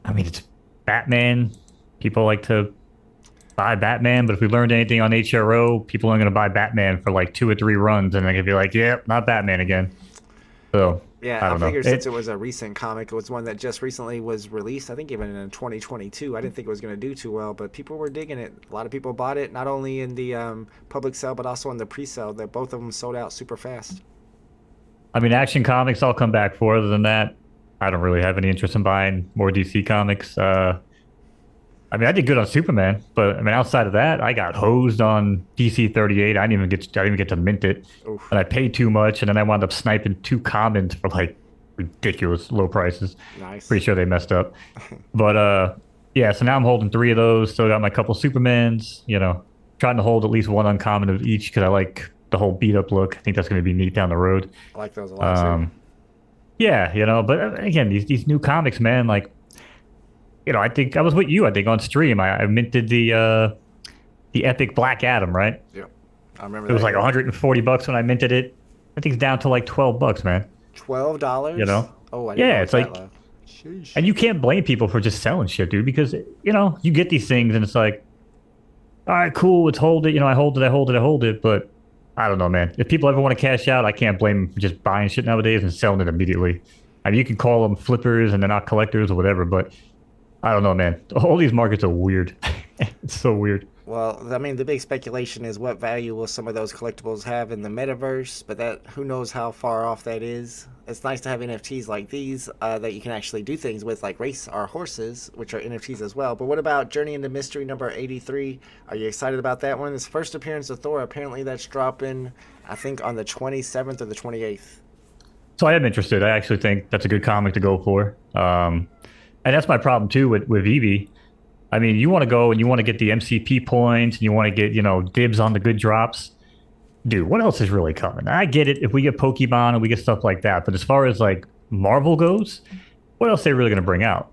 Speaker 3: I mean, it's Batman. People like to buy Batman, but if we learned anything on HRO, people aren't going to buy Batman for like 2 or 3 runs, and they're going to be like, "Yep, not Batman again." So
Speaker 2: yeah,
Speaker 3: I don't
Speaker 2: figured
Speaker 3: know.
Speaker 2: Since it was a recent comic, it was one that just recently was released. I think even in 2022. I didn't think it was going to do too well, but people were digging it. A lot of people bought it, not only in the public sale, but also in the pre-sale. That both of them sold out super fast.
Speaker 3: I mean, Action Comics I'll come back for. Other than that, I don't really have any interest in buying more DC comics. I mean, I did good on Superman, but I mean, outside of that, I got hosed on DC 38. I didn't even get to mint it,
Speaker 2: Oof.
Speaker 3: and I paid too much, and then I wound up sniping 2 commons for like ridiculous low prices.
Speaker 2: Nice.
Speaker 3: Pretty sure they messed up, but yeah. So now I'm holding 3 of those. Still got my couple Supermans. You know, trying to hold at least 1 uncommon of each because I like the whole beat up look. I think that's going to be neat down the road.
Speaker 2: I like those a lot too.
Speaker 3: Yeah, you know, but again, these new comics, man, like, you know, I think I was with you. I think on stream, I minted the Epic Black Adam, right?
Speaker 2: Yeah, I remember.
Speaker 3: It was like $140 when I minted it. I think it's down to like $12, man.
Speaker 2: $12.
Speaker 3: You know?
Speaker 2: Oh, I didn't
Speaker 3: Yeah,
Speaker 2: know
Speaker 3: it's
Speaker 2: that
Speaker 3: like,
Speaker 2: low. Sheesh.
Speaker 3: and you can't blame people for just selling shit, dude, because you know you get these things and it's like, all right, cool, let's hold it. You know, I hold it, but I don't know, man. If people ever want to cash out, I can't blame them for just buying shit nowadays and selling it immediately. I mean, you can call them flippers and they're not collectors or whatever, but I don't know, man. All these markets are weird. It's so weird.
Speaker 2: Well, I mean, the big speculation is what value will some of those collectibles have in the metaverse, but that who knows how far off that is. It's nice to have NFTs like these that you can actually do things with, like race our horses, which are NFTs as well. But what about Journey into Mystery number 83? Are you excited about that one? It's first appearance of Thor. Apparently that's dropping, I think, on the 27th or the 28th.
Speaker 3: So I am interested. I actually think that's a good comic to go for. And that's my problem, too, with Eevee. I mean, you want to go and you want to get the MCP points and you want to get, you know, dibs on the good drops. Dude, what else is really coming? I get it if we get Pokemon and we get stuff like that. But as far as like Marvel goes, what else are they really going to bring out?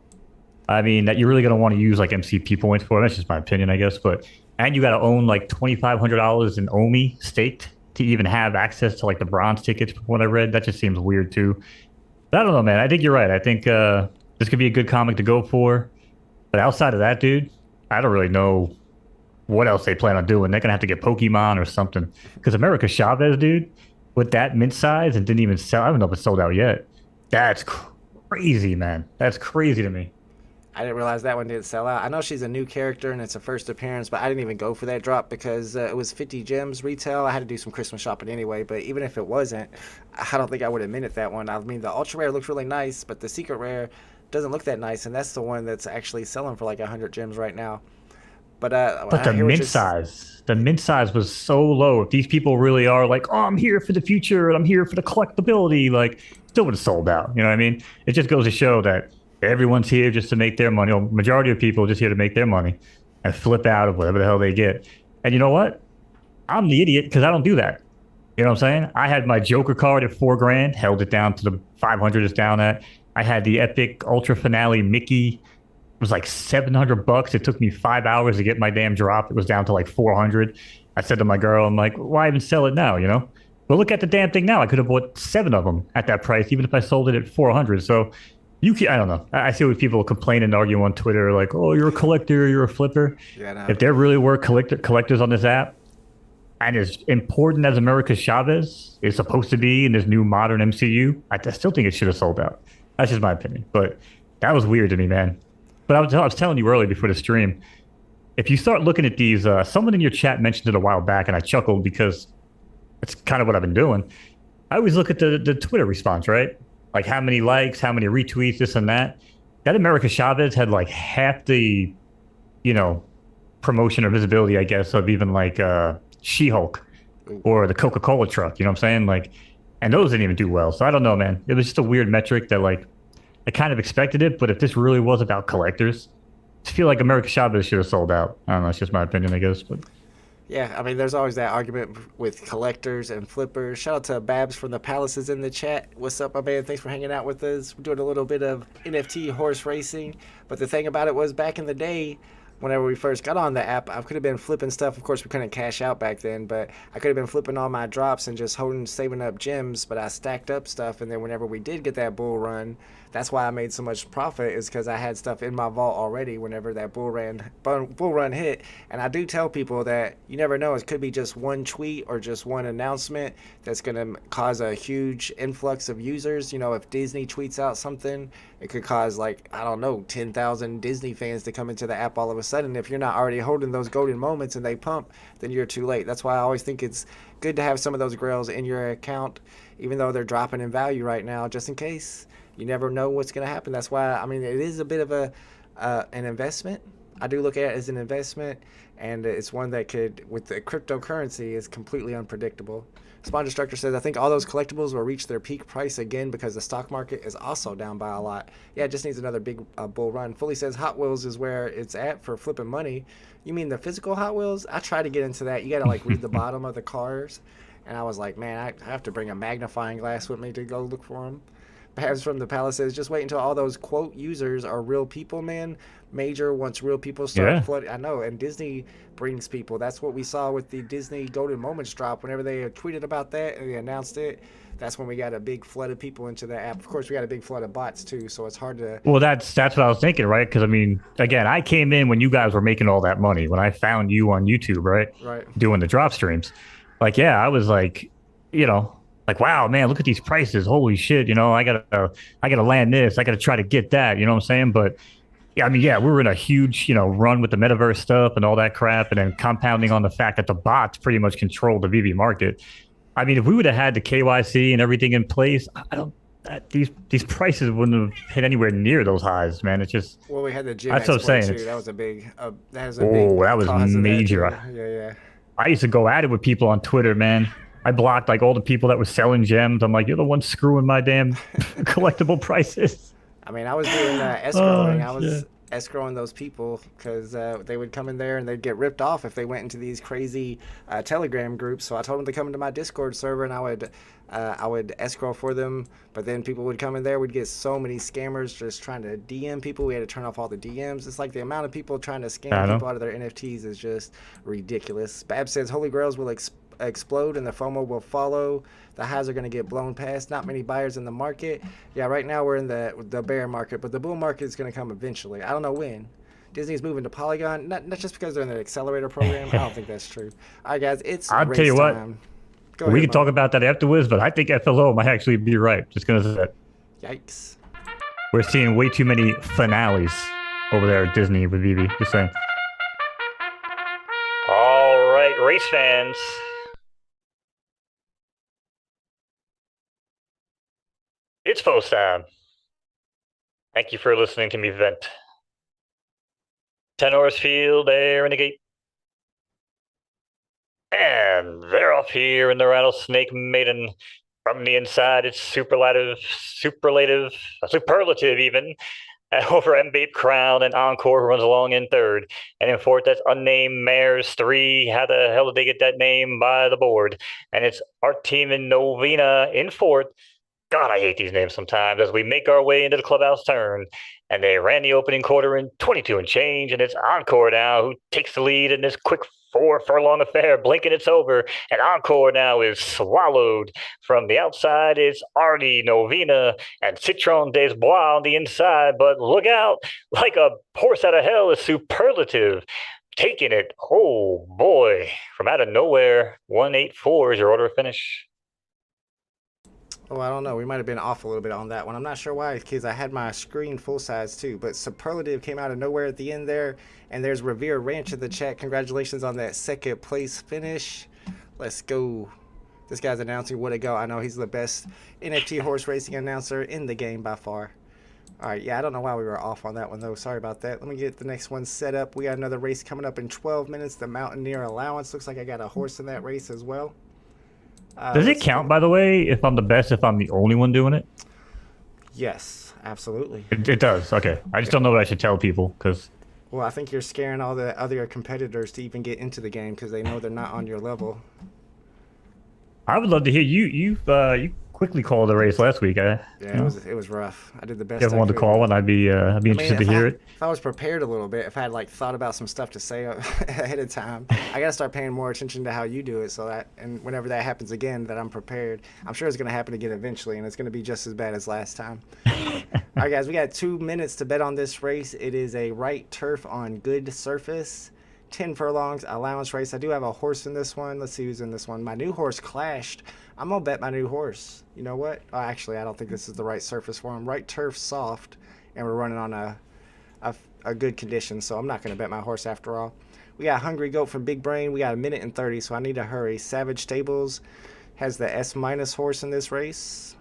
Speaker 3: I mean, that you're really going to want to use like MCP points for. That's just my opinion, I guess. And you got to own like $2,500 in OMI staked to even have access to like the bronze tickets from what I read. That just seems weird too. But I don't know, man. I think you're right. I think this could be a good comic to go for. But outside of that, dude, I don't really know what else they plan on doing. They're going to have to get Pokemon or something. Because America Chavez, dude, with that mint size and didn't even sell. I don't know if it's sold out yet. That's crazy, man. That's crazy to me.
Speaker 2: I didn't realize that one didn't sell out. I know she's a new character and it's a first appearance, but I didn't even go for that drop because it was 50 gems retail. I had to do some Christmas shopping anyway, but even if it wasn't, I don't think I would have minted that one. I mean, the ultra rare looks really nice, but the secret rare doesn't look that nice, and that's the one that's actually selling for like 100 gems right now. But
Speaker 3: the mint size was so low. If these people really are like, oh, I'm here for the future and I'm here for the collectability, like, still would have sold out. You know what I mean? It just goes to show that everyone's here just to make their money. Majority of people are just here to make their money and flip out of whatever the hell they get. And you know what? I'm the idiot because I don't do that. You know what I'm saying? I had my Joker card at $4,000, held it down to the 500 it's down at. I had the Epic Ultra Finale Mickey. It was like $700. It took me 5 hours to get my damn drop. It was down to like 400. I said to my girl, I'm like, why even sell it now, you know? But look at the damn thing now. I could have bought 7 of them at that price, even if I sold it at 400. So I don't know. I see what people complain and argue on Twitter, like, oh, you're a collector, you're a flipper.
Speaker 2: Yeah, no.
Speaker 3: If there really were collectors on this app, and as important as America Chavez is supposed to be in this new modern MCU, I still think it should have sold out. That's just my opinion. But that was weird to me, man. But I was telling you earlier before the stream, if you start looking at these, someone in your chat mentioned it a while back, and I chuckled because it's kind of what I've been doing. I always look at the Twitter response, right? Like how many likes, how many retweets, this and that. That America Chavez had like half the, you know, promotion or visibility, I guess, of even like She-Hulk or the Coca-Cola truck. You know what I'm saying? Like, and those didn't even do well. So I don't know, man. It was just a weird metric that like I kind of expected it, but if this really was about collectors, I feel like America Chavez should have sold out. I don't know. It's just my opinion, I guess. But
Speaker 2: Yeah, I mean, there's always that argument with collectors and flippers. Shout out to Babs from the Palaces in the chat. What's up, my man? Thanks for hanging out with us. We're doing a little bit of NFT horse racing. But the thing about it was back in the day, whenever we first got on the app, I could have been flipping stuff. Of course, we couldn't cash out back then, but I could have been flipping all my drops and just holding, saving up gems. But I stacked up stuff, and then whenever we did get that bull run, that's why I made so much profit, is because I had stuff in my vault already whenever that bull run hit. And I do tell people that you never know, it could be just one tweet or just one announcement that's going to cause a huge influx of users. You know, if Disney tweets out something, it could cause, like, I don't know, 10,000 Disney fans to come into the app all of a sudden. If you're not already holding those golden moments and they pump, then you're too late. That's why I always think it's good to have some of those grails in your account, even though they're dropping in value right now, just in case. You never know what's going to happen. That's why, I mean, it is a bit of an investment. I do look at it as an investment, and it's one that could, with the cryptocurrency, is completely unpredictable. Spawn Destructor says, I think all those collectibles will reach their peak price again because the stock market is also down by a lot. Yeah, it just needs another big bull run. Fully says Hot Wheels is where it's at for flipping money. You mean the physical Hot Wheels? I try to get into that. You got to, like, read the bottom of the cars. And I was like, man, I have to bring a magnifying glass with me to go look for them. Babs from the Palace says, just wait until all those quote users are real people, man. Major, once real people start flooding. I know, and Disney brings people. That's what we saw with the Disney Golden Moments drop. Whenever they tweeted about that and they announced it, that's when we got a big flood of people into the app. Of course, we got a big flood of bots too, so it's hard to.
Speaker 3: Well, that's what I was thinking, right? Because I mean, again, I came in when you guys were making all that money. When I found you on YouTube, right?
Speaker 2: Right.
Speaker 3: Doing the drop streams, like, yeah, I was like, you know, like, wow, man, look at these prices. Holy shit, you know, I gotta land this. I gotta try to get that. You know what I'm saying? But yeah, I mean, yeah, we were in a huge, you know, run with the metaverse stuff and all that crap, and then compounding on the fact that the bots pretty much control the VV market. I mean, if we would have had the KYC and everything in place, I don't. These prices wouldn't have hit anywhere near those highs, man. It's just.
Speaker 2: Well, we had the gym
Speaker 3: That's what I'm
Speaker 2: export
Speaker 3: saying.
Speaker 2: too. That was a big. That was a
Speaker 3: Oh,
Speaker 2: big.
Speaker 3: that was
Speaker 2: cause of
Speaker 3: major.
Speaker 2: That too. Yeah.
Speaker 3: I used to go at it with people on Twitter, man. I blocked like all the people that were selling gems. I'm like, you're the one screwing my damn collectible prices.
Speaker 2: I mean, I was doing escrowing. I was
Speaker 3: shit.
Speaker 2: escrowing those people because they would come in there and they'd get ripped off if they went into these crazy Telegram groups. So I told them to come into my Discord server and I would escrow for them. But then people would come in there. We'd get so many scammers just trying to DM people. We had to turn off all the DMs. It's like the amount of people trying to scam people out of their NFTs is just ridiculous. Bab says Holy Grails will explode and the FOMO will follow. The highs are going to get blown past. Not many buyers in the market. Yeah, right now we're in the bear market, but the bull market is going to come eventually. I don't know when. Disney's moving to Polygon, not just because they're in the accelerator program. I don't think that's true. All right, guys, it's
Speaker 3: I'll tell you
Speaker 2: race
Speaker 3: what.
Speaker 2: time.
Speaker 3: We can talk about that afterwards, but I think FLO might actually be right. Just gonna say that.
Speaker 2: Yikes.
Speaker 3: We're seeing way too many finales over there at Disney with Vivi. Just saying. All right, race fans. It's post time. Thank you for listening to me vent. 10 Horse Field, there in the gate. And they're off here in the Rattlesnake Maiden. From the inside, it's superlative, superlative even. Over Mbape Crown and Encore, who runs along in third. And in fourth, that's Unnamed Mares 3. How the hell did they get that name by the board? And it's our team in Novena in fourth. God, I hate these names sometimes as we make our way into the clubhouse turn. And they ran the opening quarter in 22 and change. And it's Encore now who takes the lead in this quick 4-furlong affair. Blinking, it's over. And Encore now is swallowed. From the outside, it's Artie, Novena, and Citron des Bois on the inside. But look out, like a horse out of hell is Superlative. Taking it, oh boy, from out of nowhere. 184 is your order of finish.
Speaker 2: Oh, I don't know. We might have been off a little bit on that one. I'm not sure why, because I had my screen full size too. But Superlative came out of nowhere at the end there. And there's Revere Ranch in the chat. Congratulations on that second place finish. Let's go. This guy's announcing what to go. I know he's the best NFT horse racing announcer in the game by far. All right, yeah, I don't know why we were off on that one, though. Sorry about that. Let me get the next one set up. We got another race coming up in 12 minutes. The Mountaineer Allowance. Looks like I got a horse in that race as well.
Speaker 3: Does it count, by the way, if I'm the best, if I'm the only one doing it?
Speaker 2: Yes, absolutely.
Speaker 3: It does. Okay. I just don't know what I should tell people because.
Speaker 2: Well, I think you're scaring all the other competitors to even get into the game because they know they're not on your level.
Speaker 3: I would love to hear you quickly called the race last week.
Speaker 2: Yeah, it was rough. I did the best.
Speaker 3: If you ever wanted to call one, I'd be interested to hear it.
Speaker 2: If I was prepared a little bit, if I had like thought about some stuff to say ahead of time, I gotta start paying more attention to how you do it, so that and whenever that happens again, that I'm prepared. I'm sure it's gonna happen again eventually, and it's gonna be just as bad as last time. All right, guys, we got 2 minutes to bet on this race. It is a right turf on good surface. 10 furlongs allowance race. I do have a horse in this one. Let's see who's in this one. My new horse clashed. I'm gonna bet my new horse. You know what? Oh, actually, I don't think this is the right surface for him. Right turf soft, and we're running on a good condition, so I'm not gonna bet my horse after all. We got Hungry Goat from Big Brain. We got 1 minute and 30, so I need to hurry. Savage Stables has the S- horse in this race.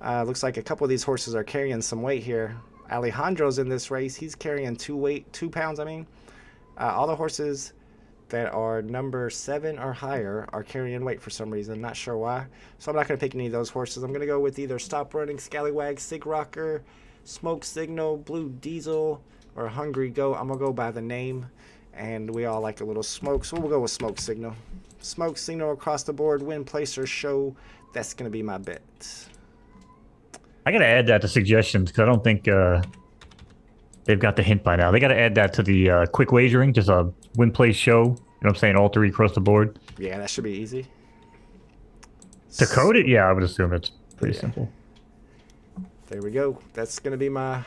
Speaker 2: Looks like a couple of these horses are carrying some weight here. Alejandro's in this race. He's carrying 2 pounds. All the horses that are number 7 or higher are carrying weight for some reason. Not sure why. So I'm not going to pick any of those horses. I'm going to go with either Stop Running, Scallywag, Sig Rocker, Smoke Signal, Blue Diesel, or Hungry Goat. I'm going to go by the name. And we all like a little smoke, so we'll go with Smoke Signal. Smoke Signal across the board, win, place, or show. That's going to be my bet.
Speaker 3: I got to add that to suggestions because I don't think they've got the hint by now. They got to add that to the quick wagering, just a win, place, show. You know what I'm saying? All 3 across the board.
Speaker 2: Yeah, that should be easy.
Speaker 3: To code it? Yeah, I would assume it's pretty simple.
Speaker 2: There we go. That's going to be my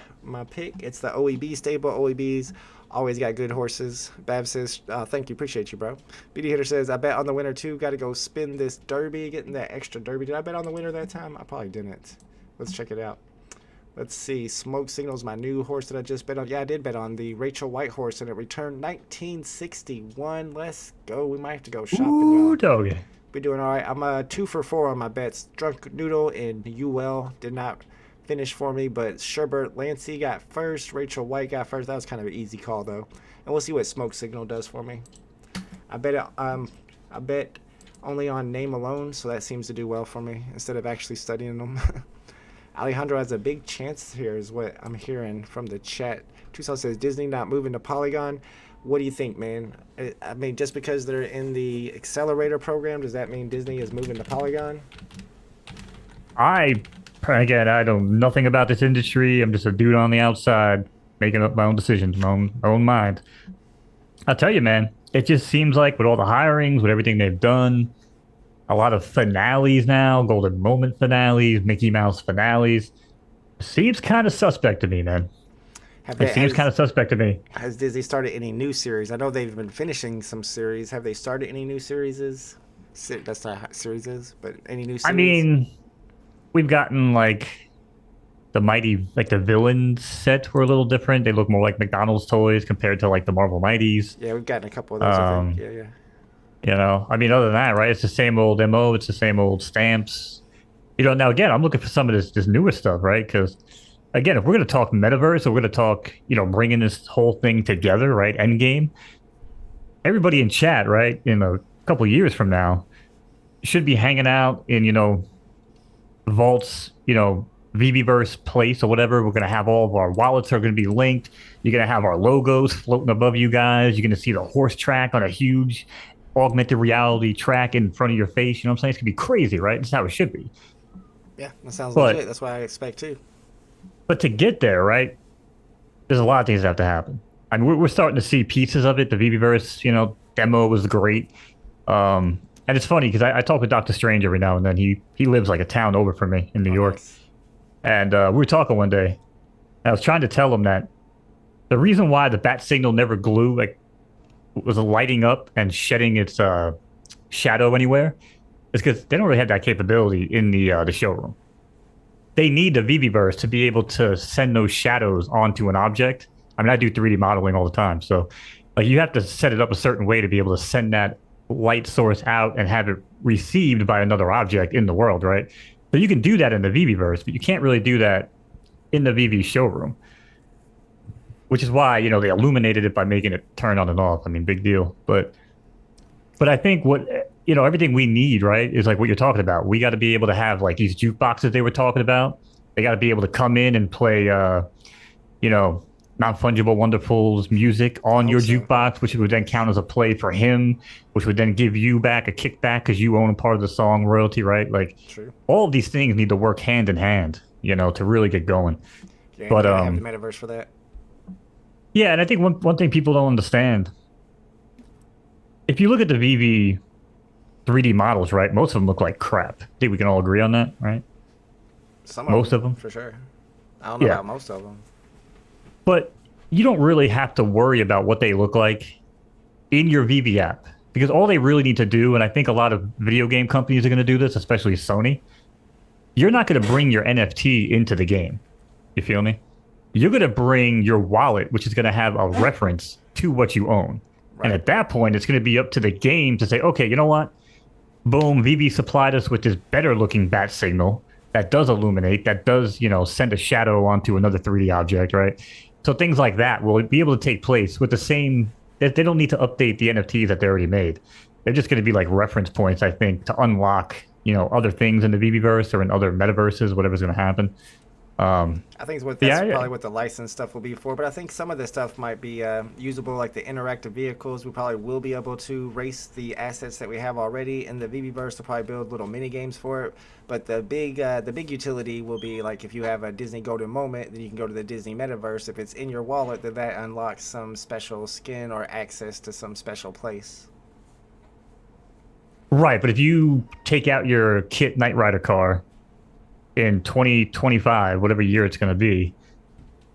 Speaker 2: pick. It's the OEB stable. OEB's always got good horses. Bab says, thank you. Appreciate you, bro. BD Hitter says, I bet on the winner, too. Got to go spin this derby, getting that extra derby. Did I bet on the winner that time? I probably didn't. Let's check it out. Let's see. Smoke Signal's my new horse that I just bet on. Yeah, I did bet on the Rachel White horse, and it returned 1961. Let's go. We might have to go shopping.
Speaker 3: Ooh, doggy.
Speaker 2: We're doing all right. I'm 2 for 4 on my bets. Drunk Noodle and UL did not finish for me, but Sherbert Lancey got first. Rachel White got first. That was kind of an easy call, though. And we'll see what Smoke Signal does for me. I bet only on name alone, so that seems to do well for me instead of actually studying them. Alejandro has a big chance here is what I'm hearing from the chat. Tucson says, Disney not moving to Polygon. What do you think, man? I mean, just because they're in the accelerator program, does that mean Disney is moving to Polygon?
Speaker 3: I know nothing about this industry. I'm just a dude on the outside making up my own decisions, my own mind. I'll tell you, man, it just seems like with all the hirings, with everything they've done, a lot of finales now, Golden Moment finales, Mickey Mouse finales. Seems kind of suspect to me, man. Seems kind of suspect to me.
Speaker 2: Has Disney started any new series? I know they've been finishing some series. Have they started any new series? That's not how series, but any new series?
Speaker 3: I mean, we've gotten like the the villain set were a little different. They look more like McDonald's toys compared to like the Marvel Mighties.
Speaker 2: Yeah, we've gotten a couple of those, I think. Yeah.
Speaker 3: You know, I mean, other than that, right? It's the same old MO. It's the same old stamps. You know, now again, I'm looking for some of this newer stuff, right? Because again, if we're going to talk metaverse, or we're going to talk, you know, bringing this whole thing together, right? Endgame. Everybody in chat, right? In a couple of years from now, should be hanging out in, you know, vaults, you know, VBverse place or whatever. We're going to have all of our wallets are going to be linked. You're going to have our logos floating above you guys. You're going to see the horse track on a huge augmented reality track in front of your face. You know what I'm saying? It's going to be crazy, right? That's how it should be.
Speaker 2: Yeah, that sounds legit. That's what I expect too.
Speaker 3: But to get there, right, there's a lot of things that have to happen. I mean, we're starting to see pieces of it. The VBverse, you know, demo was great. And it's funny because I talk with Dr. Strange every now and then. He lives like a town over from me in New York.
Speaker 2: Nice.
Speaker 3: And we were talking one day. And I was trying to tell him that the reason why the bat signal never was lighting up and shedding its shadow anywhere is because they don't really have that capability in the showroom. They need the VB to be able to send those shadows onto an object. I mean, I do 3D modeling all the time, so like you have to set it up a certain way to be able to send that light source out and have it received by another object in the world, right? So you can do that in the VB but you can't really do that in the VB showroom, which is why they illuminated it by making it turn on and off. I mean, big deal, but I think what everything we need, right, is like what you're talking about. We got to be able to have like these jukeboxes they were talking about. They got to be able to come in and play, non-fungible wonderful's music on your jukebox, which would then count as a play for him, which would then give you back a kickback because you own a part of the song royalty, right? Like,
Speaker 2: True.
Speaker 3: All of these things need to work hand in hand, to really get going.
Speaker 2: Yeah,
Speaker 3: but
Speaker 2: have the metaverse for that.
Speaker 3: Yeah, and I think one thing people don't understand, if you look at the VV 3D models, right, most of them look like crap. I think we can all agree on that, right? Most of them,
Speaker 2: for sure. I don't know about most of them.
Speaker 3: But you don't really have to worry about what they look like in your VV app, because all they really need to do, and I think a lot of video game companies are going to do this, especially Sony, you're not going to bring your NFT into the game. You feel me? You're going to bring your wallet, which is going to have a reference to what you own. Right. And at that point, it's going to be up to the game to say, okay, you know what? Boom, VV supplied us with this better looking bat signal that does illuminate, that does, send a shadow onto another 3D object, right? So things like that will be able to take place with the same. They don't need to update the NFTs that they already made. They're just going to be like reference points, I think, to unlock, other things in the VBverse or in other metaverses, whatever's going to happen.
Speaker 2: I think that's probably what the license stuff will be for. But I think some of this stuff might be usable, like the interactive vehicles. We probably will be able to race the assets that we have already in the VBverse to probably build little mini games for it. But the big utility will be like if you have a Disney Golden Moment, then you can go to the Disney Metaverse. If it's in your wallet, then that unlocks some special skin or access to some special place.
Speaker 3: Right, but if you take out your Kit Knight Rider car in 2025, whatever year it's going to be,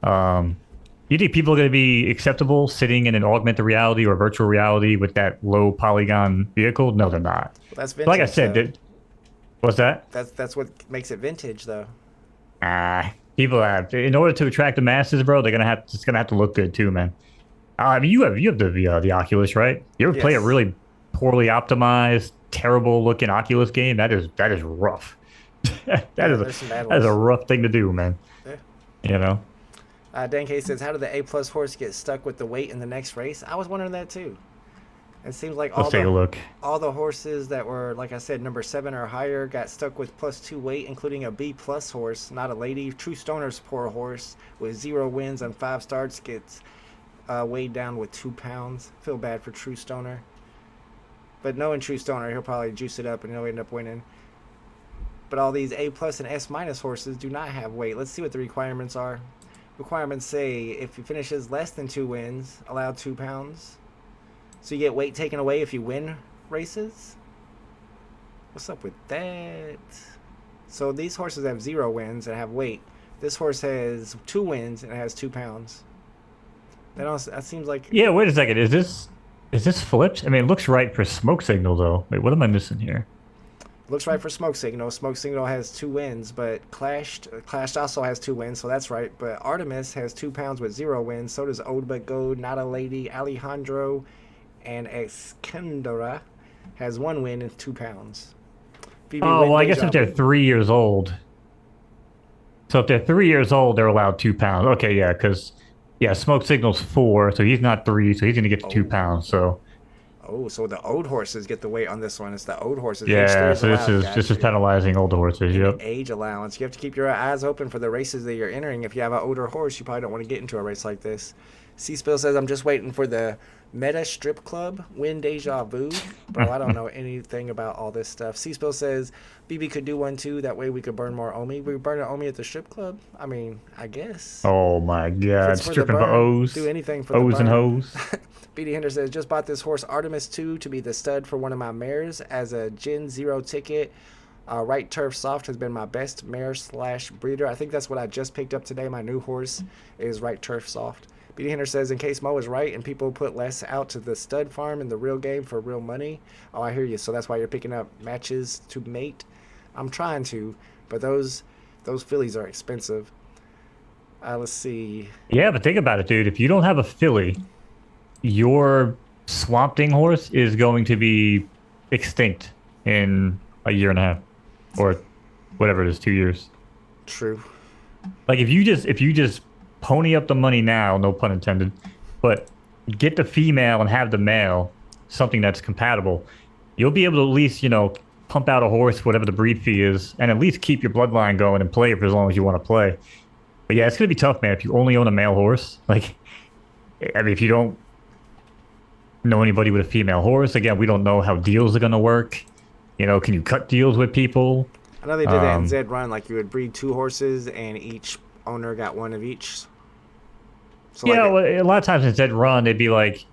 Speaker 3: you think people are going to be acceptable sitting in an augmented reality or virtual reality with that low polygon vehicle? No, they're not.
Speaker 2: Well, that's vintage,
Speaker 3: like I said, what's that?
Speaker 2: That's what makes it vintage, though.
Speaker 3: People have, in order to attract the masses, bro, it's gonna have to look good too, man. I mean, you have the Oculus, right? You ever play a really poorly optimized, terrible looking Oculus game? That is rough. that is a rough thing to do, man. Yeah.
Speaker 2: Dan K says, how did the A+ horse get stuck with the weight in the next race? I was wondering that too. It seems like
Speaker 3: Let's take a look.
Speaker 2: All the horses that were, like I said, number 7 or higher got stuck with +2 weight, including a B+ horse, not a lady. True Stoner's poor horse with 0 wins and 5 starts gets weighed down with 2 pounds. Feel bad for True Stoner. But knowing True Stoner, he'll probably juice it up and he'll end up winning. But all these A+ and S- horses do not have weight. Let's see what the requirements are. Requirements say if he finishes less than 2 wins, allowed 2 pounds. So you get weight taken away if you win races? What's up with that? So these horses have 0 wins and have weight. This horse has 2 wins and it has 2 pounds. That seems like...
Speaker 3: Yeah, wait a second. Is this flipped? I mean, it looks right for Smoke Signal, though. Wait, what am I missing here?
Speaker 2: Looks right for Smoke Signal. Smoke Signal has 2 wins, but Clashed also has 2 wins, so that's right. But Artemis has 2 pounds with 0 wins. So does Old But Gold, Not a Lady, Alejandro, and Excandera has 1 win and 2 pounds.
Speaker 3: Well, I guess if they're 3 years old. So if they're 3 years old, they're allowed 2 pounds. Okay, yeah, because Smoke Signal's 4, so he's not 3, so he's gonna get to 2 pounds. So.
Speaker 2: Oh, so the old horses get the weight on this one. It's the old horses.
Speaker 3: Yeah, so this is penalizing older horses. Yep.
Speaker 2: Age allowance. You have to keep your eyes open for the races that you're entering. If you have an older horse, you probably don't want to get into a race like this. C-Spill says, I'm just waiting for the Meta Strip Club win Deja Vu. Bro, I don't know anything about all this stuff. C-Spill says, BB could do one too. That way we could burn more Omi. We burn an Omi at the strip club? I mean, I guess.
Speaker 3: Oh my God. Stripping for O's.
Speaker 2: Do anything for
Speaker 3: O's and hoes.
Speaker 2: BD Hinder says, just bought this horse Artemis 2 to be the stud for one of my mares as a Gen 0 ticket. Right Turf Soft has been my best mare / breeder. I think that's what I just picked up today. My new horse is Right Turf Soft. Beauty Hunter says, in case Mo is right and people put less out to the stud farm in the real game for real money. Oh, I hear you. So that's why you're picking up matches to mate. I'm trying to, but those fillies are expensive. Let's see.
Speaker 3: Yeah, but think about it, dude. If you don't have a filly, your Swamp Thing horse is going to be extinct in a year and a half, or whatever it is, 2 years.
Speaker 2: True.
Speaker 3: Like if you just pony up the money now, no pun intended, but get the female and have the male, something that's compatible, you'll be able to at least, pump out a horse, whatever the breed fee is, and at least keep your bloodline going and play it for as long as you want to play. But yeah, it's gonna be tough, man, if you only own a male horse. Like, I mean, if you don't know anybody with a female horse, again, we don't know how deals are gonna work. Can you cut deals with people?
Speaker 2: I know they did that in Zed Run. Like you would breed two horses, and each owner got one of each. So
Speaker 3: Yeah, well, a lot of times in Zed Run, they'd be like,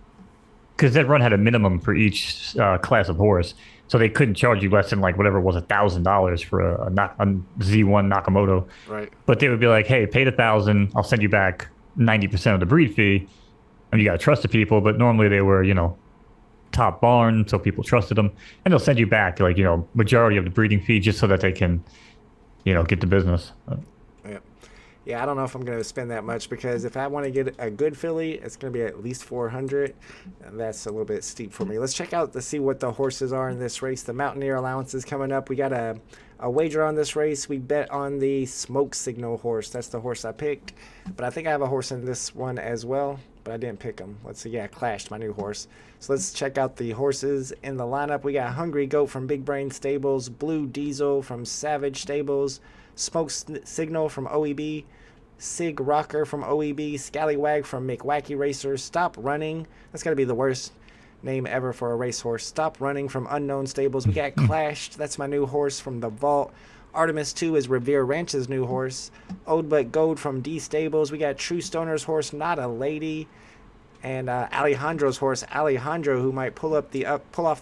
Speaker 3: because Zed Run had a minimum for each class of horse, so they couldn't charge you less than like whatever it was $1,000 for a Z1 Nakamoto.
Speaker 2: right.
Speaker 3: But they would be like, hey, pay the 1,000, I'll send you back 90% of the breed fee, and you gotta trust the people. But normally they were, top barn, so people trusted them, and they'll send you back like majority of the breeding fee just so that they can, get the business.
Speaker 2: Yeah. Yeah, I don't know if I'm going to spend that much because if I want to get a good filly, it's going to be at least 400. And that's a little bit steep for me. Let's check out to see what the horses are in this race. The Mountaineer allowance is coming up. We got a wager on this race. We bet on the Smoke Signal horse. That's the horse I picked. But I think I have a horse in this one as well, but I didn't pick him. Let's see. Yeah, Clashed, my new horse. So let's check out the horses in the lineup. We got Hungry Goat from Big Brain Stables, Blue Diesel from Savage Stables, Smoke Signal from OEB, Sig Rocker from OEB, Scallywag from McWacky Racers, Stop Running. That's got to be the worst name ever for a racehorse. Stop Running from Unknown Stables. We got Clashed. That's my new horse from the Vault. Artemis 2 is Revere Ranch's new horse. Old But Gold from D Stables. We got True Stoner's horse, Not a Lady. And Alejandro's horse, Alejandro, who might pull off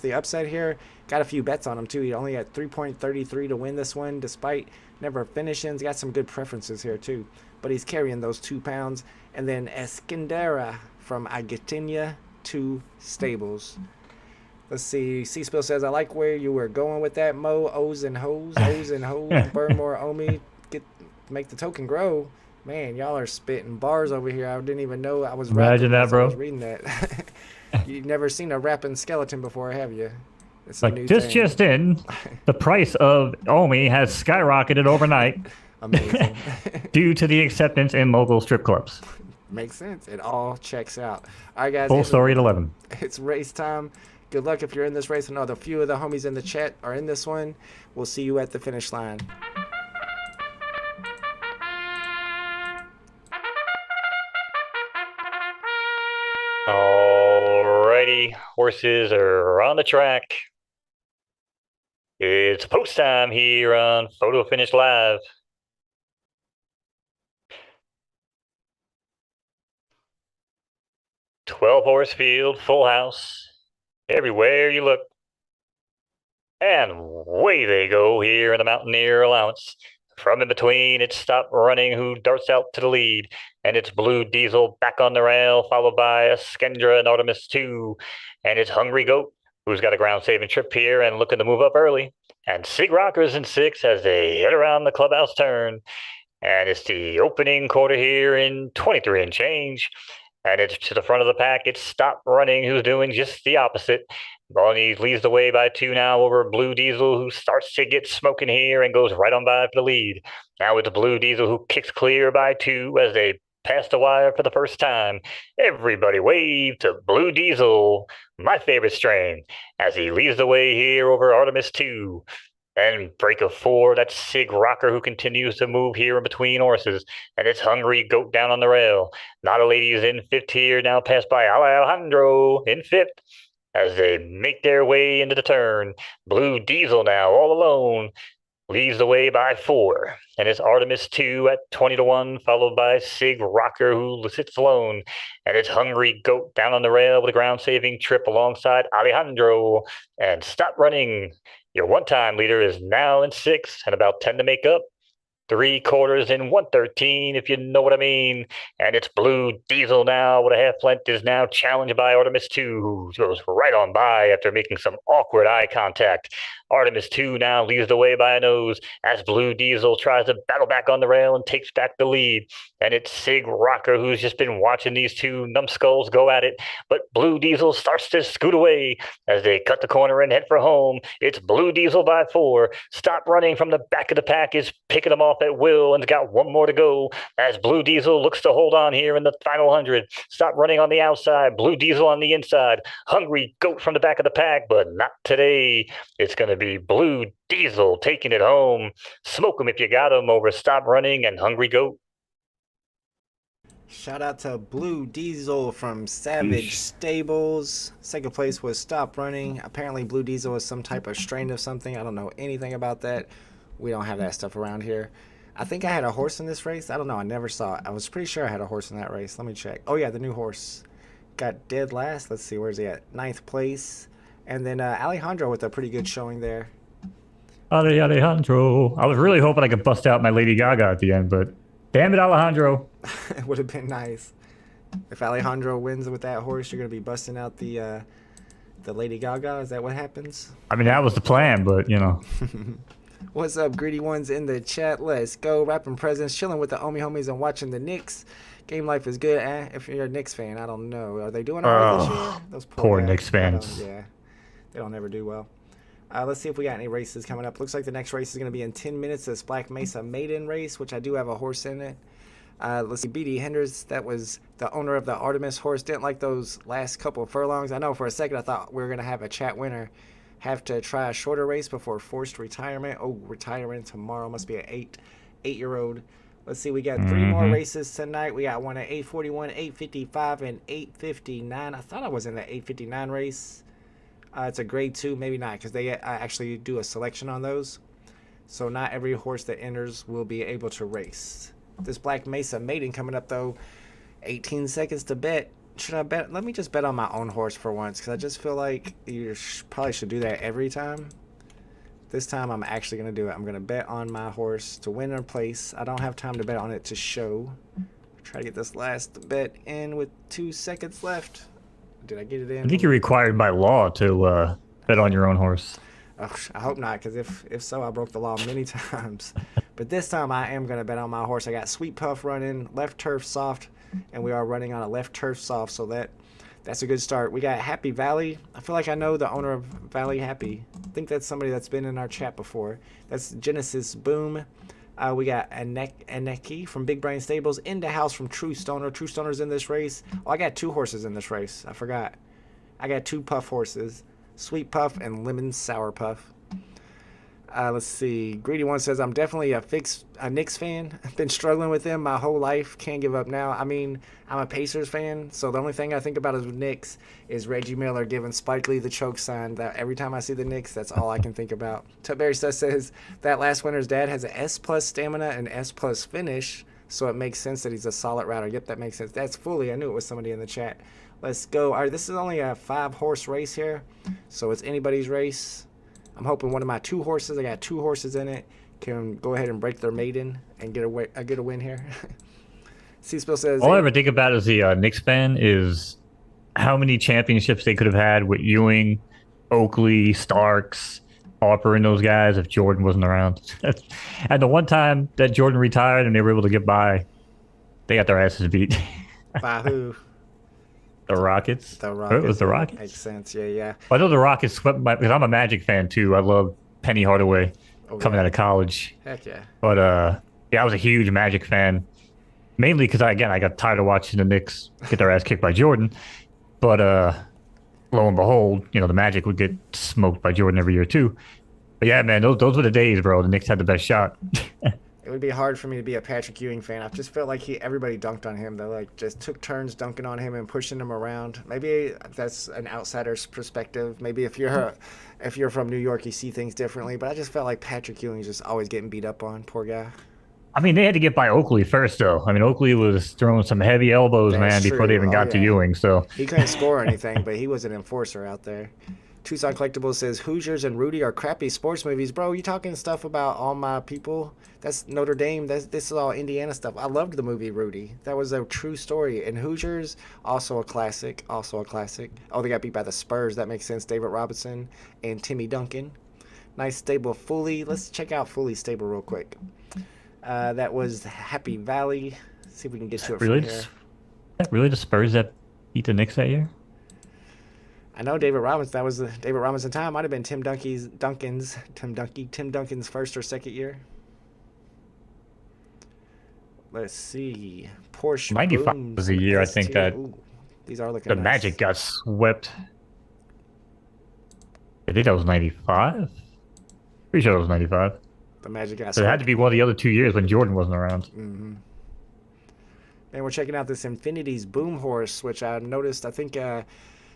Speaker 2: the upset here. Got a few bets on him, too. He only got 3.33 to win this one, despite never finishing. He's got some good preferences here, too. But he's carrying those 2 pounds. And then Escondera from Agatinia 2 Stables. Let's see. C-Spill says, I like where you were going with that, Mo. O's and hoes. Burn more Omi. Make the token grow. Man, y'all are spitting bars over here. I didn't even know I was
Speaker 3: Imagine that, bro.
Speaker 2: I was reading that. You've never seen a rapping skeleton before, have you? It's a
Speaker 3: like
Speaker 2: new
Speaker 3: this
Speaker 2: thing.
Speaker 3: just in, the price of Omi has skyrocketed overnight.
Speaker 2: Amazing.
Speaker 3: Due to the acceptance in local strip clubs.
Speaker 2: Makes sense. It all checks out. All right, guys.
Speaker 3: Full story at 11.
Speaker 2: It's race time. Good luck if you're in this race. I know a few of the homies in the chat are in this one. We'll see you at the finish line.
Speaker 1: Alrighty, horses are on the track. It's post time here on Photo Finish Live. Horse field, full house, everywhere you look. And away they go here in the Mountaineer allowance. From in between, it's Stop Running, who darts out to the lead. And it's Blue Diesel back on the rail, followed by Skendra and Artemis 2. And it's Hungry Goat, who's got a ground-saving trip here and looking to move up early. And Sig Rockers in 6 as they head around the clubhouse turn. And it's the opening quarter here in 23 and change. And it's to the front of the pack. It's Stop Running, who's doing just the opposite. Barney leads the way by 2 now over Blue Diesel, who starts to get smoking here and goes right on by for the lead. Now it's Blue Diesel, who kicks clear by 2 as they pass the wire for the first time. Everybody wave to Blue Diesel, my favorite strain, as he leads the way here over Artemis 2. And break of 4, that's Sig Rocker, who continues to move here in between horses. And it's Hungry Goat down on the rail. Not a Lady is in 5th here, now passed by Alejandro in 5th. As they make their way into the turn, Blue Diesel now all alone leads the way by 4. And it's Artemis 2 at 20-1, followed by Sig Rocker, who sits alone. And it's Hungry Goat down on the rail with a ground-saving trip alongside Alejandro. And Stop Running. Your one-time leader is now in 6th and about 10 to make up. 3/4 in 113, if you know what I mean. And it's Blue Diesel now with a half length is now challenged by Artemis 2, who goes right on by after making some awkward eye contact. Artemis 2 now leads the way by a nose as Blue Diesel tries to battle back on the rail and takes back the lead. And it's Sig Rocker who's just been watching these two numbskulls go at it. But Blue Diesel starts to scoot away as they cut the corner and head for home. It's Blue Diesel by 4. Stop running from the back of the pack is picking them off at will and's got one more to go as Blue Diesel looks to hold on here in the final 100. Stop running on the outside. Blue Diesel on the inside. Hungry Goat from the back of the pack, but not today. It's going to be Blue Diesel taking it home. Smoke him if you got him over Stop Running and Hungry Goat.
Speaker 2: Shout out to Blue Diesel from Savage Stables. Second place was Stop Running. Apparently Blue Diesel is some type of strain of something. I don't know anything about that. We don't have that stuff around here. I think I had a horse in this race. I don't know. I never saw it. I was pretty sure I had a horse in that race. Let me check. Oh, yeah, the new horse. Got dead last. Let's see. Where's he at? 9th place. And then Alejandro with a pretty good showing there.
Speaker 3: Alejandro. I was really hoping I could bust out my Lady Gaga at the end, but damn it, Alejandro.
Speaker 2: It would have been nice. If Alejandro wins with that horse, you're going to be busting out the Lady Gaga. Is that what happens?
Speaker 3: I mean, that was the plan, but, you know.
Speaker 2: What's up, greedy ones in the chat? Let's go. Rapping presents, chilling with the Omi homies and watching the Knicks. Game life is good. If you're a Knicks fan, I don't know. Are they doing all right this year? Those
Speaker 3: poor
Speaker 2: guys.
Speaker 3: Knicks fans.
Speaker 2: Yeah, they don't ever do well. Let's see if we got any races coming up. Looks like the next race is going to be in 10 minutes. This Black Mesa Maiden race, which I do have a horse in it. Let's see, B.D. Henders, that was the owner of the Artemis horse. Didn't like those last couple of furlongs. I know for a second I thought we were going to have a chat winner have to try a shorter race before forced retirement. Oh, retirement tomorrow. Must be an eight-year-old. Let's see, we got 3 more races tonight. We got one at 8:41, 8:55, and 8:59. I thought I was in the 8:59 race. It's a grade 2, maybe not, because they actually do a selection on those. So not every horse that enters will be able to race. This Black Mesa Maiden coming up, though. 18 seconds to bet. Should I bet? Let me just bet on my own horse for once, because I just feel like you probably should do that every time. This time I'm actually going to do it. I'm going to bet on my horse to win or place. I don't have time to bet on it to show. Try to get this last bet in with 2 seconds left. Did I get it in?
Speaker 3: I think you're required by law to bet on your own horse.
Speaker 2: Oh, I hope not, because if so, I broke the law many times. But this time I am going to bet on my horse. I got Sweet Puff running, left turf soft, and we are running on a left turf soft, so that's a good start. We got Happy Valley. I feel like I know the owner of Valley Happy. I think that's somebody that's been in our chat before. That's Genesis Boom. We got Aneki from Big Brain Stables. Into House from True Stoner. True Stoner's in this race. Oh, I got 2 horses in this race. I forgot. I got 2 Puff horses. Sweet Puff and Lemon Sour Puff. Let's see. Greedy One says, I'm definitely a Knicks fan. I've been struggling with them my whole life. Can't give up now. I mean, I'm a Pacers fan, so the only thing I think about is with Knicks is Reggie Miller giving Spike Lee the choke sign. That every time I see the Knicks, that's all I can think about. Tubberry says that last winner's dad has an S+ stamina and S+ finish, so it makes sense that he's a solid router. Yep, that makes sense. That's fully. I knew it was somebody in the chat. Let's go. All right, this is only a 5-horse race here, so it's anybody's race. I'm hoping one of my 2 horses, I got 2 horses in it, can go ahead and break their maiden and get a win here. C-Spill says...
Speaker 3: All I ever think about as a Knicks fan is how many championships they could have had with Ewing, Oakley, Starks, Harper, and those guys if Jordan wasn't around. And the one time that Jordan retired and they were able to get by, they got their asses beat.
Speaker 2: By who?
Speaker 3: The Rockets.
Speaker 2: The Rockets.
Speaker 3: It was the Rockets.
Speaker 2: Makes sense. Yeah.
Speaker 3: I know the Rockets swept because I'm a Magic fan too. I love Penny Hardaway coming out of college.
Speaker 2: Heck yeah.
Speaker 3: But yeah, I was a huge Magic fan, mainly because I got tired of watching the Knicks get their ass kicked by Jordan. But lo and behold, the Magic would get smoked by Jordan every year too. But yeah, man, those were the days, bro. The Knicks had the best shot.
Speaker 2: It would be hard for me to be a Patrick Ewing fan. I just felt like everybody dunked on him. They just took turns dunking on him and pushing him around. Maybe that's an outsider's perspective. Maybe if you're from New York, you see things differently. But I just felt like Patrick Ewing's just always getting beat up on. Poor guy.
Speaker 3: I mean, they had to get by Oakley first, though. I mean, Oakley was throwing some heavy elbows, before they even got to Ewing. So
Speaker 2: he couldn't score anything, but he was an enforcer out there. Tucson Collectibles says Hoosiers and Rudy are crappy sports movies. Bro, you talking stuff about All My People? That's Notre Dame. This is all Indiana stuff. I loved the movie Rudy. That was a true story. And Hoosiers, also a classic. Also a classic. Oh, they got beat by the Spurs. That makes sense. David Robinson and Timmy Duncan. Nice stable of Foley. Let's check out Foley's stable real quick. That was Happy Valley. See if we can get to it from here.
Speaker 3: Is that really the Spurs that beat the Knicks that year?
Speaker 2: I know David Robinson. That was the David Robinson time. Might have been Tim Duncan's first or second year. Let's see. Porsche
Speaker 3: 95 was the year I think that
Speaker 2: these are looking
Speaker 3: the
Speaker 2: nice.
Speaker 3: Magic got swept. I think that was 95. Pretty sure it was 95.
Speaker 2: The Magic got
Speaker 3: So it had to be one of the other 2 years when Jordan wasn't around.
Speaker 2: Mm-hmm. And we're checking out this Infinity's Boom Horse, which I noticed. I think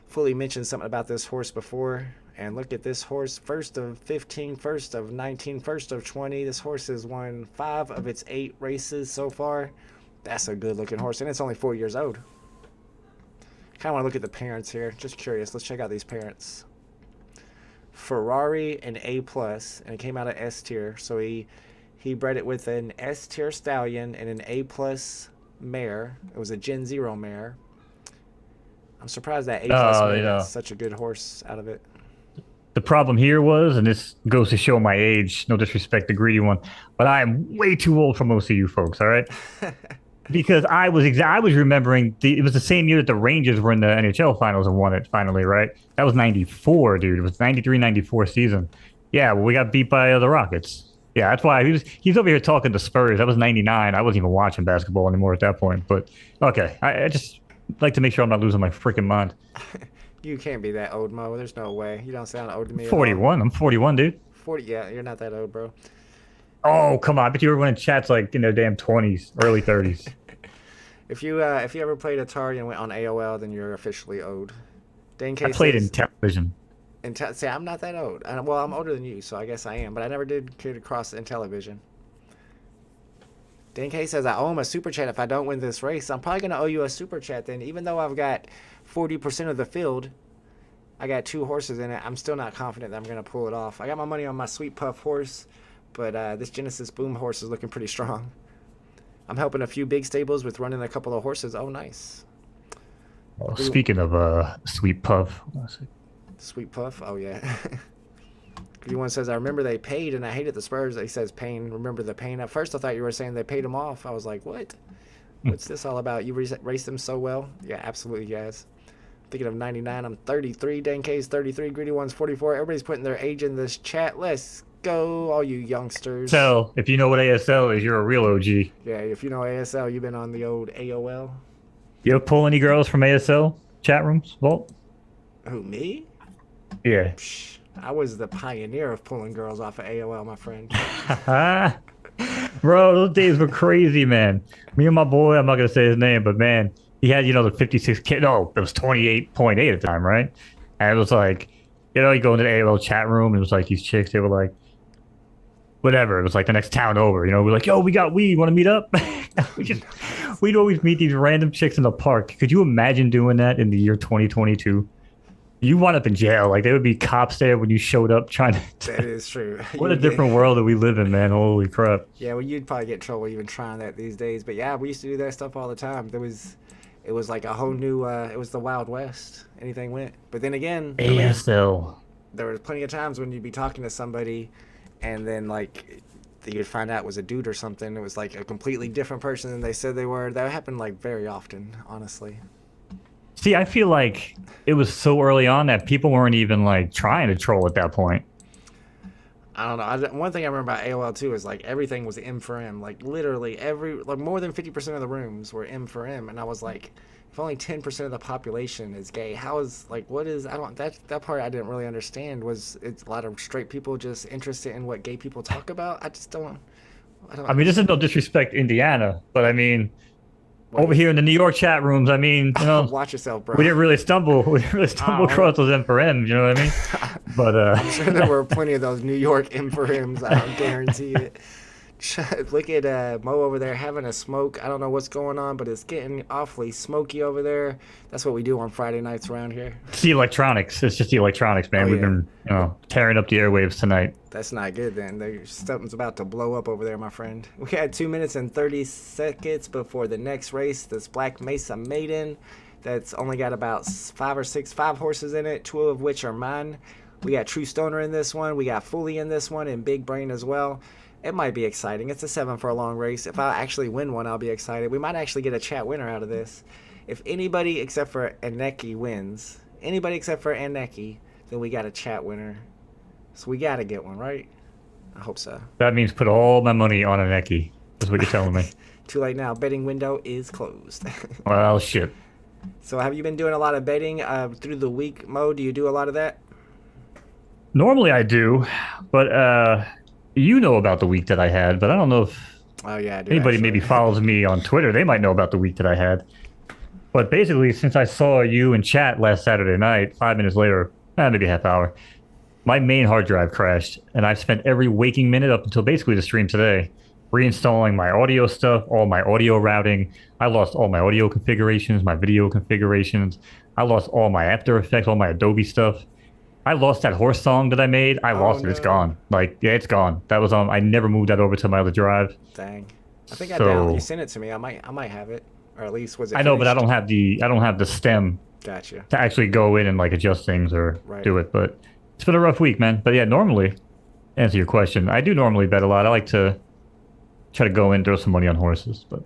Speaker 2: Fully mentioned something about this horse before. And look at this horse. First of 15, first of 19, first of 20. This horse has won 5 of its 8 races so far. That's a good looking horse. And it's only 4 years old. Kind of want to look at the parents here. Just curious. Let's check out these parents. Ferrari and A+, and it came out of S tier. So he bred it with an S tier stallion and an A+ mare. It was a Gen 0 mare. I'm surprised that A+ mare is such a good horse out of it.
Speaker 3: The problem here was, and this goes to show my age, no disrespect, the greedy one, but I am way too old for most of you folks, all right? Because I was remembering, it was the same year that the Rangers were in the NHL finals and won it finally, right? That was 94, dude. It was 93, 94 season. Yeah, well, we got beat by the Rockets. Yeah, that's why he's over here talking to Spurs. That was 99. I wasn't even watching basketball anymore at that point. But, okay, I just like to make sure I'm not losing my freaking mind.
Speaker 2: You can't be that old, Mo. There's no way. You don't sound old to me
Speaker 3: 41. I'm 41, dude.
Speaker 2: 40, yeah, you're not that old, bro.
Speaker 3: Oh, come on. I bet you were in chats like in their damn 20s, early 30s.
Speaker 2: If you ever played Atari and went on AOL, then you're officially old.
Speaker 3: I played in television.
Speaker 2: See, I'm not that old. Well, I'm older than you, so I guess I am. But I never did get across in television. Dan K says, I owe him a super chat if I don't win this race. I'm probably going to owe you a super chat then. Even though I've got 40% of the field, I got 2 horses in it. I'm still not confident that I'm going to pull it off. I got my money on my Sweet Puff horse, but this Genesis Boom horse is looking pretty strong. I'm helping a few big stables with running a couple of horses. Oh, nice.
Speaker 3: Well, speaking of Sweet Puff.
Speaker 2: Sweet Puff? Oh, yeah. One says, I remember they paid, and I hated the Spurs. He says, pain, remember the pain. At first, I thought you were saying they paid him off. I was like, what? What's this all about? You raced them so well? Yeah, absolutely, guys. Thinking of 99, I'm 33. Dan K's 33. Greedy One's 44. Everybody's putting their age in this chat. Let's go, all you youngsters.
Speaker 3: So, if you know what ASL is, you're a real OG.
Speaker 2: Yeah, if you know ASL, you've been on the old AOL.
Speaker 3: You ever pull any girls from ASL chat rooms, Walt?
Speaker 2: Who, me?
Speaker 3: Yeah.
Speaker 2: Psh, I was the pioneer of pulling girls off of AOL, my friend.
Speaker 3: Bro, those days were crazy, man. Me and my boy, I'm not going to say his name, but man, he had, the 56 kid. No, it was 28.8 at the time, right? And it was like, you go into the AOL chat room, and it was like these chicks, they were like, whatever. It was like the next town over, we're like, yo, we got weed. Want to meet up? We'd always meet these random chicks in the park. Could you imagine doing that in the year 2022? You wound up in jail. Like, there would be cops there when you showed up trying to...
Speaker 2: That is true.
Speaker 3: What a different world that we live in, man. Holy crap.
Speaker 2: Yeah, well, you'd probably get in trouble even trying that these days. But yeah, we used to do that stuff all the time. It was like a whole new... it was the Wild West. Anything went. But then again...
Speaker 3: ASL.
Speaker 2: There was plenty of times when you'd be talking to somebody and then, like, you'd find out it was a dude or something. It was like a completely different person than they said they were. That happened, like, very often, honestly.
Speaker 3: See, I feel like it was so early on that people weren't even, like, trying to troll at that point.
Speaker 2: I don't know. One thing I remember about AOL, too, is, like, everything was M for M. Like, literally more than 50% of the rooms were M for M. And I was like, if only 10% of the population is gay, that part I didn't really understand. It's a lot of straight people just interested in what gay people talk about? I
Speaker 3: mean, this is no disrespect to Indiana, but I mean... Over here in the New York chat rooms, I mean,
Speaker 2: watch yourself, bro.
Speaker 3: We didn't really stumble across those M for M's, you know what I mean? But
Speaker 2: I'm sure there were plenty of those New York M for M's. I guarantee it. Look at Mo over there having a smoke. I don't know what's going on, but it's getting awfully smoky over there. That's what we do on Friday nights around here.
Speaker 3: It's the electronics. It's just the electronics, man.
Speaker 2: Oh,
Speaker 3: We've
Speaker 2: yeah.
Speaker 3: been, tearing up the airwaves tonight.
Speaker 2: That's not good then. Something's about to blow up over there, my friend. We had 2 minutes and 30 seconds before the next race. This Black Mesa Maiden that's only got about 5 horses in it, 2 of which are mine. We got True Stoner in this one. We got Fully in this one and Big Brain as well. It might be exciting. It's a 7 furlong race. If I actually win one, I'll be excited. We might actually get a chat winner out of this. If anybody except for Aneki wins, then we got a chat winner. So we got to get one, right? I hope so.
Speaker 3: That means put all my money on an Eki. That's what you're telling me.
Speaker 2: Too late now. Betting window is closed.
Speaker 3: Well, shit.
Speaker 2: So have you been doing a lot of betting through the week, Mo? Do you do a lot of that?
Speaker 3: Normally I do, but you know about the week that I had, but I don't know if
Speaker 2: Oh, yeah, I do.
Speaker 3: anybody
Speaker 2: actually.
Speaker 3: maybe follows me on Twitter. They might know about the week that I had. But basically, since I saw you in chat last Saturday night, 5 minutes later, maybe a half hour, my main hard drive crashed, and I've spent every waking minute up until basically the stream today reinstalling my audio stuff, all my audio routing. I lost all my audio configurations, my video configurations. I lost all my After Effects, all my Adobe stuff. I lost that horse song that I made. I lost it. It's
Speaker 2: no.
Speaker 3: gone. Yeah, it's gone. That was on. I never moved that over to my other drive.
Speaker 2: Dang. I think you sent it to me. I might have it, or at least was it?
Speaker 3: I know, but I
Speaker 2: finished?
Speaker 3: don't have the stem
Speaker 2: Gotcha.
Speaker 3: to actually go in and like adjust things or
Speaker 2: Right.
Speaker 3: do it. But it's been a rough week, man. But yeah, normally, answer your question, I do normally bet a lot. I like to try to go in, throw some money on horses, but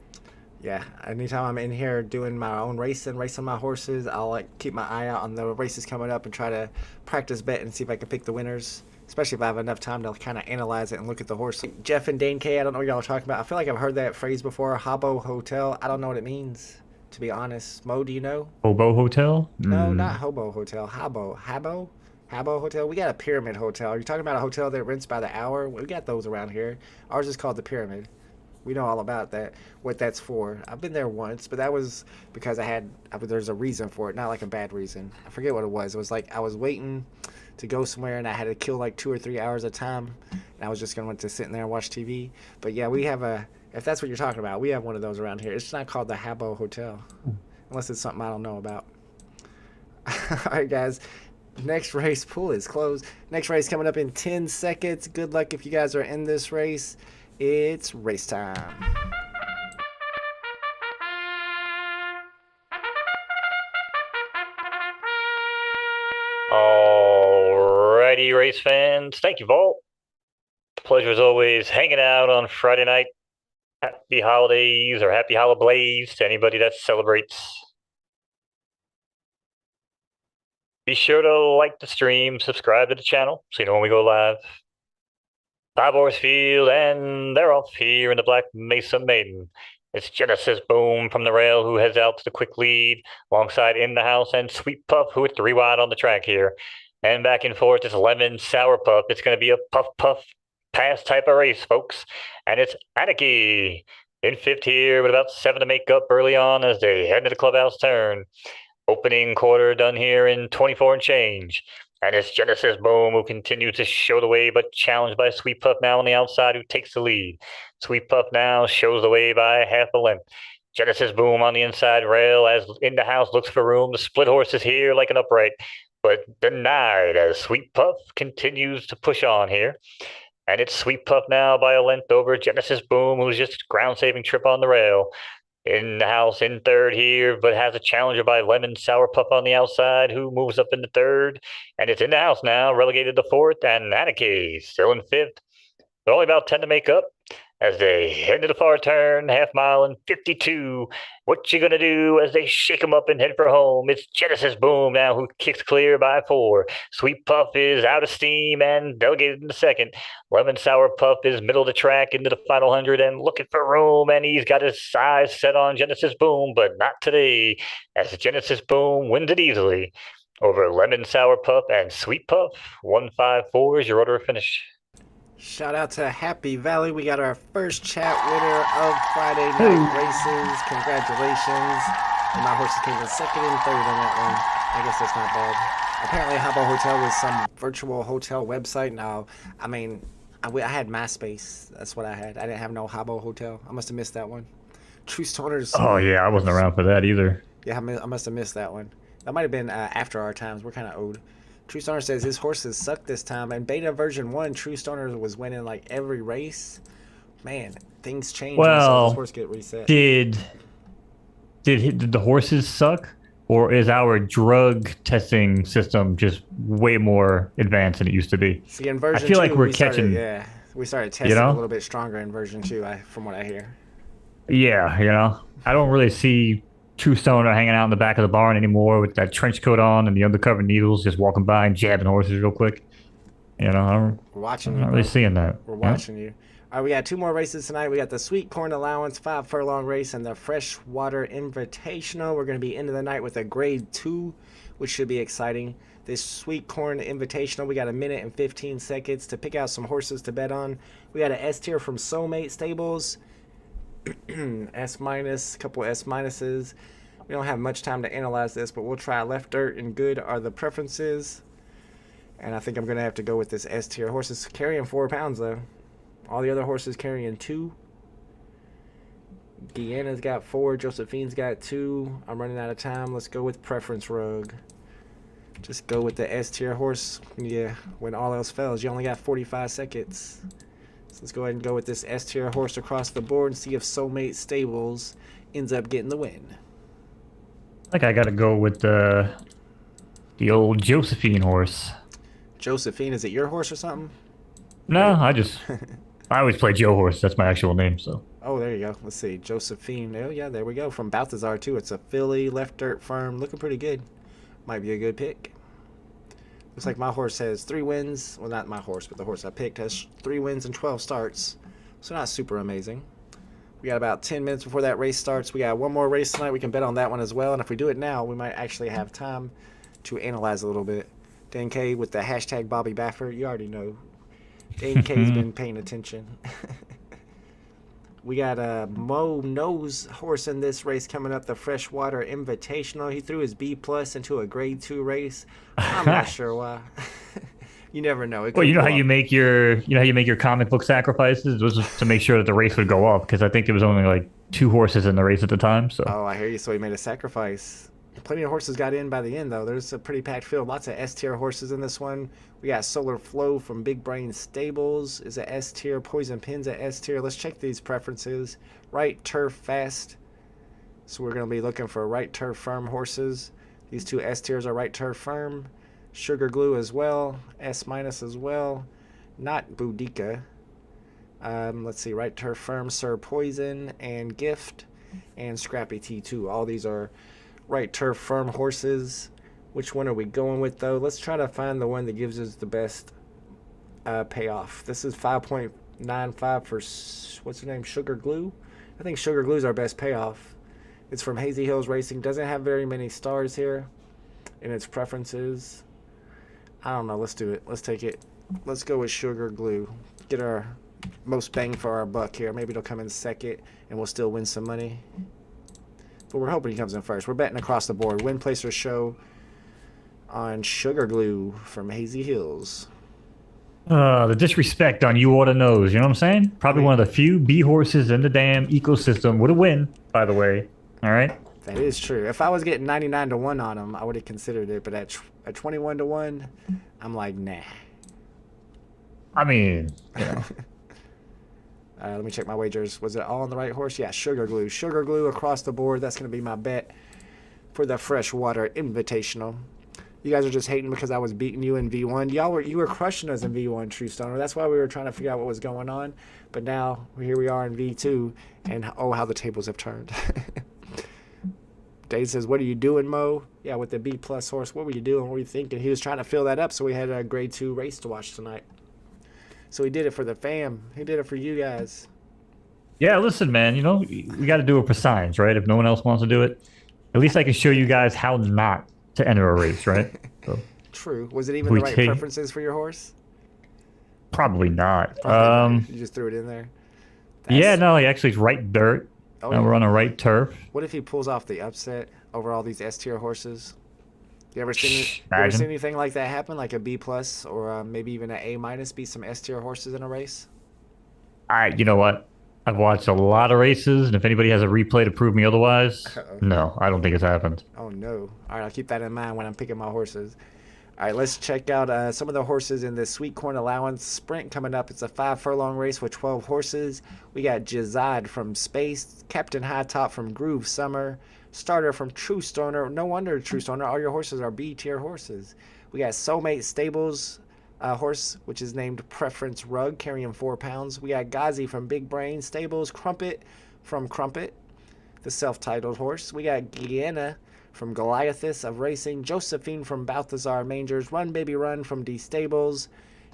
Speaker 2: Yeah, anytime I'm in here doing my own racing my horses, I'll like keep my eye out on the races coming up and try to practice bet and see if I can pick the winners. Especially if I have enough time to kind of analyze it and look at the horse. Jeff and Dane K, I don't know what y'all are talking about. I feel like I've heard that phrase before. Habbo Hotel. I don't know what it means, to be honest. Mo, do you know?
Speaker 3: Hobo Hotel?
Speaker 2: No, not Hobo Hotel. Habbo Hotel. We got a Pyramid Hotel. Are you talking about a hotel that rents by the hour? We got those around here. Ours is called the Pyramid. We know all about that, what that's for. I've been there once, but that was because there's a reason for it, not like a bad reason. I forget what it was. It was like I was waiting to go somewhere and I had to kill like 2 or 3 hours of time. And I was just going to sit in there and watch TV. But yeah, we have if that's what you're talking about, we have one of those around here. It's not called the Habbo Hotel, unless it's something I don't know about. All right, guys. Next race pool is closed. Next race coming up in 10 seconds. Good luck if you guys are in this race. It's race time.
Speaker 1: Alrighty, race fans. Thank you, Vault. Pleasure as always hanging out on Friday night. Happy holidays or happy holidays to anybody that celebrates. Be sure to like the stream, subscribe to the channel so you know when we go live. 5 horse field, and they're off here in the Black Mesa Maiden. It's Genesis Boom from the rail who heads out to the quick lead, alongside In the House and Sweet Puff, who is 3 wide on the track here. And back and forth, it's Lemon Sour Puff. It's going to be a puff pass type of race, folks. And it's Anarchy in 5th here with about 7 to make up early on as they head to the clubhouse turn. Opening quarter done here in 24 and change. And it's Genesis Boom who continues to show the way, but challenged by Sweet Puff now on the outside, who takes the lead. Sweet Puff now shows the way by half a length. Genesis Boom on the inside rail as In the House looks for room. The split horse is here like an upright, but denied as Sweet Puff continues to push on here. And it's Sweet Puff now by a length over Genesis Boom, who's just a ground-saving trip on the rail. In the House in 3rd here, but has a challenger by Lemon Sour Puff on the outside, who moves up into 3rd. And it's In the House now, relegated to 4th, and Anarchy still in 5th. But only about 10 to make up as they head to the far turn, half mile and 52. What you gonna do as they shake them up and head for home? It's Genesis Boom now who kicks clear by 4. Sweet Puff is out of steam and delegated in the 2nd. Lemon Sour Puff is middle of the track into the final 100 and looking for room, and he's got his eyes set on Genesis Boom, but not today, as Genesis Boom wins it easily over Lemon Sour Puff and Sweet Puff. 154 is your order of finish.
Speaker 2: Shout out to Happy Valley. We got our first chat winner of Friday night races. Congratulations. And my horses came in 2nd and 3rd on that one. I guess that's not bad. Apparently Habbo Hotel was some virtual hotel website. Now, I mean, I had MySpace. That's what I had. I didn't have no Habbo Hotel. I must have missed that one. True Stoners.
Speaker 3: Oh yeah, I wasn't around for that either.
Speaker 2: Yeah, I must have missed that one. That might have been after our times. We're kind of old. True Stoner says his horses suck this time. And beta version 1, True Stoner was winning like every race. Man, things change when his horse get reset.
Speaker 3: Did the horses suck? Or is our drug testing system just way more advanced than it used to be?
Speaker 2: See, in version
Speaker 3: I feel
Speaker 2: 2,
Speaker 3: like we're catching.
Speaker 2: We started testing a little bit stronger in version 2, from what I hear.
Speaker 3: Yeah, I don't really see True Stoner hanging out in the back of the barn anymore with that trench coat on and the undercover needles, just walking by and jabbing horses real quick. I'm
Speaker 2: We're watching
Speaker 3: not really seeing that.
Speaker 2: We're watching you. All right, we got 2 more races tonight. We got the Sweet Corn Allowance 5 furlong race and the Freshwater Invitational. We're going to be into the night with a grade 2, which should be exciting. This Sweet Corn Invitational, we got 1 minute and 15 seconds to pick out some horses to bet on. We got an S tier from Soulmate Stables. S minus, couple S minuses. We don't have much time to analyze this, but we'll try Left Dirt and Good are the preferences. And I think I'm going to have to go with this S tier. Horses carrying 4 pounds, though. All the other horses carrying 2. Guyana's got 4. Josephine's got 2. I'm running out of time. Let's go with Preference Rug. Just go with the S tier horse. Yeah, when all else fails, you only got 45 seconds. So let's go ahead and go with this S tier horse across the board and see if Soulmate Stables ends up getting the win.
Speaker 3: I think I got to go with the old Josephine horse.
Speaker 2: Josephine, is it your horse or something?
Speaker 3: No, I always play Joe Horse. That's my actual name. So.
Speaker 2: Oh, there you go. Let's see. Josephine. Oh, yeah, there we go. From Balthazar, too. It's a filly, Left Dirt firm. Looking pretty good. Might be a good pick. Looks like my horse has 3 wins. Well, not my horse, but the horse I picked has 3 wins and 12 starts. So not super amazing. We got about 10 minutes before that race starts. We got 1 more race tonight. We can bet on that one as well. And if we do it now, we might actually have time to analyze a little bit. Dan K with the hashtag Bobby Baffert. You already know. Dan K's been paying attention. We got a Knowz horse in this race coming up, the Freshwater Invitational. He threw his B+ into a grade 2 race. I'm not sure why. You never know.
Speaker 3: Well, how you make your comic book sacrifices was to make sure that the race would go up, because I think there was only like 2 horses in the race at the time. So.
Speaker 2: Oh, I hear you. So he made a sacrifice. Plenty of horses got in by the end, though. There's a pretty packed field. Lots of S-tier horses in this one. We got Solar Flow from Big Brain Stables is a S-tier. Poison Pin's a S-tier. Let's check these preferences. Right Turf Fast. So we're going to be looking for Right Turf Firm horses. These 2 S-tiers are Right Turf Firm. Sugar Glue as well. S- as well. Not Boudica. Let's see. Right Turf Firm, Sir Poison, and Gift, and Scrappy T2. All these are Right Turf Firm horses. Which one are we going with, though? Let's try to find the one that gives us the best payoff. This is 5.95 for, what's her name, Sugar Glue? I think Sugar Glue is our best payoff. It's from Hazy Hills Racing. Doesn't have very many stars here in its preferences. I don't know. Let's do it. Let's take it. Let's go with Sugar Glue. Get our most bang for our buck here. Maybe it'll come in second, and we'll still win some money. But we're hoping he comes in first. We're betting across the board. Win, place, or show on Sugar Glue from Hazy Hills.
Speaker 3: The disrespect on You Oughta Knows. You know what I'm saying? Probably one of the few B horses in the damn ecosystem. Would have win, by the way. All right?
Speaker 2: That is true. If I was getting 99 to 1 on him, I would have considered it. But at 21 to 1, I'm like, nah.
Speaker 3: I mean,
Speaker 2: let me check my wagers. Was it all on the right horse? Yeah, Sugar Glue. Sugar Glue across the board. That's going to be my bet for the Freshwater Invitational. You guys are just hating because I was beating you in V1. You were crushing us in V1, True Stoner. That's why we were trying to figure out what was going on. But now, here we are in V2, and oh, how the tables have turned. Dave says, what are you doing, Mo? Yeah, with the B+ horse, what were you doing? What were you thinking? He was trying to fill that up, so we had a grade 2 race to watch tonight. So he did it for the fam. He did it for you guys.
Speaker 3: Yeah, listen, man, we got to do it for science, right? If no one else wants to do it, at least I can show you guys how not to enter a race, right? So,
Speaker 2: true. Was it even the right preferences for your horse?
Speaker 3: Probably not.
Speaker 2: You just threw it in there?
Speaker 3: Yeah, no, actually it's right dirt.
Speaker 2: Oh,
Speaker 3: and we're on a right turf.
Speaker 2: What if he pulls off the upset over all these S-tier horses? You ever seen
Speaker 3: Imagine.
Speaker 2: anything like that happen, like a B plus or maybe even an A minus, beat some S tier horses in a race?
Speaker 3: You know what? I've watched a lot of races, and if anybody has a replay to prove me otherwise,
Speaker 2: Uh-oh.
Speaker 3: no, I don't think it's happened.
Speaker 2: Oh no! All right, I'll keep that in mind when I'm picking my horses. All right, let's check out some of the horses in the Sweet Corn Allowance Sprint coming up. It's a 5 furlong race with 12 horses. We got Jazad from Space, Captain High Top from Groove Summer, Starter from True Stoner. No wonder True Stoner. All your horses are B tier horses. We got Soulmate Stables horse, which is named Preference Rug, carrying 4 pounds. We got Ghazi from Big Brain Stables, Crumpet from Crumpet, the self-titled horse. We got Guyana from Goliathus of Racing, Josephine from Balthazar Mangers, Run Baby Run from D Stables,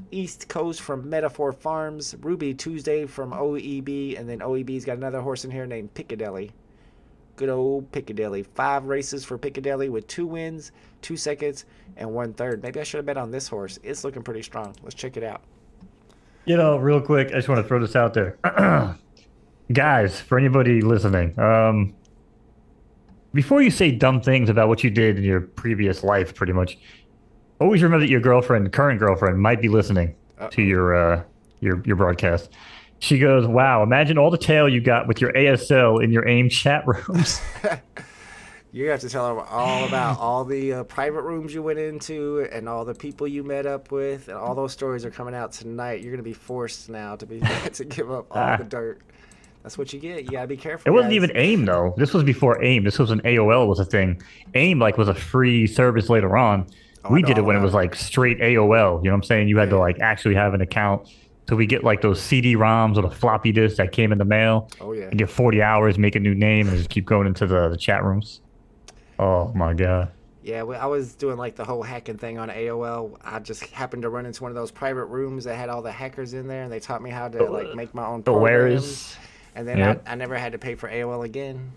Speaker 2: East Coast from Metaphor Farms, Ruby Tuesday from OEB, and then OEB's got another horse in here named Piccadilly. Good old Piccadilly. 5 races for Piccadilly with 2 wins, 2 seconds, and 1/3. Maybe I should have bet on this horse. It's looking pretty strong. Let's check it out.
Speaker 3: Real quick, I just want to throw this out there. Guys, for anybody listening, before you say dumb things about what you did in your previous life, pretty much, always remember that your girlfriend, current girlfriend, might be listening to your broadcast. She goes, "Wow, imagine all the tail you got with your ASL in your AIM chat rooms."
Speaker 2: You have to tell them all about all the private rooms you went into and all the people you met up with, and all those stories are coming out tonight. You're gonna be forced now to be to give up all the dirt. That's what you get. You gotta be careful.
Speaker 3: It wasn't
Speaker 2: guys.
Speaker 3: even AIM though. This was before AIM. This was when AOL was a thing. AIM like was a free service later on.
Speaker 2: Oh, I
Speaker 3: We
Speaker 2: know
Speaker 3: did it
Speaker 2: all
Speaker 3: when it
Speaker 2: about
Speaker 3: was like straight AOL. You know what I'm saying? You had to like actually have an account. So we get like those CD-ROMs or the floppy disks that came in the mail.
Speaker 2: Oh yeah.
Speaker 3: And get 40 hours, make a new name, and just keep going into the chat rooms. Oh my god.
Speaker 2: Yeah, I was doing like the whole hacking thing on AOL. I just happened to run into one of those private rooms that had all the hackers in there, and they taught me how to like make my own
Speaker 3: The
Speaker 2: programs.
Speaker 3: wares.
Speaker 2: And then
Speaker 3: Yep.
Speaker 2: I never had to pay for AOL again.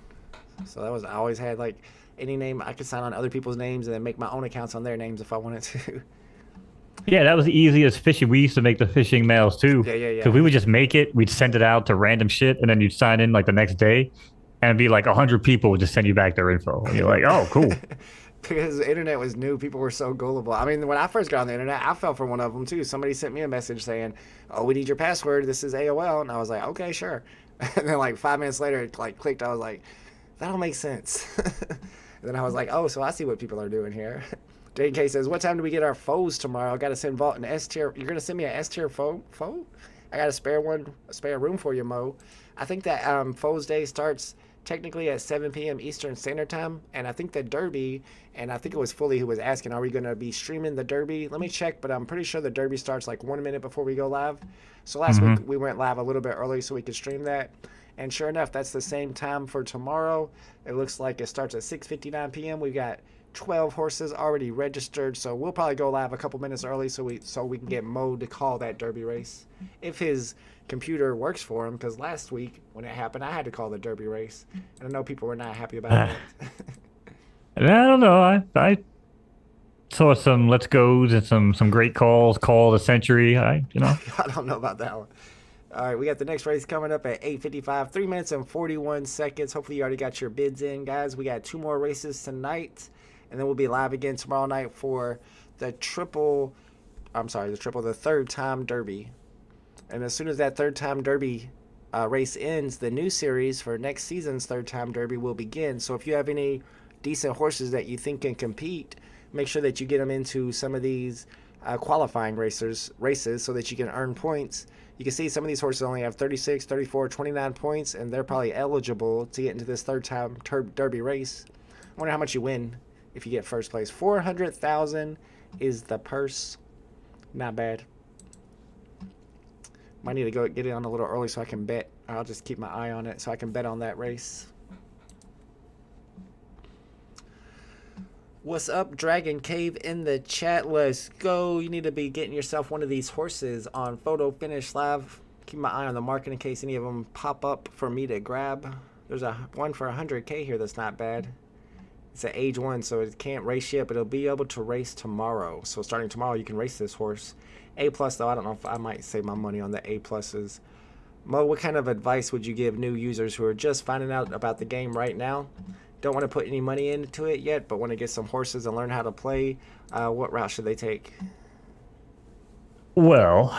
Speaker 2: So that was I always had like any name I could sign on other people's names and then make my own accounts on their names if I wanted to.
Speaker 3: Yeah, that was the easiest phishing. We used to make the phishing mails too.
Speaker 2: Yeah.
Speaker 3: Because we would just make it, we'd send it out to random shit, and then you'd sign in like the next day, and it'd be like 100 people would just send you back their info. And you're like, oh, cool.
Speaker 2: Because the internet was new, people were so gullible. I mean, when I first got on the internet, I fell for one of them too. Somebody sent me a message saying, "Oh, we need your password. This is AOL," and I was like, "Okay, sure." And then like 5 minutes later, it like clicked. I was like, "That don't make sense." And then I was like, "Oh, so I see what people are doing here." JK says, "What time do we get our foes tomorrow? I got to send Vault an S tier. You're gonna send me an S tier foe? I got a spare room for you, Mo." I think that Foes Day starts technically at 7 p.m. Eastern Standard Time, and I think the Derby, and I think it was Fully who was asking, are we going to be streaming the Derby? Let me check, but I'm pretty sure the Derby starts like 1 minute before we go live. So last week we went live a little bit early so we could stream that, and sure enough, that's the same time for tomorrow. It looks like it starts at 6:59 p.m. We've got 12 horses already registered, so we'll probably go live a couple minutes early so we can get Mo to call that Derby race if his computer works for him, because last week when it happened I had to call the Derby race, and I know people were not happy about it.
Speaker 3: And I don't know. I saw some let's goes and some great calls. Call of the century. I
Speaker 2: don't know about that one. All right, we got the next race coming up at 8:55, 3 minutes and 41 seconds. Hopefully you already got your bids in, guys. We got 2 more races tonight, and then we'll be live again tomorrow night for the third time Derby. And as soon as that third time Derby race ends, the new series for next season's third time Derby will begin. So if you have any decent horses that you think can compete, make sure that you get them into some of these qualifying races so that you can earn points. You can see some of these horses only have 36, 34, 29 points, and they're probably eligible to get into this third time Derby race. I wonder how much you win if you get first place. 400,000 is the purse. Not bad. Might need to go get it on a little early so I can bet. I'll just keep my eye on it so I can bet on that race. What's up, Dragon Cave in the chat? Let's go. You need to be getting yourself one of these horses on Photo Finish Live. Keep my eye on the market in case any of them pop up for me to grab. There's one for 100K here that's not bad. It's an age 1, so it can't race yet, but it'll be able to race tomorrow. So starting tomorrow, you can race this horse. A+, though, I don't know if I might save my money on the A+s. Mo, what kind of advice would you give new users who are just finding out about the game right now? don't want to put any money into it yet, but want to get some horses and learn how to play, what route should they take?
Speaker 3: Well,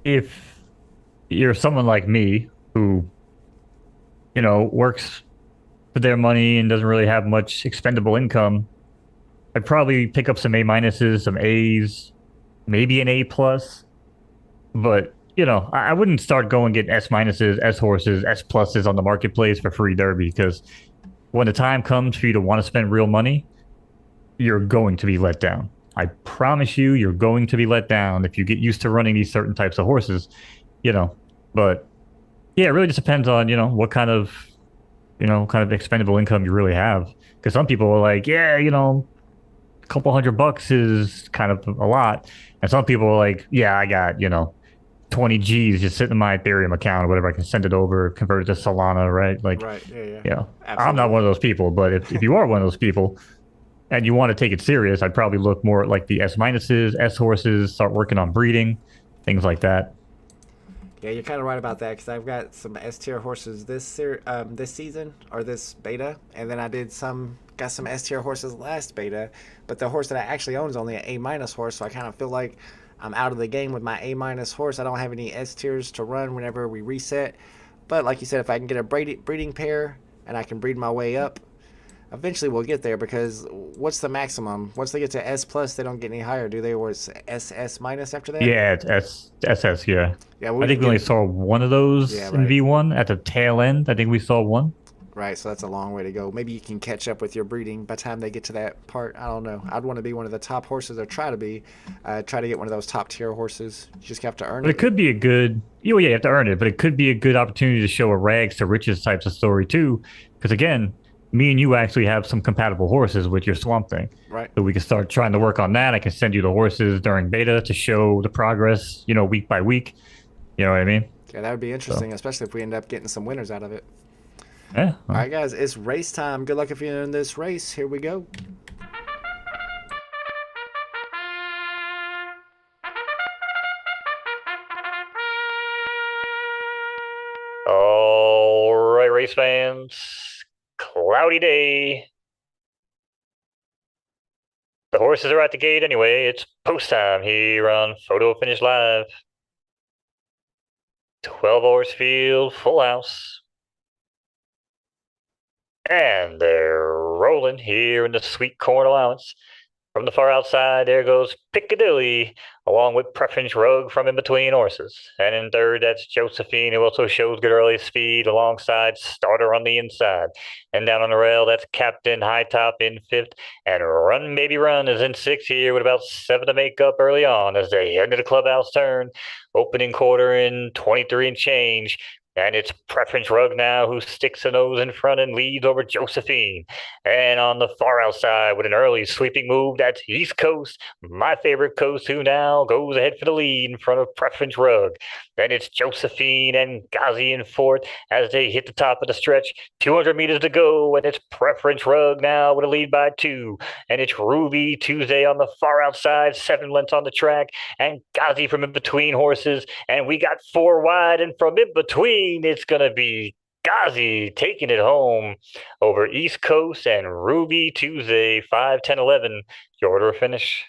Speaker 3: if you're someone like me who, works for their money and doesn't really have much expendable income, I'd probably pick up some A minuses, some A's, maybe an A plus. But I wouldn't start going getting S minuses, S horses, S pluses on the marketplace for free derby, because when the time comes for you to want to spend real money, you're going to be let down. I promise you, you're going to be let down if you get used to running these certain types of horses. But yeah, it really just depends on what kind of expendable income you really have. Because some people are like, yeah, a couple $100 is kind of a lot, and some people are like, yeah, I got 20 G's just sitting in my Ethereum account or whatever. I can send it over, convert it to Solana, right? Like,
Speaker 2: Right. Yeah.
Speaker 3: yeah.
Speaker 2: Absolutely.
Speaker 3: I'm not one of those people, but if you are one of those people and you want to take it serious, I'd probably look more at like the S minuses, S horses, start working on breeding, things like that.
Speaker 2: Yeah, you're kind of right about that, because I've got some S tier horses this season, or this beta, and then got some S tier horses last beta, but the horse that I actually own is only an A minus horse, so I kind of feel like I'm out of the game with my A minus horse. I don't have any S tiers to run whenever we reset, but like you said, if I can get a breeding pair and I can breed my way up, eventually we'll get there, because what's the maximum? Once they get to S plus, they don't get any higher, do they? Or it's SS minus after that?
Speaker 3: Yeah, it's SS, yeah.
Speaker 2: Yeah,
Speaker 3: I think we only saw one of those in V1 at the tail end. I think we saw one.
Speaker 2: Right, so that's a long way to go. Maybe you can catch up with your breeding by the time they get to that part. I don't know. I'd want to be one of the top horses, or try to get one of those top tier horses. You just have to earn it.
Speaker 3: But it could be a good, you have to earn it, but it could be a good opportunity to show a rags to riches types of story too. Because again, me and you actually have some compatible horses with your Swamp Thing.
Speaker 2: Right.
Speaker 3: So we can start trying to work on that. I can send you the horses during beta to show the progress, week by week. You know what I mean?
Speaker 2: Yeah, that would be interesting, especially if we end up getting some winners out of it.
Speaker 3: Yeah.
Speaker 2: All right, guys, it's race time. Good luck if you're in this race. Here we go.
Speaker 1: All right, race fans. Cloudy day. The horses are at the gate anyway. It's post time here on Photo Finish Live. 12-horse field, full house. And they're rolling here in the Sweet Corn Allowance. From the far outside, there goes Piccadilly, along with Preference Rug from in between horses. And in third, that's Josephine, who also shows good early speed, alongside Starter on the inside. And down on the rail, that's Captain High Top in fifth. And Run Baby Run is in sixth here with about 7 to make up early on as they head into the clubhouse turn. Opening quarter in 23 and change. And it's Preference Rug now who sticks a nose in front and leads over Josephine. And on the far outside with an early sweeping move, that's East Coast, my favorite coast, who now goes ahead for the lead in front of Preference Rug. Then it's Josephine and Ghazi in fourth as they hit the top of the stretch. 200 meters to go, and it's Preference Rug now with a lead by 2. And it's Ruby Tuesday on the far outside, 7 lengths on the track, and Ghazi from in between horses. And we got 4 wide, and from in between, it's going to be Ghazi taking it home over East Coast and Ruby Tuesday, 5, 10, 11. Your order of finish.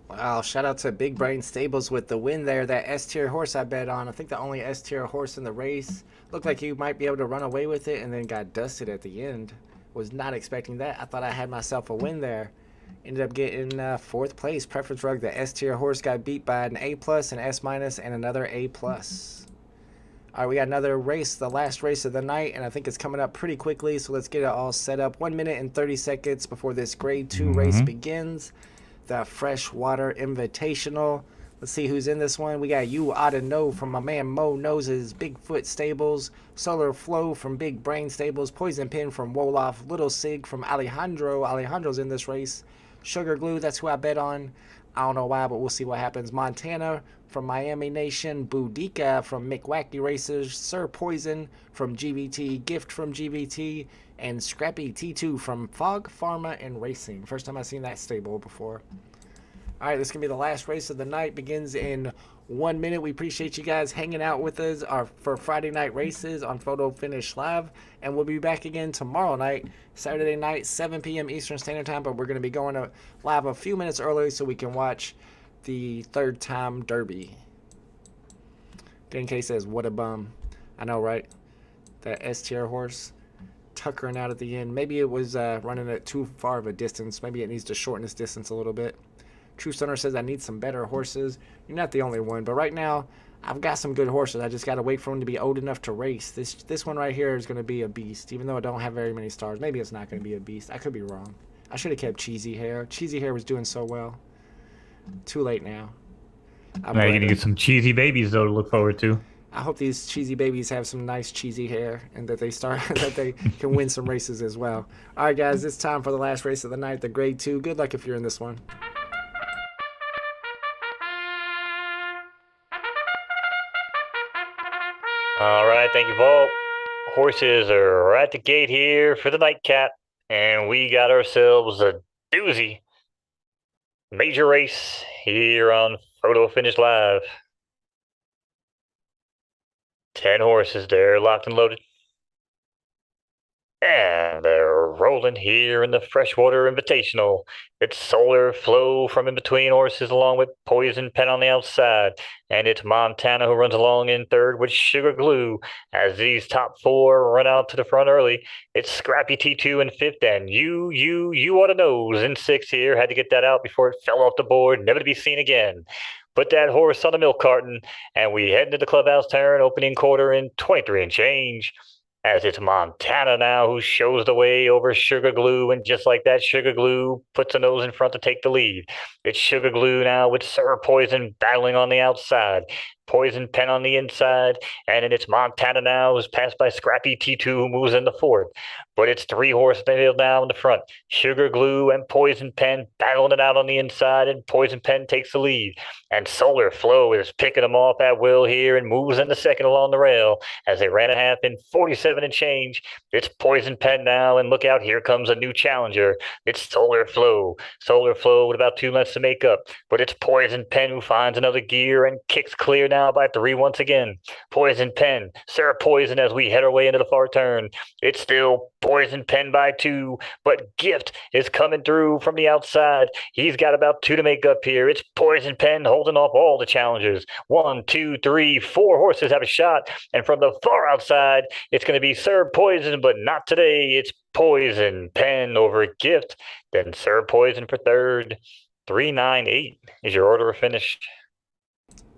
Speaker 2: Wow, shout out to Big Brain Stables with the win there. That S-tier horse I bet on. I think the only S-tier horse in the race. Looked like he might be able to run away with it, and then got dusted at the end. Was not expecting that. I thought I had myself a win there. Ended up getting 4th place. Preference Rug, the S-tier horse, got beat by an A+, an S-, and another A+. All right, we got another race, the last race of the night, and I think it's coming up pretty quickly, so let's get it all set up. 1 minute and 30 seconds before this Grade 2 race begins. The Freshwater Invitational. Let's see who's in this one. We got You Oughta Know from my man Mo Knowz's Bigfoot Stables. Solar Flow from Big Brain Stables. Poison Pin from Wolof. Little Sig from Alejandro. Alejandro's in this race. Sugar Glue, that's who I bet on. I don't know why, but we'll see what happens. Montana from Miami Nation. Boudica from McWacky Racers. Sir Poison from GVT. Gift from GVT. And Scrappy T2 from Fog Pharma and Racing. First time I've seen that stable before. All right, this is going to be the last race of the night. Begins in 1 minute. We appreciate you guys hanging out with us for Friday night races on Photo Finish Live. And we'll be back again tomorrow night, Saturday night, 7 p.m. Eastern Standard Time. But we're going to be going live a few minutes early so we can watch the third time Derby. DNK says, what a bum. I know, right? That S-tier horse tuckering out at the end. Maybe it was running at too far of a distance. Maybe it needs to shorten its distance a little bit. True Stunner says, I need some better horses. You're not the only one, but right now, I've got some good horses. I just got to wait for them to be old enough to race. This one right here is going to be a beast, even though I don't have very many stars. Maybe it's not going to be a beast. I could be wrong. I should have kept Cheesy Hair. Cheesy Hair was doing so well. Too late now.
Speaker 3: Now you're going to get some cheesy babies, though, to look forward to.
Speaker 2: I hope these cheesy babies have some nice cheesy hair and that they that they can win some races as well. All right, guys, it's time for the last race of the night, the Grade 2. Good luck if you're in this one.
Speaker 1: All right, thank you, Vault. Horses are at the gate here for the nightcap, and we got ourselves a doozy. Major race here on Photo Finish Live. 10 horses there, locked and loaded. And they're rolling here in the Freshwater Invitational. It's Solar Flow from in between horses along with Poison Pen on the outside. And it's Montana who runs along in third with Sugar Glue. As these top 4 run out to the front early, it's Scrappy T2 in 5th. And you ought to Knowz in 6th here. Had to get that out before it fell off the board, never to be seen again. Put that horse on the milk carton, and we head into the clubhouse turn, opening quarter in 23 and change. As it's Montana now who shows the way over Sugar Glue, and just like that, Sugar Glue puts a nose in front to take the lead. It's Sugar Glue now with Sir Poison battling on the outside. Poison Pen on the inside, and then it's Montana now who's passed by Scrappy T2 who moves in the 4th. But it's 3 horses now in the front. Sugar Glue and Poison Pen battling it out on the inside, and Poison Pen takes the lead. And Solar Flow is picking them off at will here and moves into 2nd along the rail as they ran a half in 47 and change. It's Poison Pen now, and look out, here comes a new challenger. It's Solar Flow. Solar Flow with about 2 lengths to make up. But it's Poison Pen who finds another gear and kicks clear now by 3 once again. Poison Pen, Sir Poison as we head our way into the far turn. It's still Poison Pen by 2, but Gift is coming through from the outside. He's got about 2 to make up here. It's Poison Pen holding off all the challengers. 1, 2, 3, 4 horses have a shot, and from the far outside, it's going to be Sir Poison, but not today. It's Poison Pen over Gift, then Sir Poison for 3rd. 3-9-8 is your order of finish.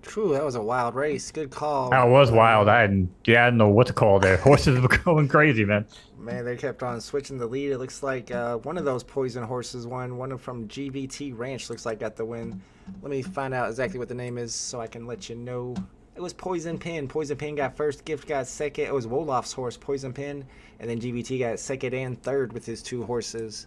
Speaker 2: True, that was a wild race. Good call.
Speaker 3: That was wild. I didn't know what to call there. Horses were going crazy, man.
Speaker 2: Man, they kept on switching the lead. It looks like one of those Poison horses won. One from GVT Ranch looks like got the win. Let me find out exactly what the name is so I can let you know. It was Poison Pen. Poison Pen got 1st, Gift got 2nd. It was Wolof's horse, Poison Pen. And then GVT got 2nd and 3rd with his 2 horses.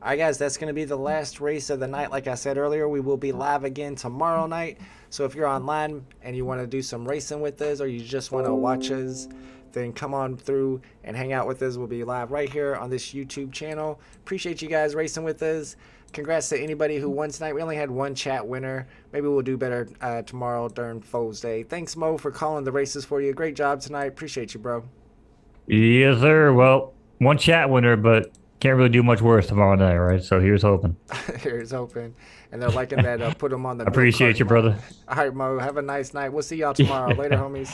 Speaker 2: All right, guys, that's going to be the last race of the night. Like I said earlier, we will be live again tomorrow night. So if you're online and you want to do some racing with us or you just want to watch us, then come on through and hang out with us. We'll be live right here on this YouTube channel. Appreciate you guys racing with us. Congrats to anybody who won tonight. We only had 1 chat winner. Maybe we'll do better tomorrow during Foes Day. Thanks, Mo, for calling the races for you. Great job tonight. Appreciate you, bro.
Speaker 3: Yes, sir. Well, 1 chat winner, but can't really do much worse tomorrow night, right? So here's hoping.
Speaker 2: Here's hoping. And they're liking that put them on the...
Speaker 3: Appreciate you, brother.
Speaker 2: All right, Mo. Have a nice night. We'll see y'all tomorrow. Later, homies.